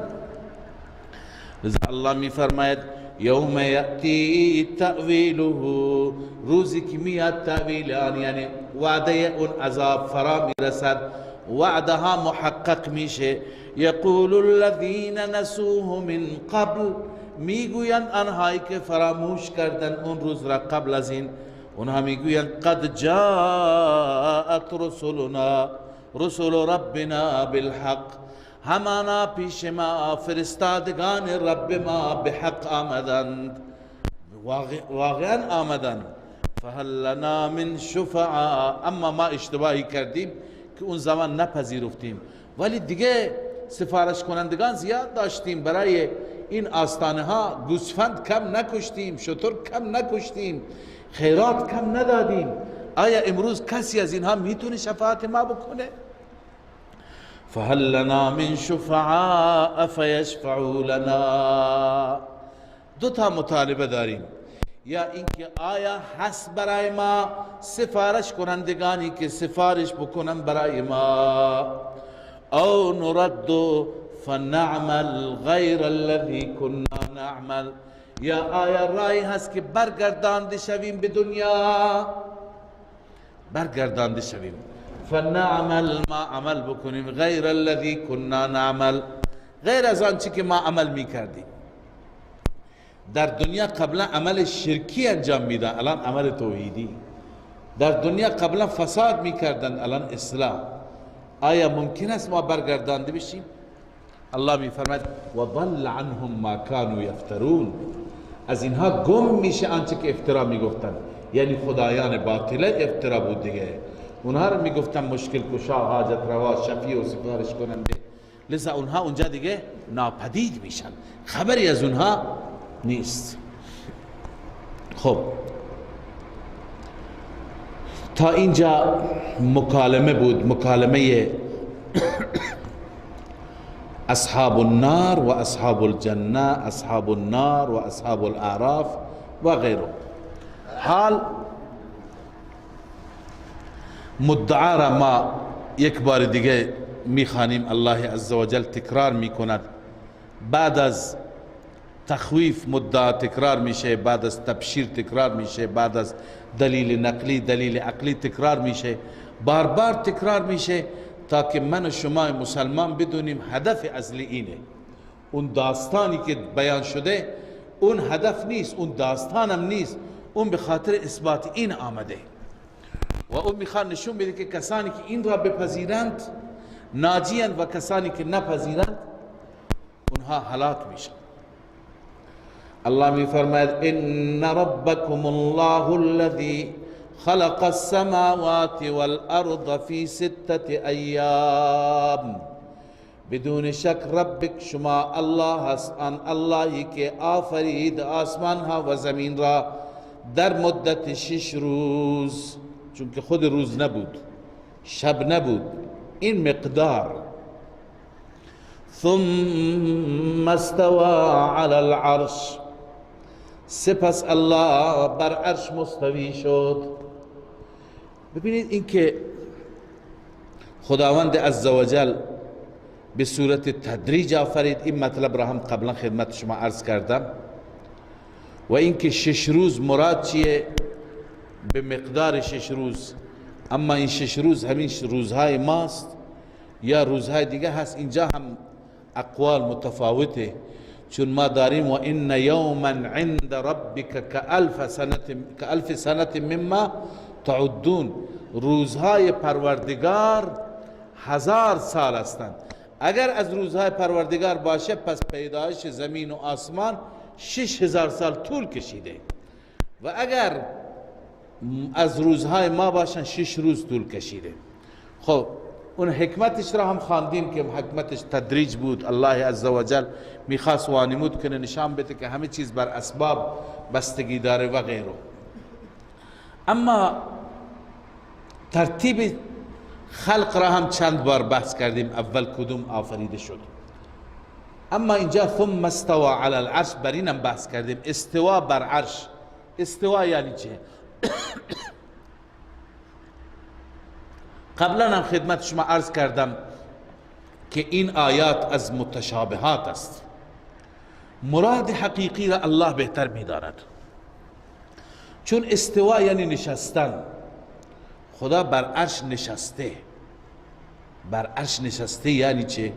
لذا الله می فرماید یوم یأتی تأویله، روزی که میاد تأویل آن، یعنی وعده اون عذاب فرا میرسد، وعده ها محقق میشه. یقول الذین نسوه من قبل، میگویند آنهایی که فراموش کردن اون روز را قبل از این، اونها میگویند قد جاءت رسلنا، رسل ربنا بالحق، همانا پیش ما فرستادگان رب ما به حق آمدند، واقعا آمدند. فهل لنا من شفعاء، اما ما اشتباهی کردیم که اون زمان نپذیرفتیم، ولی دیگه سفارش کنندگان زیاد داشتیم برای این آستانه ها، گوسفند کم نکشتیم، شتر کم نکشتیم، خیرات کم ندادیم. آیا امروز کسی از اینها میتونه شفاعت ما بکنه؟ فهل لنا من شفعاء فیشفعوا لنا. دو تا مطالبه داریم، یا اینکه آیا هست برای ما سفارش کنندگانی که سفارش بکنن برای ما، او نرد فنعمل غیر الذی کنا نعمل، یا آیا رای هست که برگردانده شویم به دنیا، برگردانده شویم فنعمل، ما عمل بکنیم غیر الذی کنا نعمل، غیر از آنچه که ما عمل میکردیم. در دنیا قبلا عمل شرکی انجام میدن، الان عمل توحیدی. در دنیا قبلا فساد میکردن، الان اصلاح. آیا ممکن است ما برگردانده بشیم؟ الله میفرماید و ضل عنهم ما كانوا یفترون، از اینها گم میشه آنچه که افترا میگفتن. یعنی خدایان باطله افترا بود دیگه، اونها رو میگفتن مشکل کشا، حاجت روا، شفیع و سفارش کننده، لذا اونها اونجا دیگه ناپدید میشن، خبری از اونها نیست. خب تا اینجا مکالمه بود، مکالمه اصحاب النار و اصحاب الجنه، اصحاب النار و اصحاب الاعراف و غیره. حال مدعا را ما یک بار دیگه میخوانیم، الله عزوجل تکرار میکند. بعد از تخویف مدعا تکرار میشه، بعد از تبشیر تکرار میشه، بعد از دلیل نقلی دلیل عقلی تکرار میشه، بار بار تکرار میشه تا که من و شما مسلمان بدونیم هدف اصلی اینه. اون داستانی که بیان شده اون هدف نیست، اون داستانم نیست، اون به خاطر اثبات این آمده و اون میخواد نشون بده که کسانی که این را بپذیرند ناجیند و کسانی که نپذیرند اونها هلاک میشن. الله میفرماید ان ربکم الله الذی خلق السماوات والارض في 6 ایام، بدون شک ربک شما الله هست، آن اللهی که آفرید آسمان ها و زمین را در مدت 6 روز، چون که خود روز نبود شب نبود، این مقدار. ثم استوى على العرش، سپس الله بر عرش مستوی شد. ببینید این که خداوند عزوجل به صورت تدریج آفرید، این مطلب را هم قبلا خدمت شما عرض کردم. و این که 6 روز مراد چیه؟ به مقدار 6 روز. اما این 6 روز همین روزهای ماست یا روزهای دیگه هست؟ اینجا هم اقوال متفاوته، چون ما داریم و ان یوما عند ربک کالف سنه مما تعدون، روزهای پروردگار 1000 سال هستند. اگر از روزهای پروردگار باشه پس پیدایش زمین و آسمان 6000 سال طول کشیده، و اگر از روزهای ما باشن 6 روز طول کشیده. خب اون حکمتش را هم خواندیم که حکمتش تدریج بود. الله عزوجل میخواست وانمود کنه، نشان بده که همه چیز بر اسباب بستگی داره و غیره. اما ترتیب خلق را هم چند بار بحث کردیم، اول کدوم آفریده شد. اما اینجا ثم استوى علی العرش، بر اینم بحث کردیم. استوا بر عرش، استوا یعنی چه؟ قبلا هم خدمت شما عرض کردم که این آیات از متشابهات است. مراد حقیقی را الله بهتر می‌داند، چون استوا یعنی نشستن. خدا بر عرش نشسته. بر عرش نشسته یعنی چه؟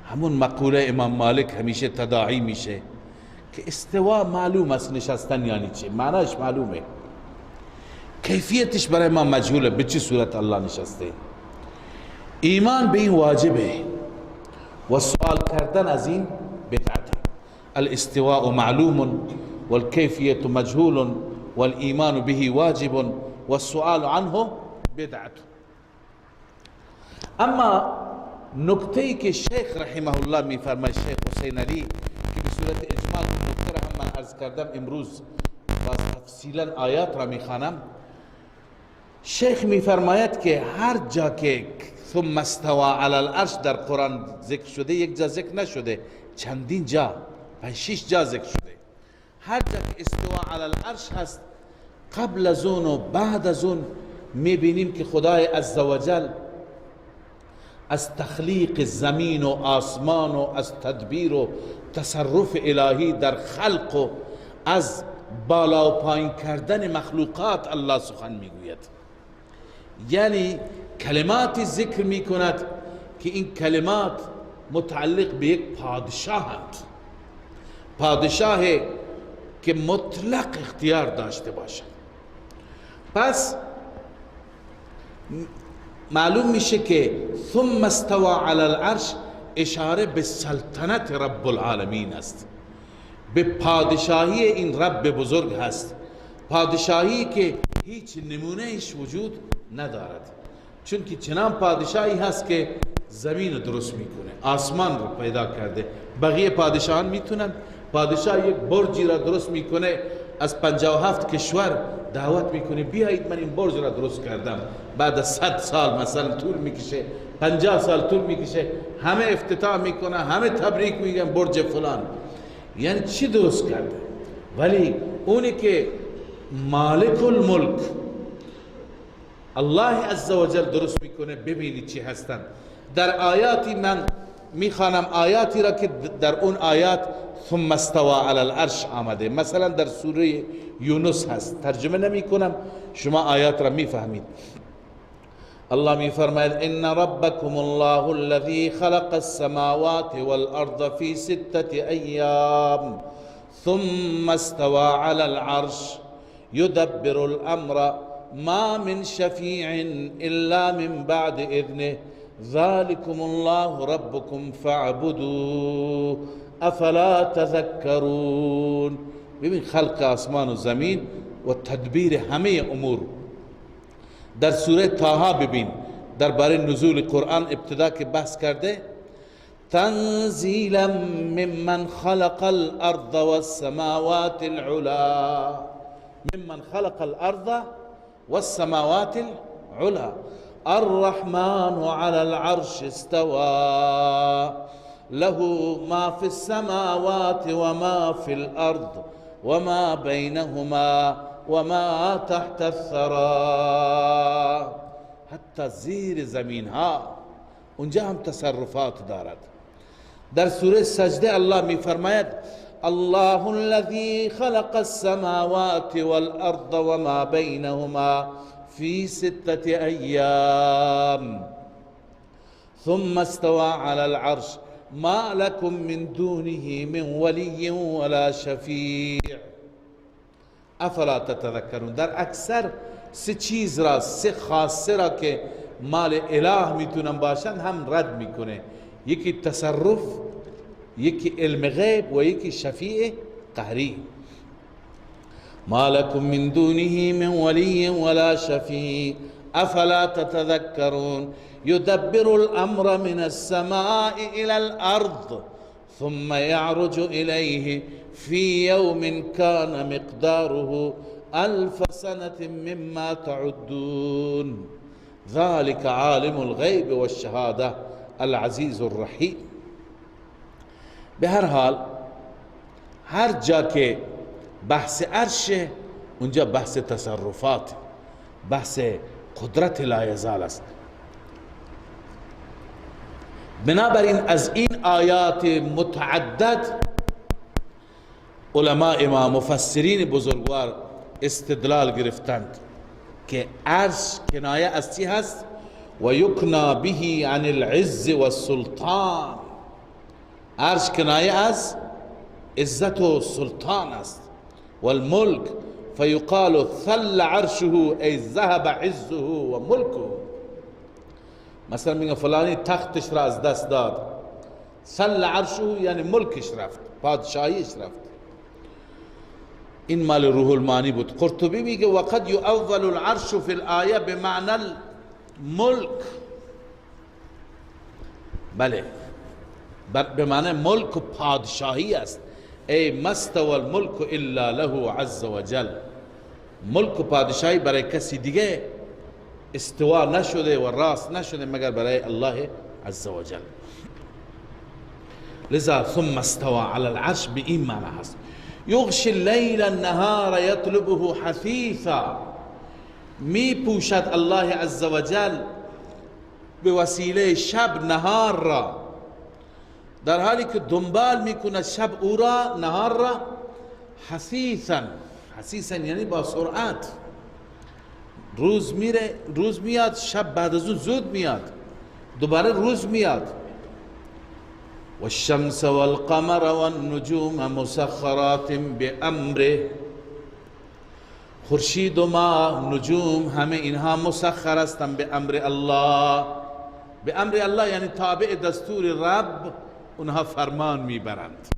همون مقوله امام مالک همیشه تداعی میشه که استوا معلوم است، نشستن یعنی چه؟ معناش معلومه، کیفیتش برای ما مجهوله، به چه صورت الله نشسته. ایمان به این واجبه و سوال کردن از این بدعته. الاستواء معلوم والكيفية مجهول والإيمان به واجب والسؤال عنه بدعة. اما نکته‌ای که شیخ رحمه الله میفرماید، شیخ حسین علی، که به صورت اجمال نکته را هم من عرض کردم، امروز باز تفصیلا آیات را میخوانم. شیخ میفرماید که هر جا که ثم استوى علی العرش در قرآن ذکر شده، یک جا ذکر نشده، چندین جا، 5-6 جا ذکر شده. هر جا که استوا علی العرش هست، قبل از اون و بعد از اون میبینیم که خدای عزوجل از تخلیق زمین و آسمان و از تدبیر و تصرف الهی در خلق و از بالا و پایین کردن مخلوقات الله سخن میگوید. یعنی کلماتی ذکر میکند که این کلمات متعلق به یک پادشاهند. پادشاهی که مطلق اختیار داشته باشد. پس معلوم میشه که ثم استوى علی العرش اشاره به سلطنت رب العالمین است، به پادشاهی این رب بزرگ هست، پادشاهی که هیچ نمونهش وجود ندارد. چون که چنان پادشاهی هست که زمین رو درست میکنه، آسمان رو پیدا کرده. بقیه پادشاهان میتونن؟ پادشاه یک برجی را درست میکنه، از 57 کشور دعوت میکنه بیایید من این برج را درست کردم، بعد از 100 سال مثلا طول میکشه، 50 سال طول میکشه، همه افتتاح میکنه، همه تبریک میگن برج فلان. یعنی چی درست کرده؟ ولی اونی که مالک الملک الله عزوجل درست میکنه. ببینید چی هستن در آیاتی. من میخوانم آیاتی را که در اون آیات ثم استوى علی العرش آمده. مثلا در سوره یونس هست، ترجمه نمی کنم، شما آیات را میفهمید. الله میفرماید ان ربکم الله الذی خلق السماوات والارض فی 6 ایام ثم استوى علی العرش يدبر الامر ما من شفیع الا من بعد اذنه ذلكم الله ربكم فاعبدوه افلا تذکرون. ببین خلق آسمان و زمین و تدبیر همه امور. در سوره طه ببین درباره نزول قرآن ابتدا که بحث کرده تنزیلا ممن خلق الارض والسماوات العلا، ممن خلق الارض والسماوات العلا الرحمن على العرش استوى له ما في السماوات وما في الأرض وما بينهما وما تحت الثرى. حتی زیر زمین ها اونجا هم تصرفات دارد. در سوره سجده الله می فرماید الله الذي خلق السماوات والأرض وما بينهما في 6 أيام ثم استوى على العرش ما لكم من دونه من ولي ولا شفيع افلا تتذكرون. در اکثر سه چیز را، سه خاصه را که مال اله میتونن باشن هم رد میکنه. یکی تصرف، یکی علم غیب و یکی شفیع قهری. ما لكم من دونه من ولي ولا شفيع افلا تتذكرون يدبر الامر من السماء الى الارض ثم يعرج اليه في يوم كان مقداره 1000 سنة مما تعدون ذلك عالم الغيب والشهادة العزيز الرحيم. به هر حال هر جا که بحث عرشه اونجا بحث تصرفات، بحث قدرت لایزال است. بنابراین از این آیات متعدد علماء ما مفسرین بزرگوار استدلال گرفتند که عرش کنایه از چی هست؟ و یکنا به عن العز والسلطان. عرش کنایه از عزت و سلطان است. والملك فيقال ثل عرشه ای ذهب عزه و ملکه. مثلا میگن فلانی تختش را از دست داد، ثل عرشه یعنی ملکش رفت، پادشاهیش رفت. این مال روح المانی بود. قرطبی میگه وقد يؤول العرش في الآیه بمعنى الملک. بله به معنی ملک و پادشاهی است. ای مستوى الملک الا له عز وجل. ملک و پادشاهی برای کسی دیگه استوا نشده و راست نشده مگر برای الله عز وجل. لذا ثم استوى على العرش به این معنی هست. یغشی اللیل النهار یطلبه حثیثا. می پوشد الله عز وجل به وسیله شب نهار را، در حالی که دنبال میکنه شب او را، نهار را. حثیثا، حثیثا یعنی با سرعت. روز میره، روز میاد، شب بعد از اون زود میاد، دوباره روز میاد. والشمس والقمر والنجوم مسخرات بأمره. خورشید و ماه، نجوم، همه اینها مسخر هستند به امر الله. به امر الله یعنی تابع دستور رب، اونها فرمان میبرند.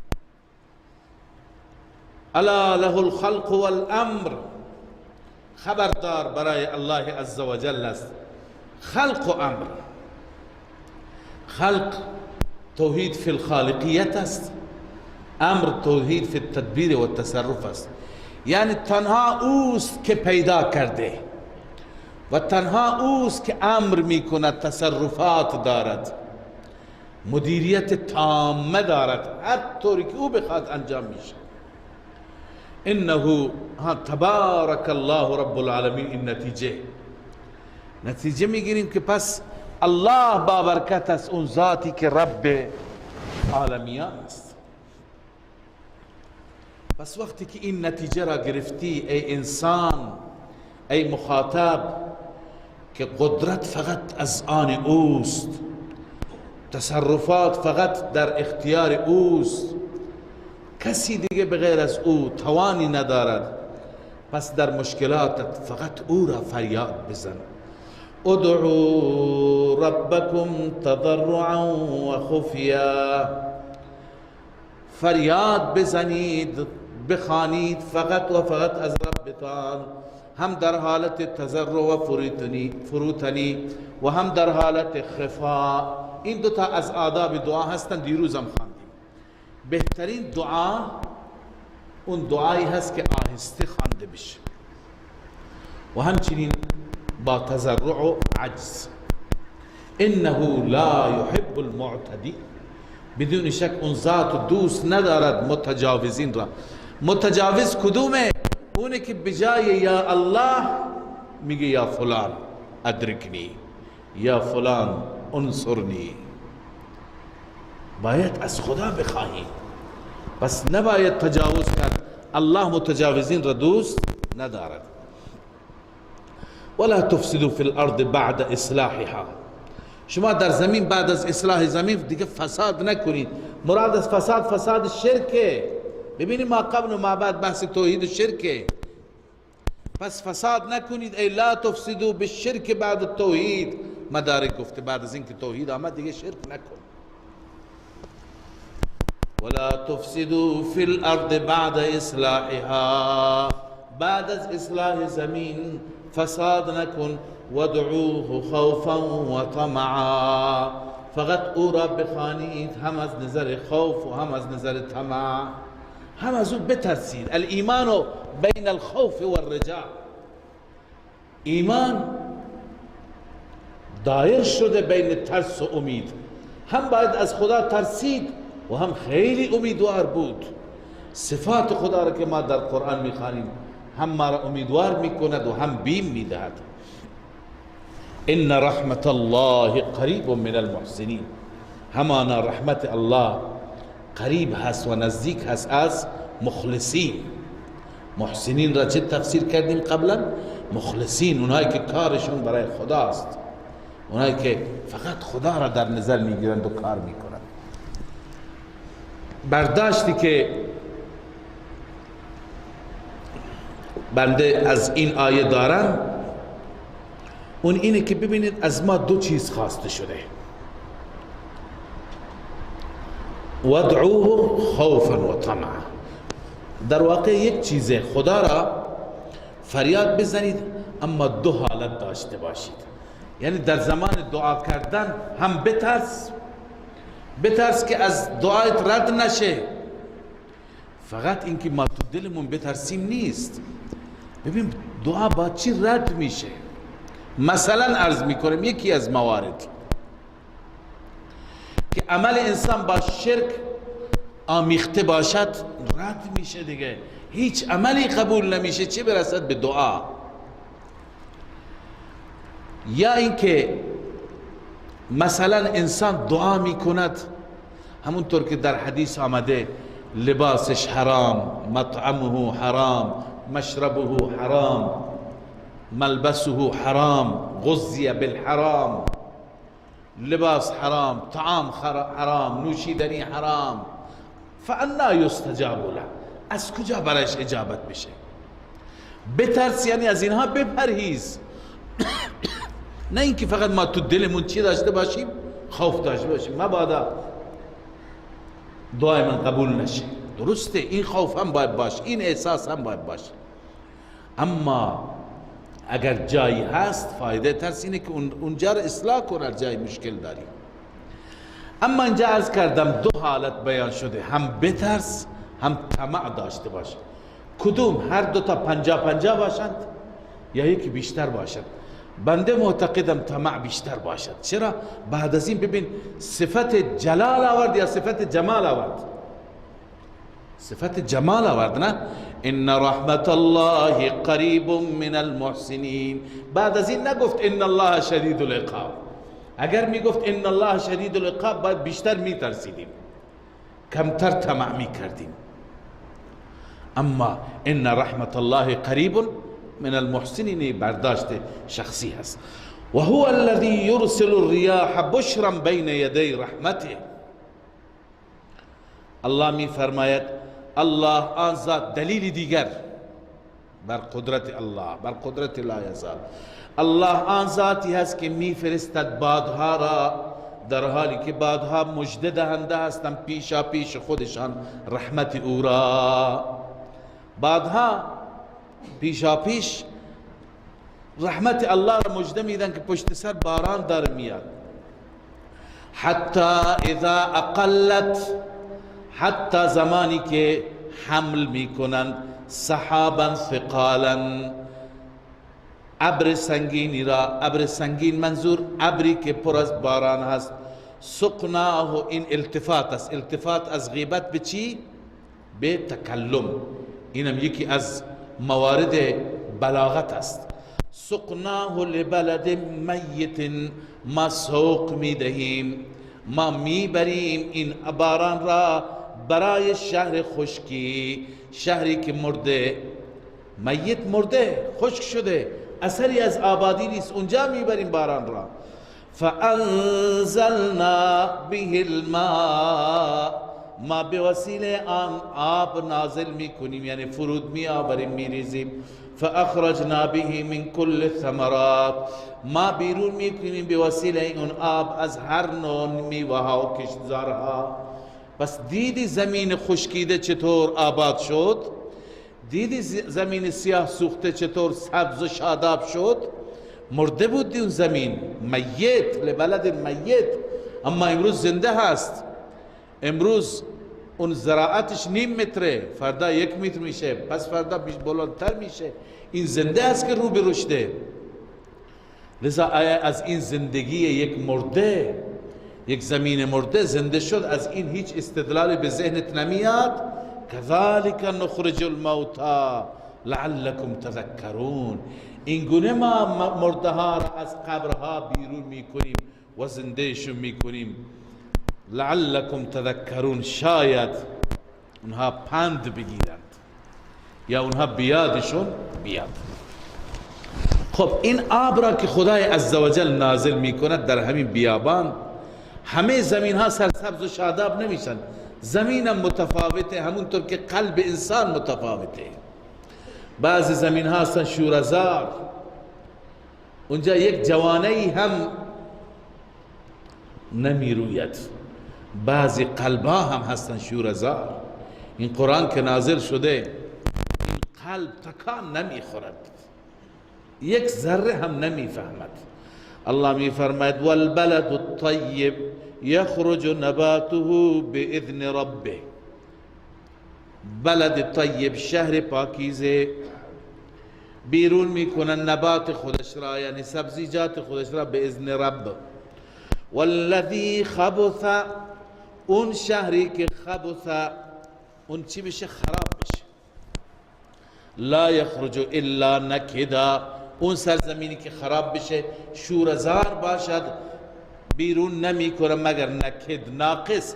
الا له الخلق والامر، خبردار برای الله عز و جل است خلق و امر. خلق توحید فی الخالقیت است، امر توحید فی التدبیر و التصرف است. یعنی تنها اوست که پیدا کرده و تنها اوست که امر میکند، تصرفات دارد، مدیریت تامه دارد، هر طوری که او بخواد انجام میشه. انه تبارک الله رب العالمین. این نتیجه میگیریم که پس الله بابرکت است، اون ذاتی که رب عالمیان است. پس وقتی که این نتیجه را گرفتی ای انسان، ای مخاطب، که قدرت فقط از آن اوست، تصرفات فقط در اختیار اوست، کسی دیگه بغیر از او توانی ندارد، پس در مشکلاتت فقط او را فریاد بزن. ادعوا ربکم تضرعا و خفیا، فریاد بزنید، بخوانید فقط و فقط از ربتان، هم در حالت تضرع و فروتنی و هم در حالت خفا. این دوتا از آداب دعا هستند، دیروزم خواندیم. بهترین دعا اون دعایی هست که آهسته خوانده بشه و همچنین با تضرع و عجز. انه لا يحب المعتدی، بدون شک اون ذات دوست ندارد متجاوزین را. متجاوز کدومه؟ اونه که بجای یا الله میگه یا فلان ادرکنی، یا فلان انصرنی. باید از خدا بخواهیم، پس نباید تجاوز کرد. الله متجاوزین را دوست ندارد. ولا تفسدوا في الارض بعد اصلاحها، شما در زمین بعد از اصلاح زمین دیگه فساد نکنید. مراد از فساد شرکه. ببینید ما قبل و ما بعد بحث توحید و شرکه. پس فساد نکنید. ای لا تفسدوا بالشرک بعد التوحید. مدارک گفته بعد از اینکه توحید آمد دیگه شرک نکن. ولا تفسدوا في الارض بعد اصلاحها، بعد از اصلاح زمین فساد نکن. وادعوه خوفا و طمعا، فقط او را بخوانید هم از نظر خوف و هم از نظر طمع، هم از او بترسید. الایمان بین الخوف و الرجاء، ایمان دایر شده بین ترس و امید. هم باید از خدا ترسید و هم خیلی امیدوار بود. صفات خدا را که ما در قرآن میخوانیم هم ما را امیدوار میکند و هم بیم میدهد. ان رحمت الله قریب من المحسنین، همانا رحمت الله قریب هست و نزدیک هست از مخلصین. محسنین را چه تفسیر کردیم قبلا؟ مخلصین، اونایی که کارشون برای خداست، اونایی که فقط خدا را در نظر میگیرند و کار میکنند. برداشتی که بنده از این آیه دارم اون اینه که ببینید از ما دو چیز خواسته شده. وادعوه خوفا و طمعا، در واقع یک چیزه، خدا را فریاد بزنید اما دو حالت داشته باشید. یعنی در زمان دعا کردن هم بترس که از دعایت رد نشه. فقط اینکه ما تو دلمون بترسیم نیست. ببین دعا با چی رد میشه؟ مثلا عرض میکنم یکی از موارد که عمل انسان با شرک آمیخته باشد رد میشه دیگه، هیچ عملی قبول نمیشه، چه برسد به دعا. یا اینکه مثلا انسان دعا میکند همونطور که در حدیث آمده لباسش حرام، مطعمه حرام، مشربه حرام، ملبسه حرام، غذی بالحرام، لباس حرام، طعام حرام، نوشیدنی حرام، فانا یستجاب له، از کجا برایش اجابت بشه؟ بترس، یعنی از اینها بپرهیز. نه اینکه فقط ما تو دلمون چی داشته باشیم؟ خوف داشته باشیم مبادا دعای من قبول نشه. درسته، این خوف هم باید باشه، این احساس هم باید باشه، اما اگر جایی هست فایده ترس اینه که اونجا رو اصلاح کنه، جای مشکل داری. اما اینجا عرض کردم دو حالت بیان شده، هم بترس هم طمع داشته باش. کدوم؟ هر دو تا 50-50 باشند یا یکی بیشتر باشد؟ بنده معتقدم طمع بیشتر باشد. چرا؟ بعد از این ببین صفت جلال آورد یا صفت جمال آورد؟ صفت جمال آورد، نه؟ ان رحمت الله قریب من المحسنین. بعد از این نگفت ان الله شدید العقاب. اگر میگفت ان الله شدید العقاب باید بیشتر میترسیدیم، کمتر طمع میکردیم. اما ان رحمت الله قریب من المحسنین برداشت شخصی هست. و هو الذی یرسل الریاح بشرا بین یدی رحمته. الله می فرماید الله آن ذات، دلیل دیگر بر قدرت الله، بر قدرت لا یزال، الله آن ذاتی هست که می فرستد بادها را در حالی که بادها مژده دهنده هستند پیشا پیش خودشان رحمت او را. بادها پیشا پیش رحمت الله را مژده میدن که پشت سر باران داره میاد. حتی اذا اقلت، حتی زمانی که حمل میکنند سحابا ثقالا، ابر سنگینی را. ابر سنگین منظور ابری که پر از باران هست. سقناه، این التفات است. التفات از غیبت به چی؟ به تکلم. اینم یکی از موارد بلاغت است. سقناه لبلد میت، ما سوق میدهیم، ما میبریم این باران را برای شهر خشکی، شهری که مرده، میت مرده، خشک شده، اثری از آبادی نیست، اونجا میبریم باران را. فانزلنا به الماء، ما به وسیله آن آب نازل میکنیم، یعنی فرود میآوریم، میریزیم. فاخرجنا به من کل الثمرات، ما بیرون میکنیم به وسیله اون آب از هر نوع میوه ها و کشتزارها. پس دیدی زمین خشکیده چطور آباد شد؟ دیدی زمین سیاه سوخته چطور سبز و شاداب شد؟ مرده بود اون زمین، میت، لبلد میت، اما امروز زنده هست. امروز اون زراعتش نیم متره، فردا 1 متر میشه، پس فردا بلندتر میشه. این زنده است که رو به رشده. لذا آیا از این زندگی یک مرده، یک زمین مرده زنده شد، از این هیچ استدلال به ذهنت نمیاد؟ کذالک نخرج الموتى لعلکم تذکرون. این گونه ما مرده ها را از قبرها بیرون میکنیم و زندهشون میکنیم. لعلکم تذکرون، شاید اونها پند بگیرند یا اونها بیادشون بیاد. خب این آب را که خدای عزوجل نازل میکند در همین بیابان، همه زمین ها سرسبز و شاداب نمیشن، زمین هم متفاوته، همونطور که قلب انسان متفاوته. بعضی زمین ها هستن شورزار، اونجا یک جوانه هم نمی روید. بعضی قلب ها هم هستن شورزار. این قرآن که نازل شده این قلب تکان نمی خورد، یک ذره هم نمی فهمد. الله می فرماید والبلد الطیب یخرج نباته باذن ربه. بلد طیب، شهر پاکیزه، بیرون میکنن نبات خودش را، یعنی سبزیجات خودش را به اذن رب. والذی خبث، اون شهری که خبث، اون چی بشه؟ خراب بشه. لا یخرج الا نکدا، اون سرزمینی که خراب بشه، شورزار باشد، بیرون نمی کنه مگر نکد، ناقص.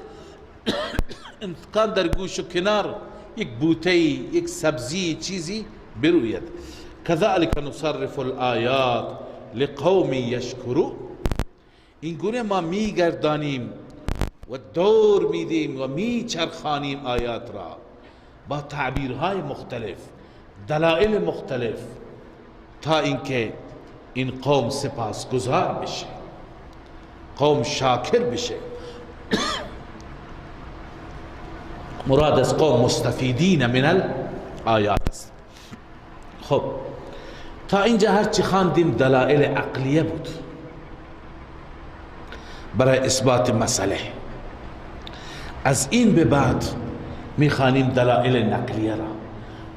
امکان در گوش و کنار یک بوته، یک سبزی، چیزی بروید. کذالک نصرف الآیات لقوم یشکرون. این گونه ما میگردانیم و دور میدیم و میچرخانیم آیات را با تعبیرهای مختلف، دلائل مختلف، تا اینکه این قوم سپاسگزار بشه، قوم شاکر بشه. مراد از قوم مستفیدین من الآیات است. خب تا اینجا هرچی خواندیم دلائل عقلیه بود برای اثبات مسئله. از این به بعد میخوانیم دلائل نقلیه را.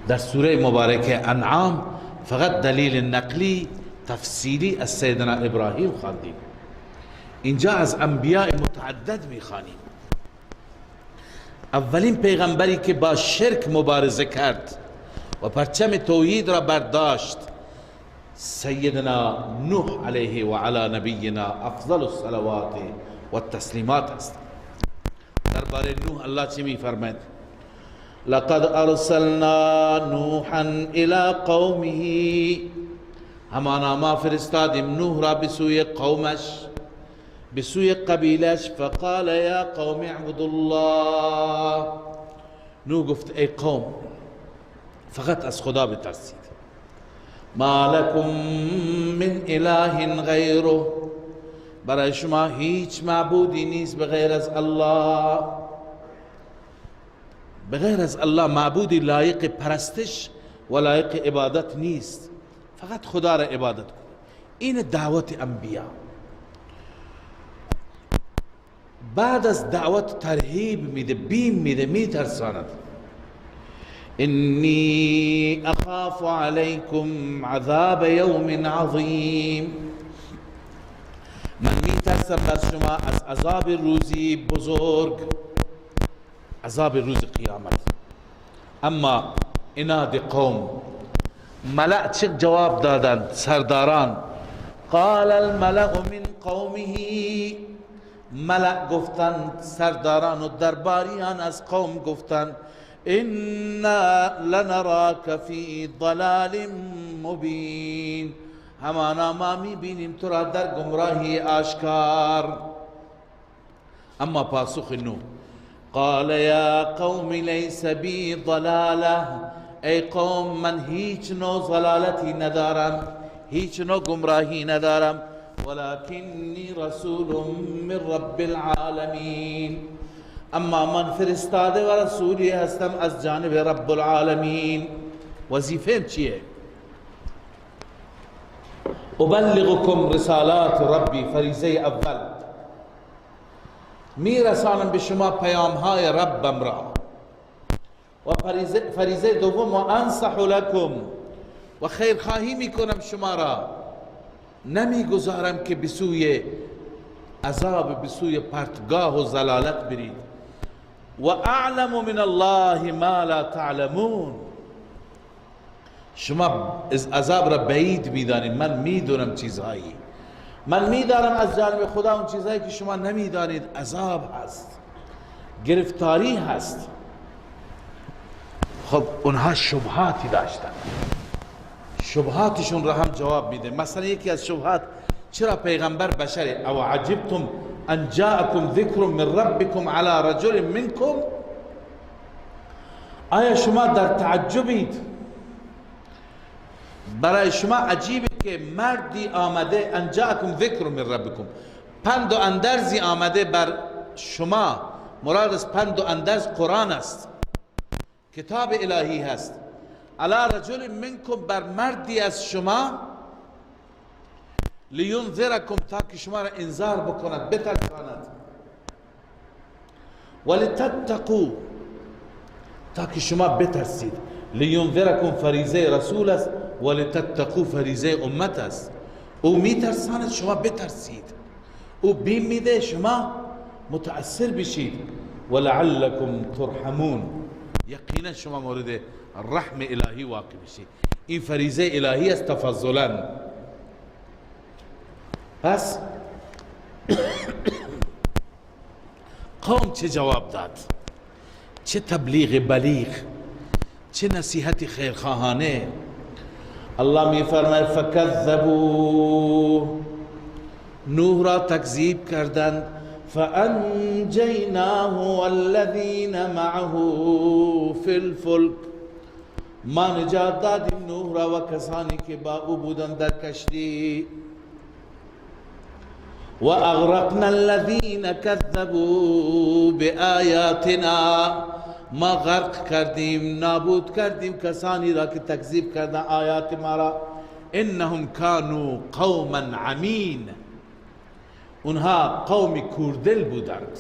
در سوره مبارکه انعام فقط دلیل نقلی تفصیلی از سیدنا ابراهیم خواندیم. اینجا از انبیاء متعدد میخوانیم. اولین پیغمبری که با شرک مبارزه کرد و پرچم توحید را برداشت سیدنا نوح علیه و علی نبینا افضل الصلوات و التسلیمات است. درباره نوح الله چی میفرماید؟ لقد ارسلنا نوحا الى قومه، همانا ما فرستادیم نوح را بسوی قومش، بسوی قبیلش. فقال یا قوم اعبدوا الله، نوح گفت ای قوم فقط از خدا بترسید. ما لکم من اله غیره، برای شما هیچ معبودی نیست بغیر از الله. بغیر از الله معبودی لایق پرستش و لایق عبادت نیست، فقط خدا را عبادت کن. این دعوت انبیا. بعد از دعوت ترهیب میده، بیم میده، میترساند. انی اخاف علیکم عذاب یوم عظیم، من میترسم بر شما از عذاب روزی بزرگ، عذاب روز قیامت. اما عناد قوم، ملأ چه جواب دادند؟ سرداران. قال الملأ من قومه، ملأ گفتند، سرداران و درباریان از قوم گفتند انا لنراک فی ضلال مبین، همانا ما میبینیم تو را در گمراهی آشکار. اما پاسخ نوح قال یا قوم لیس بی ضلاله، ای قوم من هیچ نوع ضلالتی ندارم، هیچ نوع گمراهی ندارم، ولکنی رسول من رب العالمین، اما من فرستاده و رسولی هستم از جانب رب العالمین. وظیفه‌ام چیه؟ ابلغکم رسالات ربی، فریضه اول، میرسانم به شما پیام های ربم را. و فریضه دوم و انصح لکم، و خیرخواهی میکنم شما را، نمیگذارم که بسوی عذاب، بسوی پرتگاه و ضلالت برید. و اعلم من الله ما لا تعلمون، شما از عذاب را بعید میدانید، من میدونم چیزهایی، من میدارم از جانب خدا اون چیزهایی که شما نمیدانید. عذاب هست، گرفتاری هست. خب اونها شبهاتی داشتن، شبهاتشون را هم جواب میده. مثلا یکی از شبهات، چرا پیغمبر بشره؟ او عجبتم ان جاءکم ذکر من ربکم علی رجل منکم، آیا شما در تعجبید؟ برای شما عجیبه که مردی آمده، ان جاءکم ذکر من ربکم، پند و اندرزی آمده بر شما. مراد از پند و اندرز قرآن است، کتاب الهی هست. علی رجل منکم، بر مردی از شما، لینذرکم، تا که شما را انذار بکند، بترساند. ولتتقوا، تا که شما بترسید. لینذرکم فریضه رسول است، ولتتقوا فریضه امت است. او میترساند شما بترسید، او بیم میده شما متأثر بشید. ولعلکم ترحمون، یقینا شما مورد رحم الهی واقع بشید. این فریضه الهی است تفضلا. پس قوم چه جواب داد؟ چه تبلیغ بلیغ، چه نصیحت خیرخواهانه. الله می فرماید فکذبوا، نوح را تکذیب کردند. فانجیناه والذین معه فی الفلک، ما نجات دادیم نوح را و کسانی که با او بودند در کشتی. و اغرقنا الذین کذبوا بآیاتنا، ما غرق کردیم، نابود کردیم کسانی را که تکذیب کردن آیات ما را. انهم کانوا قوما عمین، اونها قوم کوردل بودند.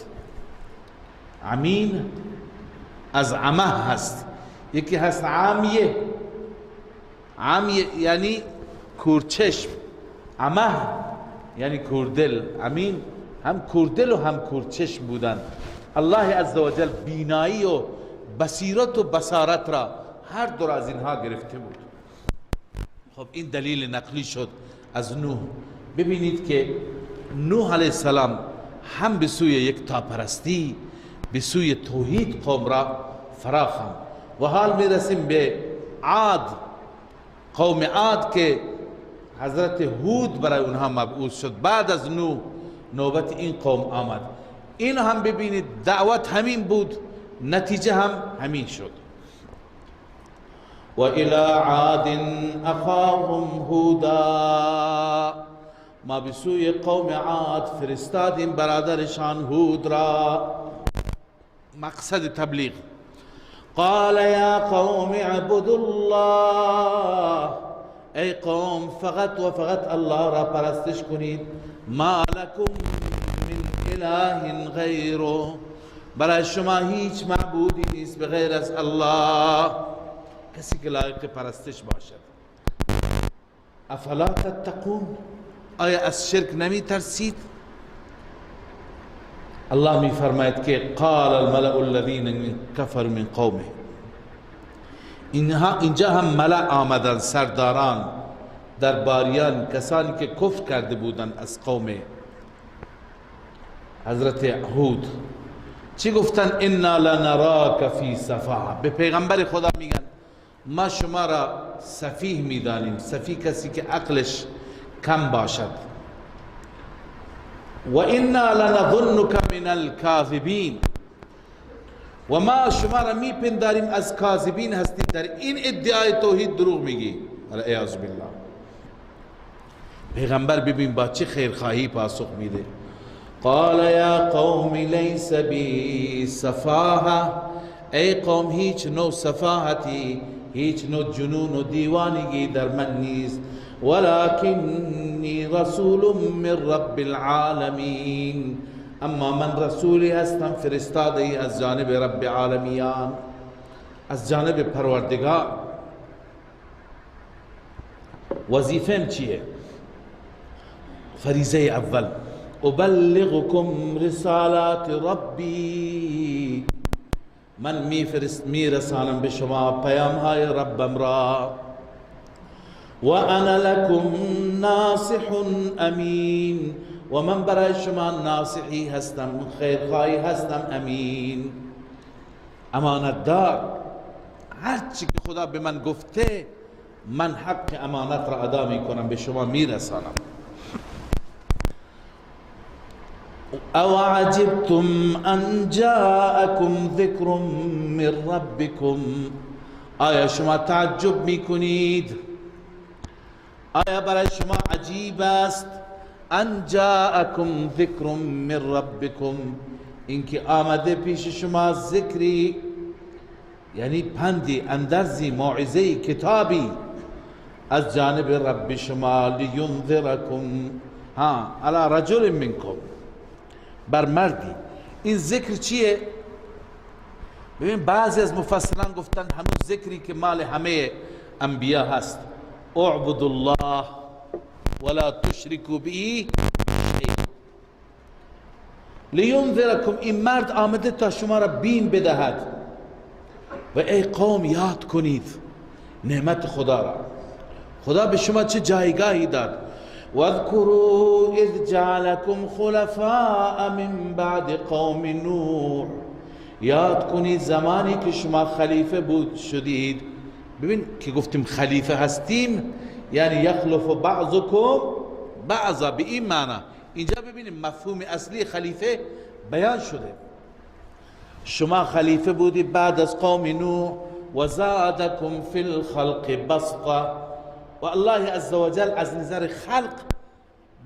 عمین از عمه هست، یکی هست عامیه، عامیه یعنی کورچشم، عمه یعنی کوردل. عمین هم کوردل و هم کورچشم بودند. الله عزوجل بینایی و بصیرت و بصارت را هر دو از اینها گرفته بود. خب این دلیل نقلی شد از نوح. ببینید که نوح علیه السلام هم به سوی یکتاپرستی، به سوی توحید قوم را فراخوان. و حال میرسیم به عاد، قوم عاد که حضرت هود برای اونها مبعوث شد. بعد از نوح نوبت این قوم آمد. این هم ببینید دعوت همین بود، نتیجه هم همین شد. و الی عاد اخاهم هودا، ما به سوی قوم عاد فرستادیم برادرشان هود را. مقصد تبلیغ. قال یا قوم اعبدوا الله، ای قوم فقط و فقط الله را پرستش کنید. ما لکم من اله غیره، برای شما هیچ معبودی نیست به غیر از الله، کسی که لایق پرستش باشد. افلا تتقون، آیا از شرک نمی ترسید؟ الله می فرماید که قال الملأ الذین کفروا من قومه، اینجا هم ملأ آمدن، سرداران، درباریان، کسانی که کفر کرده بودند از قوم حضرت هود. چی گفتن؟ انا لنراک فی سفاهه، به پیغمبر خدا میگن ما شما را سفیه میدانیم. سفیه کسی که عقلش کم باشد. و انا لنظنک من الکاذبین، و ما شما را میپنداریم از کاذبین هستید، در این ادعای توحید دروغ میگی. والعیاذ بالله. پیغمبر ببین با چه خیرخواهی پاسخ میده. قال یا قوم لیس بی سفاهه، ای قوم هیچ نوع سفاهتی، هیچ نوع جنون و دیوانگی در من نیست. ولکنی رسول من رب العالمین، اما من رسولی هستم فرستاده ای از جانب رب العالمین، از جانب پروردگار. وظیفم چیه؟ فریضه اول ابلغکم رسالات ربی، من میرسانم به شما پیام های ربم را. و انا لکم ناصح امین، و من برای شما ناصحی هستم، خیرخواهی هستم، امین، امانت دار. هرچی که خدا به من گفته من حق امانت را ادا می کنم، به شما می رسانم. او عجبتم ان جاءكم ذکر من ربكم، آیا شما تعجب می کنید، آیا برای شما عجیب است ان جاءكم ذکر من ربكم، اینکه آمده پیش شما ذکری، یعنی پندی، اندرزی، موعظه‌ای، کتابی از جانب رب شما. لینذرکم علی رجل منکم، بر مردی. این ذکر چیه؟ ببین بعضی از مفسران گفتن همون ذکری که مال همه انبیا هست. اعبد الله ولا تشرکوا به شیء. لینذرکم، این مرد آمده تا شما را بین بدهد و ای قوم یاد کنید نعمت خدا را. خدا به شما چه جایگاهی داد. واذکروا اذ جعلکم خلفاء من بعد قوم نوح، یاد کنید زمانی که شما خلیفه بود شدید. ببین که گفتیم خلیفه هستیم، یعنی یخلف بعضکم بعضا، به این معنی اینجا ببینیم مفهوم اصلی خلیفه بیان شده. شما خلیفه بودی بعد از قوم نوح و زادکم فی الخلق بسطا و الله عزوجل از نظر خلق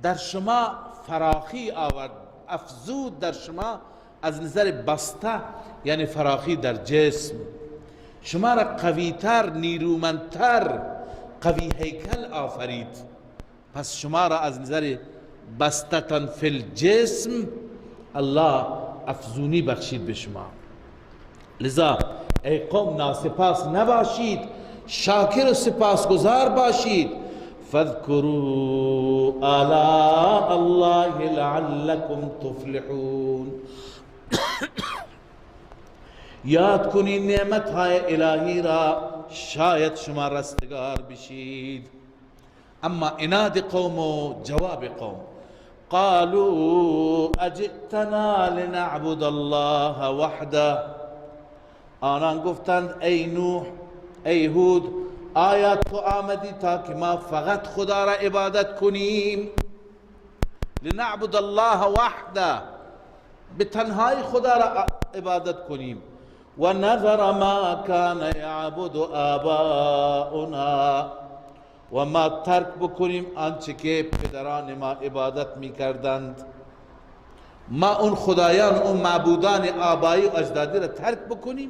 در شما فراخی آورد، افزود در شما از نظر بسطه یعنی فراخی در جسم، شما را قویتر، نیرومندتر، قوی هیکل آفرید. پس شما را از نظر بسطتن فی الجسم الله افزونی بخشید به شما. لذا ای قوم ناسپاس نباشید، شاکر و سپاسگزار باشید. فاذکروا آلاء الله لعلکم تفلحون. یاد کنید نعمت های الهی را شاید شما رستگار بشید. اما اناد قوم و جواب قوم، قالوا اجئتنا لنعبد الله وحده. آنان گفتند ای نوح، ای هود، آیا تو آمدی تا که ما فقط خدا را عبادت کنیم؟ لنعبد الله وحده، به تنهایی خدا را عبادت کنیم. و نذر ما کان یعبد آباؤنا، و ما ترک بکنیم آنچه که پدران ما عبادت می کردند. ما اون خدایان، اون معبودان آبایی و اجدادی را ترک بکنیم؟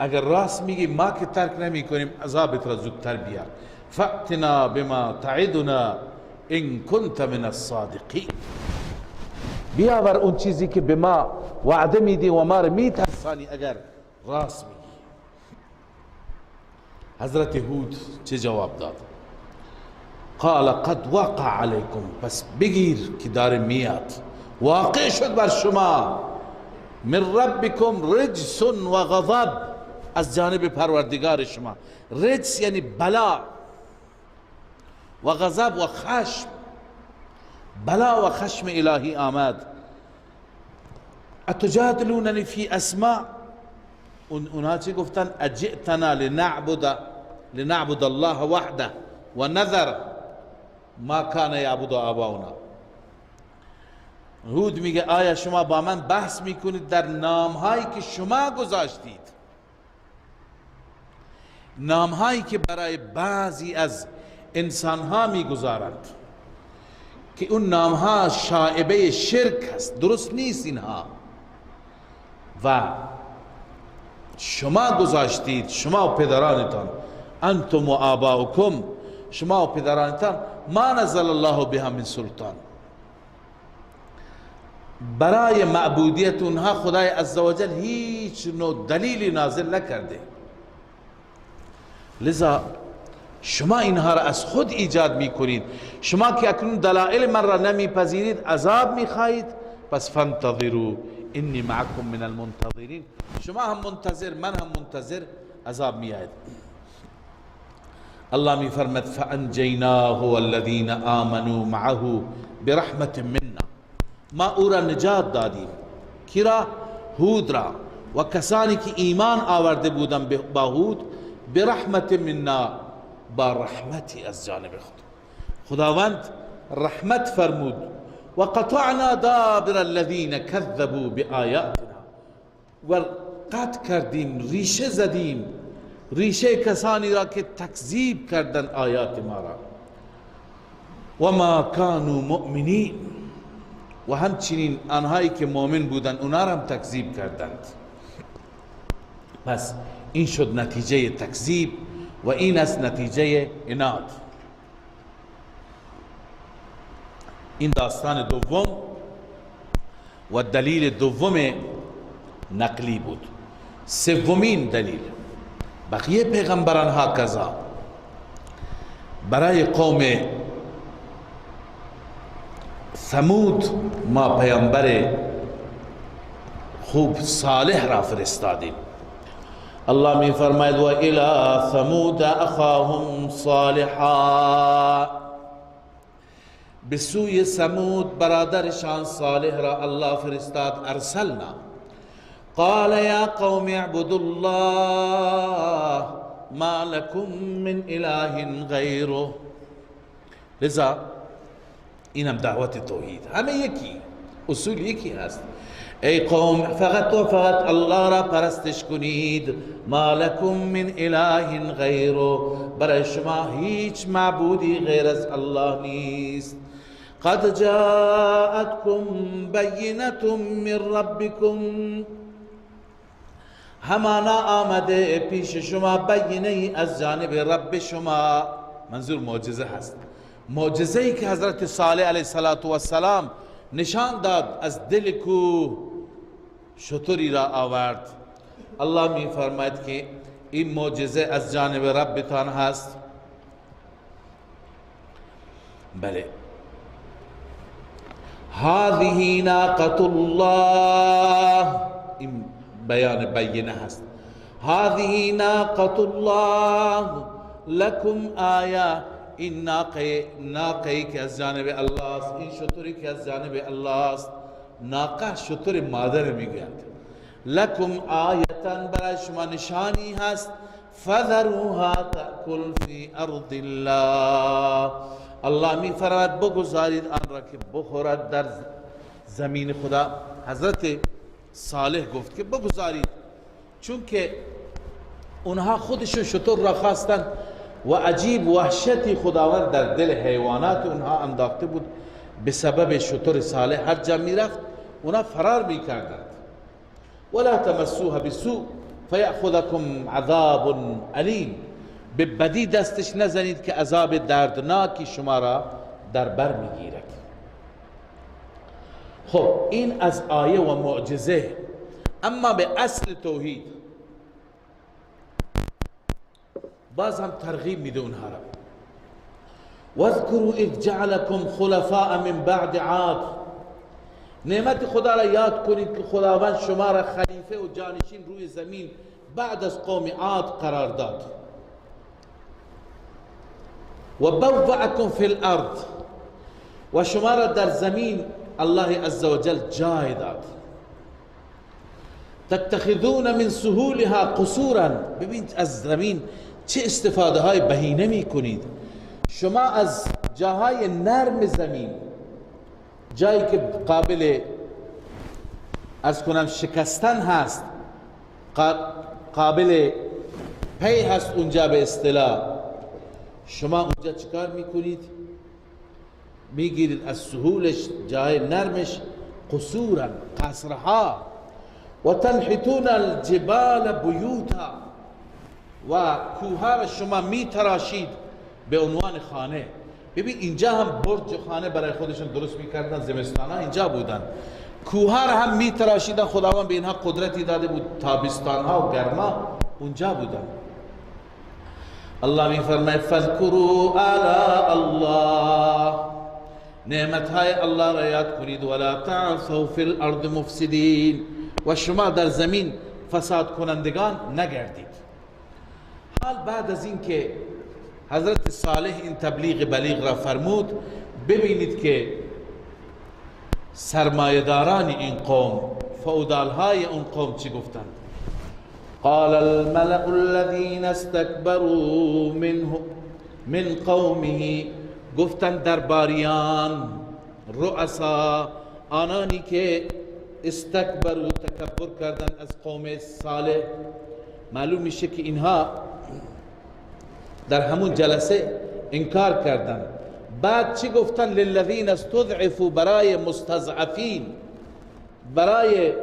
اگر راست میگی ما که ترک نمی کنیم عذابت را زودتر بیار. فأتنا بما تعدنا ان كنت من الصادقین. بیاور اون چیزی که به ما وعده میدی و ما را میترسانی اگر راست میگی. حضرت هود چه جواب داد؟ قال قد وقع علیکم، پس بگیر که داره میاد، واقع شد بر شما، من ربکم رجس و غضب، از جانب پروردگار شما. رجس یعنی بلا و غضب و خشم. بلا و خشم الهی آمد. اتجادلوننی فی اسماء، اونا چی گفتن؟ اجئتنا لنعبد الله وحده و نذر ما کان یعبد آباؤنا. هود میگه آیا شما با من بحث میکنید در نامهایی که شما گذاشتید، نامهایی که برای بعضی از انسانها میگذارند که اون نامها شائبه شرک هست، درست نیست اینها، و شما گذاشتید، شما و پدرانتان، انتم و آباؤکم، شما و پدرانتان، ما نزل الله بها من سلطان، برای معبودیت اونها خدای عزوجل هیچ نوع دلیلی نازل نکرده. لذا شما اینها را از خود ایجاد می کنید. شما که اکنون دلائل من را نمی پذیرید، عذاب می خواهید، پس فانتظروا انی معکم من المنتظرین. شما هم منتظر، من هم منتظر، عذاب می آید. الله می فرمد فانجیناه والذین آمنوا معه برحمت منا، ما او را نجات دادیم. کی را؟ هود را و کسانی که ایمان آورده بودن با هود، برحمت منا، با رحمتی از جانب خداوند رحمت فرمود. و قطعنا دابر الذین کذبوا بآیاتنا، و قطع کردیم، ریشه زدیم، ریشه کسانی را که تکذیب کردن آیات ما را. و ما کانوا مؤمنین، و همچنین آنهایی که مؤمن بودن اونا را هم تکذیب کردند. پس این شد نتیجه تکذیب و این است نتیجه عناد. این داستان دوم و دلیل دوم نقلی بود. سومین دلیل، بقیه پیغمبران ها کذا برای قوم ثمود ما پیامبر خوب صالح را فرستادیم. الله می فرماید و الی ثمود اخاهم صالحا، به سوی ثمود برادرشان صالح را الله فرستاد. ارسلنا قال یا قوم اعبدوا الله ما لكم من اله غیره. لذا اینم دعوت توحید، همه یکی، اصول یکی هست. ای قوم فقط و فقط الله را پرستش کنید. ما لکم من اله غیره، برای شما هیچ معبودی غیر از الله نیست. قد جاءتكم بینة من ربکم، همانا آمده پیش شما بینه از جانب رب شما. منظور معجزه هست، معجزه ای که حضرت صالح علیه السلام نشان داد از دل کوه شتری را آورد. الله می فرماید که این معجزه از جانب ربتان هست. بله، هذه ناقة الله، این بیان بینه هست. هذه ناقة الله لكم آیه، این ناقه که از جانب الله است، این شتری که از جانب الله است. ناقه شتر مادر میگویند. لکم آیتن، برای شما نشانی هست. فذروها تأکل فی ارض الله، الله می فرماید بگذارید آن را که بخورد در زمین خدا. حضرت صالح گفت که بگذارید، چون که اونها خودشون شتر را خواستند و عجیب وحشتی خداوند در دل حیوانات اونها انداخته بود. به سبب شتر صالح هر جا می رفت اونا فرار می کردند. ولا تمسوها بسوء فیأخذکم عذاب علیم، به بدی دستش نزنید که عذاب دردناکی شما را در بر می گیرد. خب این از آیه و معجزه. اما به اصل توحید باز هم ترغیب میده اونها را. واذکروا اذ جعلکم خلفاء من بعد عاد، نعمت خدا را یاد کنید که خداوند شما را خلیفه و جانشین روی زمین بعد از قوم عاد قرار داد. و بوأکم فی الارض، و شما را در زمین الله عزوجل جای داد. تتخذون من سهولها قصورا، ببینید از زمین چه استفاده های بهینه می کنید. شما از جاهای نرم زمین، جایی که قابل از کنم شکستن هست، قابل پی هست اونجا به اصطلاح، شما اونجا چیکار میکنید؟ میگیرید از سهولش، جای نرمش، قصورا، قصرها. و تنحتون الجبال بیوتا، و کوها را شما میتراشید به عنوان خانه. ببین اینجا هم برج خانه برای خودشون درست میکردن، زمستان ها اینجا بودن، کوها را هم میتراشیدن. خداوند به اینها قدرتی داده بود، تابستان ها و گرما اونجا بودن. الله میفرماید فذکروا آلاء الله، نعمت های الله را یاد کنید. ولا تعثوا فی الارض مفسدین، و شما در زمین فساد کنندگان نگردید. حال بعد از این که حضرت صالح این تبلیغ بلیغ را فرمود، ببینید که سرمایه‌داران این قوم، فئودال‌های اون قوم چی گفتند؟ قال الملأ الذين استكبروا من قومه، گفتند درباریان، رؤسا، آنانی که استکبروا، تکبر کردند از قوم صالح. معلوم میشه که اینها در همون جلسه انکار کردند. بعد چی گفتن؟ للذین استضعفوا، برای مستضعفین، برای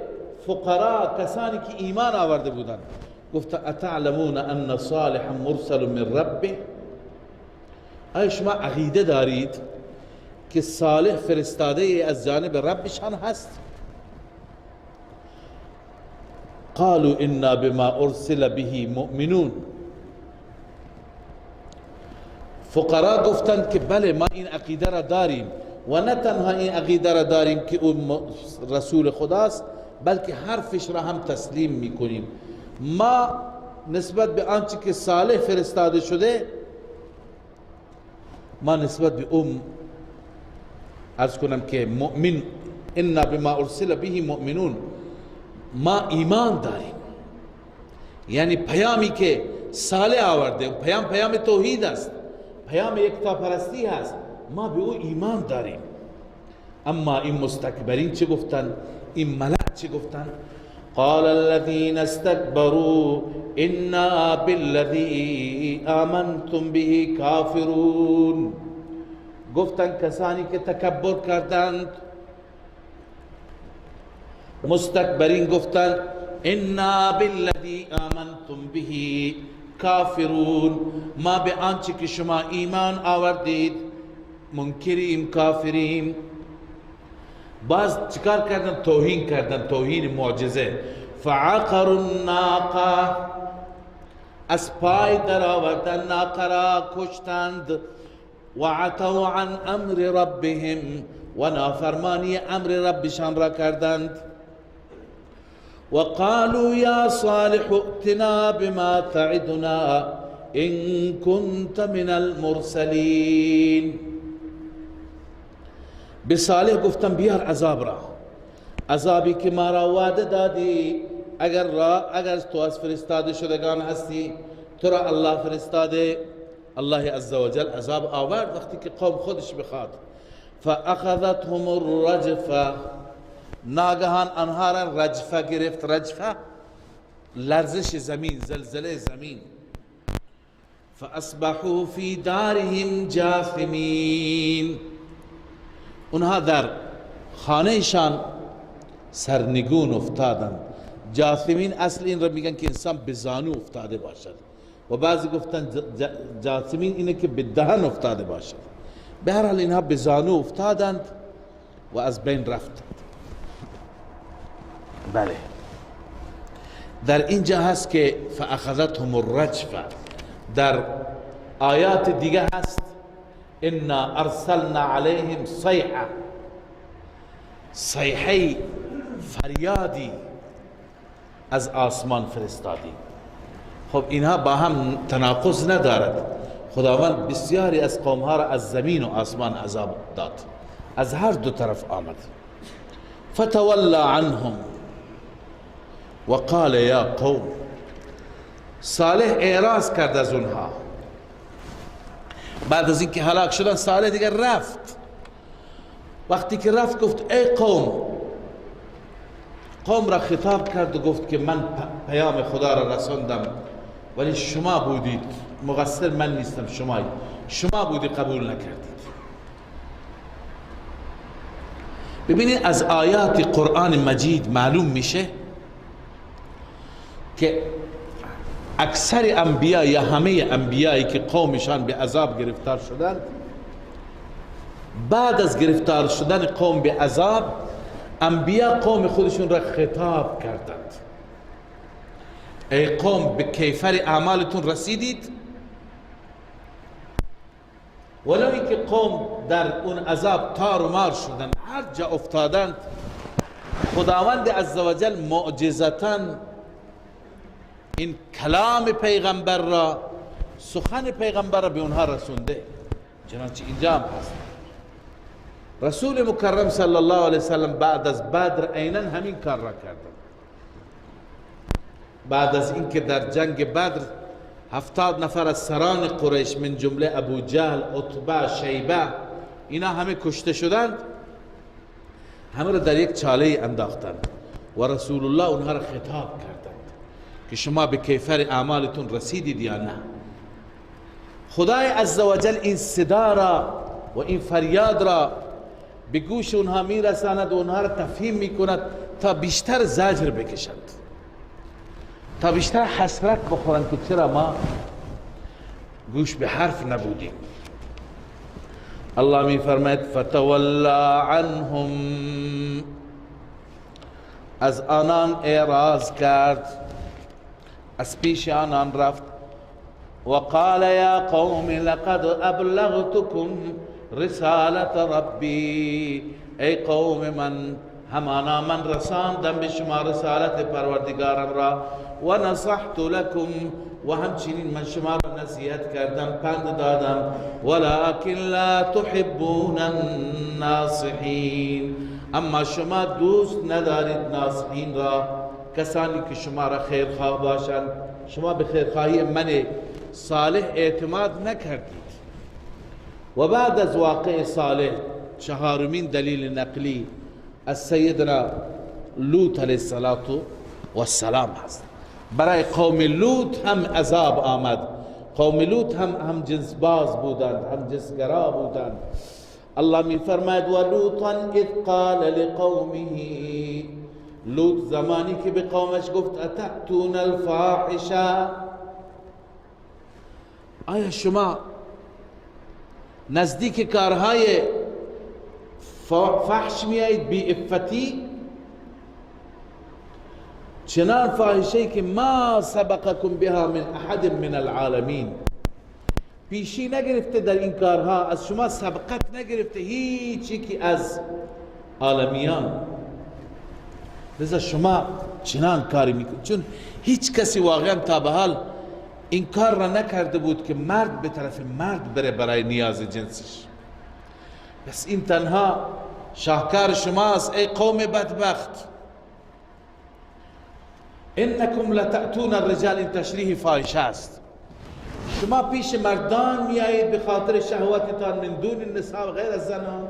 فقراء، کسانی که ایمان آورده بودند. گفتن اتعلمون ان صالحا مرسل من ربه، آیا شما عقیده دارید که صالح فرستاده از جانب ربشان هست؟ قالوا انا بما ارسل به مؤمنون، فقراء گفتند که بله ما این عقیده را داریم، و نه تنها این عقیده را داریم که اون رسول خداست، بلکه حرفش را هم تسلیم میکنیم. ما نسبت به آنچه که صالح فرستاده شده، ما نسبت به اون عرض کنم که مؤمن، انا بما ارسل به مؤمنون، ما ایمان داریم. یعنی پیامی که صالح آورده، پیام توحید است، پیام یکتاپرستی هست، ما به او ایمان داریم. اما این مستکبرین چه گفتن؟ این ملک چه گفتن؟ قال الذين استكبروا انا بالذي آمنتم به کافرون. گفتن کسانی که تکبر کردند، مستکبرین گفتند انا بالذی آمنتم به کافرون، ما به آنچه که شما ایمان آوردید منکریم، کافریم. باز چیکار کردن؟ توهین کردن، توهین معجزه. فعقروا الناقه، از پای در آوردن ناقه را کشتند. وعتوا عن امر ربهم، و نافرمانی امر ربشان را کردند. وقالوا يا صالح ائتنا بما تعدنا ان كنت من المرسلين. به صالح گفتم بیار عذاب را، عذابی که ما را وعده دادی، اگر تو از فرستاده شدگان هستی، تو را الله فرستاده. الله عزوجل عذاب آورد وقتی که قوم خودش بخواد. فاخذتهم الرجفه، ناگهان آنها را رجفه گرفت. رجفه لرزش زمین، زلزله زمین. فاصبحوا فی دارهم جاثمین، اونها در خانهشان سرنگون افتادند. جاثمین اصل این را میگن که انسان به زانو افتاده باشد، و بعضی گفتن جاثمین اینه که به دهن افتاده باشد. به هر حال اینها به زانو افتادند و از بین رفتند. بله، در اینجا هست که فاخذتهم الرجفه. در آیات دیگه هست انا ارسلنا علیهم صیحه، صیحه فریادی از آسمان فرستادی. خب اینها با هم تناقض ندارد. خداوند بسیاری از قومها را از زمین و آسمان عذاب داد، از هر دو طرف آمد. فتولی عنهم وقال یا قوم، صالح اعراض کرد از اونها. بعد از اینکه هلاک شدن صالح دیگر رفت. وقتی که رفت گفت ای قوم، قوم را خطاب کرد و گفت که من پیام خدا را رساندم، ولی شما بودید مقصر، من نیستم، شما بودید قبول نکردید. ببینید از آیات قرآن مجید معلوم میشه که اکثر انبیا یا همه انبیایی که قومشان به عذاب گرفتار شدند، بعد از گرفتار شدن قوم به عذاب، انبیا قوم خودشون را خطاب کردند. ای قوم، به کیفر اعمالتون رسیدید؟ ولو اینکه قوم در اون عذاب تار و مار شدند، هر جا افتادند، خداوند عزوجل معجزتاً این کلام پیغمبر را، سخن پیغمبر را به اونها رسونده. چنانچه اینجا هم هست رسول مکرم صلی الله علیه وسلم بعد از بدر عیناً همین کار را کردند. بعد از اینکه در جنگ بدر 70 نفر از سران قریش من جمله ابو جهل، عتبه، شیبه، اینا همه کشته شدند، همه را در یک چاله انداختند و رسول الله اونها را خطاب کردند که شما به کیفر اعمالتون رسیدید یا نه. خدای عزوجل این صدا را و این فریاد را به گوش اونها میرساند و اونها را تفهیم میکند تا بیشتر زجر بکشند، تا بیشتر حسرت بخورند که چرا ما گوش به حرف نبودیم. الله میفرماید فتولی عنهم، از آنان اعراض کرد، از پیش آنان رفت. وقال یا قوم لقد ابلغتكم رسالت ربی، ای قوم من، همانا من رساندم به شما رسالت پروردگارم را. و نصحت لكم، و همچنین من شما را نصیحت کردم، پند دادم. ولكن لا تحبون الناصحین، اما شما دوست ندارید ناصحین را، کسانی که شما را خیرخواه باشند. شما به خیرخواهی من صالح اعتماد نکردید. و بعد از واقع صالح چهارمین دلیل نقلی از سیدنا لوط علیه السلام هست. برای قوم لوط هم عذاب آمد. قوم لوط هم جنس باز بودند، هم جنسگرا بودند. الله می فرماید و لوطا اذ قال لقومه، لوط زمانی که به قومش گفت اتأتون الفاحشه، آیا شما نزدیک کارهای فحش میایید، بی افتی، چنان فاحشه که ما سبقکم بها من احد من العالمین، پیشی نگرفته در این کارها، از شما سبقت نگرفته هیچی که از عالمیان، لذا شما چنان کاری میکنید. چون هیچ کسی واقعا تا به حال این کار را نکرده بود که مرد به طرف مرد بره برای نیاز جنسش. بس این تنها شاهکار شماست ای قوم بدبخت. انکم لتأتون الرجال، این تشریح فاحشه است. شما پیش مردان میایید به خاطر شهوتتان من دون النساء، غیر از زنان.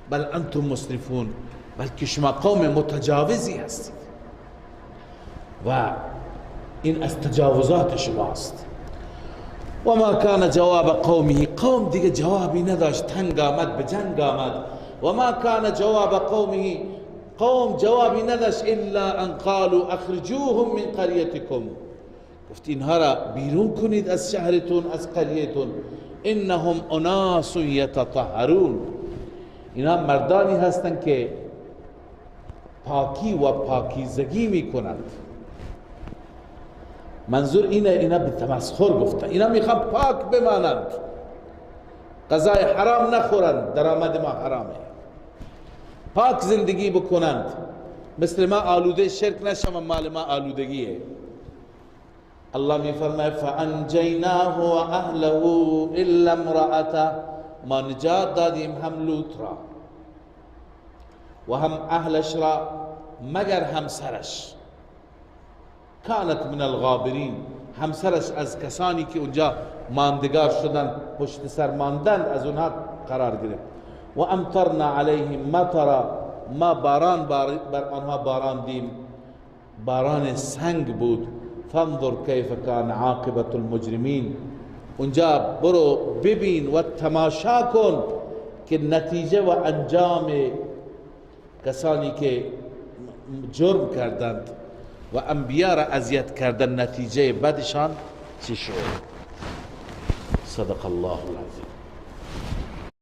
بل انتم مسرفون، بلکه شما قوم متجاوزی هستید و این از تجاوزات شماست. و ما کان جواب قومه، قوم دیگه جوابی نداشت، تنگ آمد، به جنگ آمد. و ما کان جواب قومه، قوم جوابی نداشت الا ان قالوا اخرجوهم من قریتکم، گفت اینها را بیرون کنید از شهرتون، از قریتون. انهم اناس یتطهرون، اینها مردانی هستند که پاکی و پاکیزگی میکنند. منظور اینه، اینا به تمسخر گفتن، اینا میخوان پاک بمانند، غذای حرام نخورند، درآمد ما حرامه، پاک زندگی بکنند، مثل ما آلوده شرک نشوند، مال ما آلودگیه. الله میفرماید فانجیناه و اهله الا امرأته، ما نجات دادیم هم لوط را و هم اهلش را مگر همسرش. کانت من الغابرین، همسرش از کسانی که اونجا ماندگار شدن، پشت سر ماندن، از اونها قرار گرفت. و امطرنا علیهم مطرا، ما باران بر آنها باراندیم، باران سنگ بود. فانظر کیف کان عاقبت المجرمین، اونجا برو ببین و تماشا کن که نتیجه و انجام کسانی که جرم کردند و انبیا را اذیت کردن، نتیجه بدشان چی شد. صدق الله العظیم.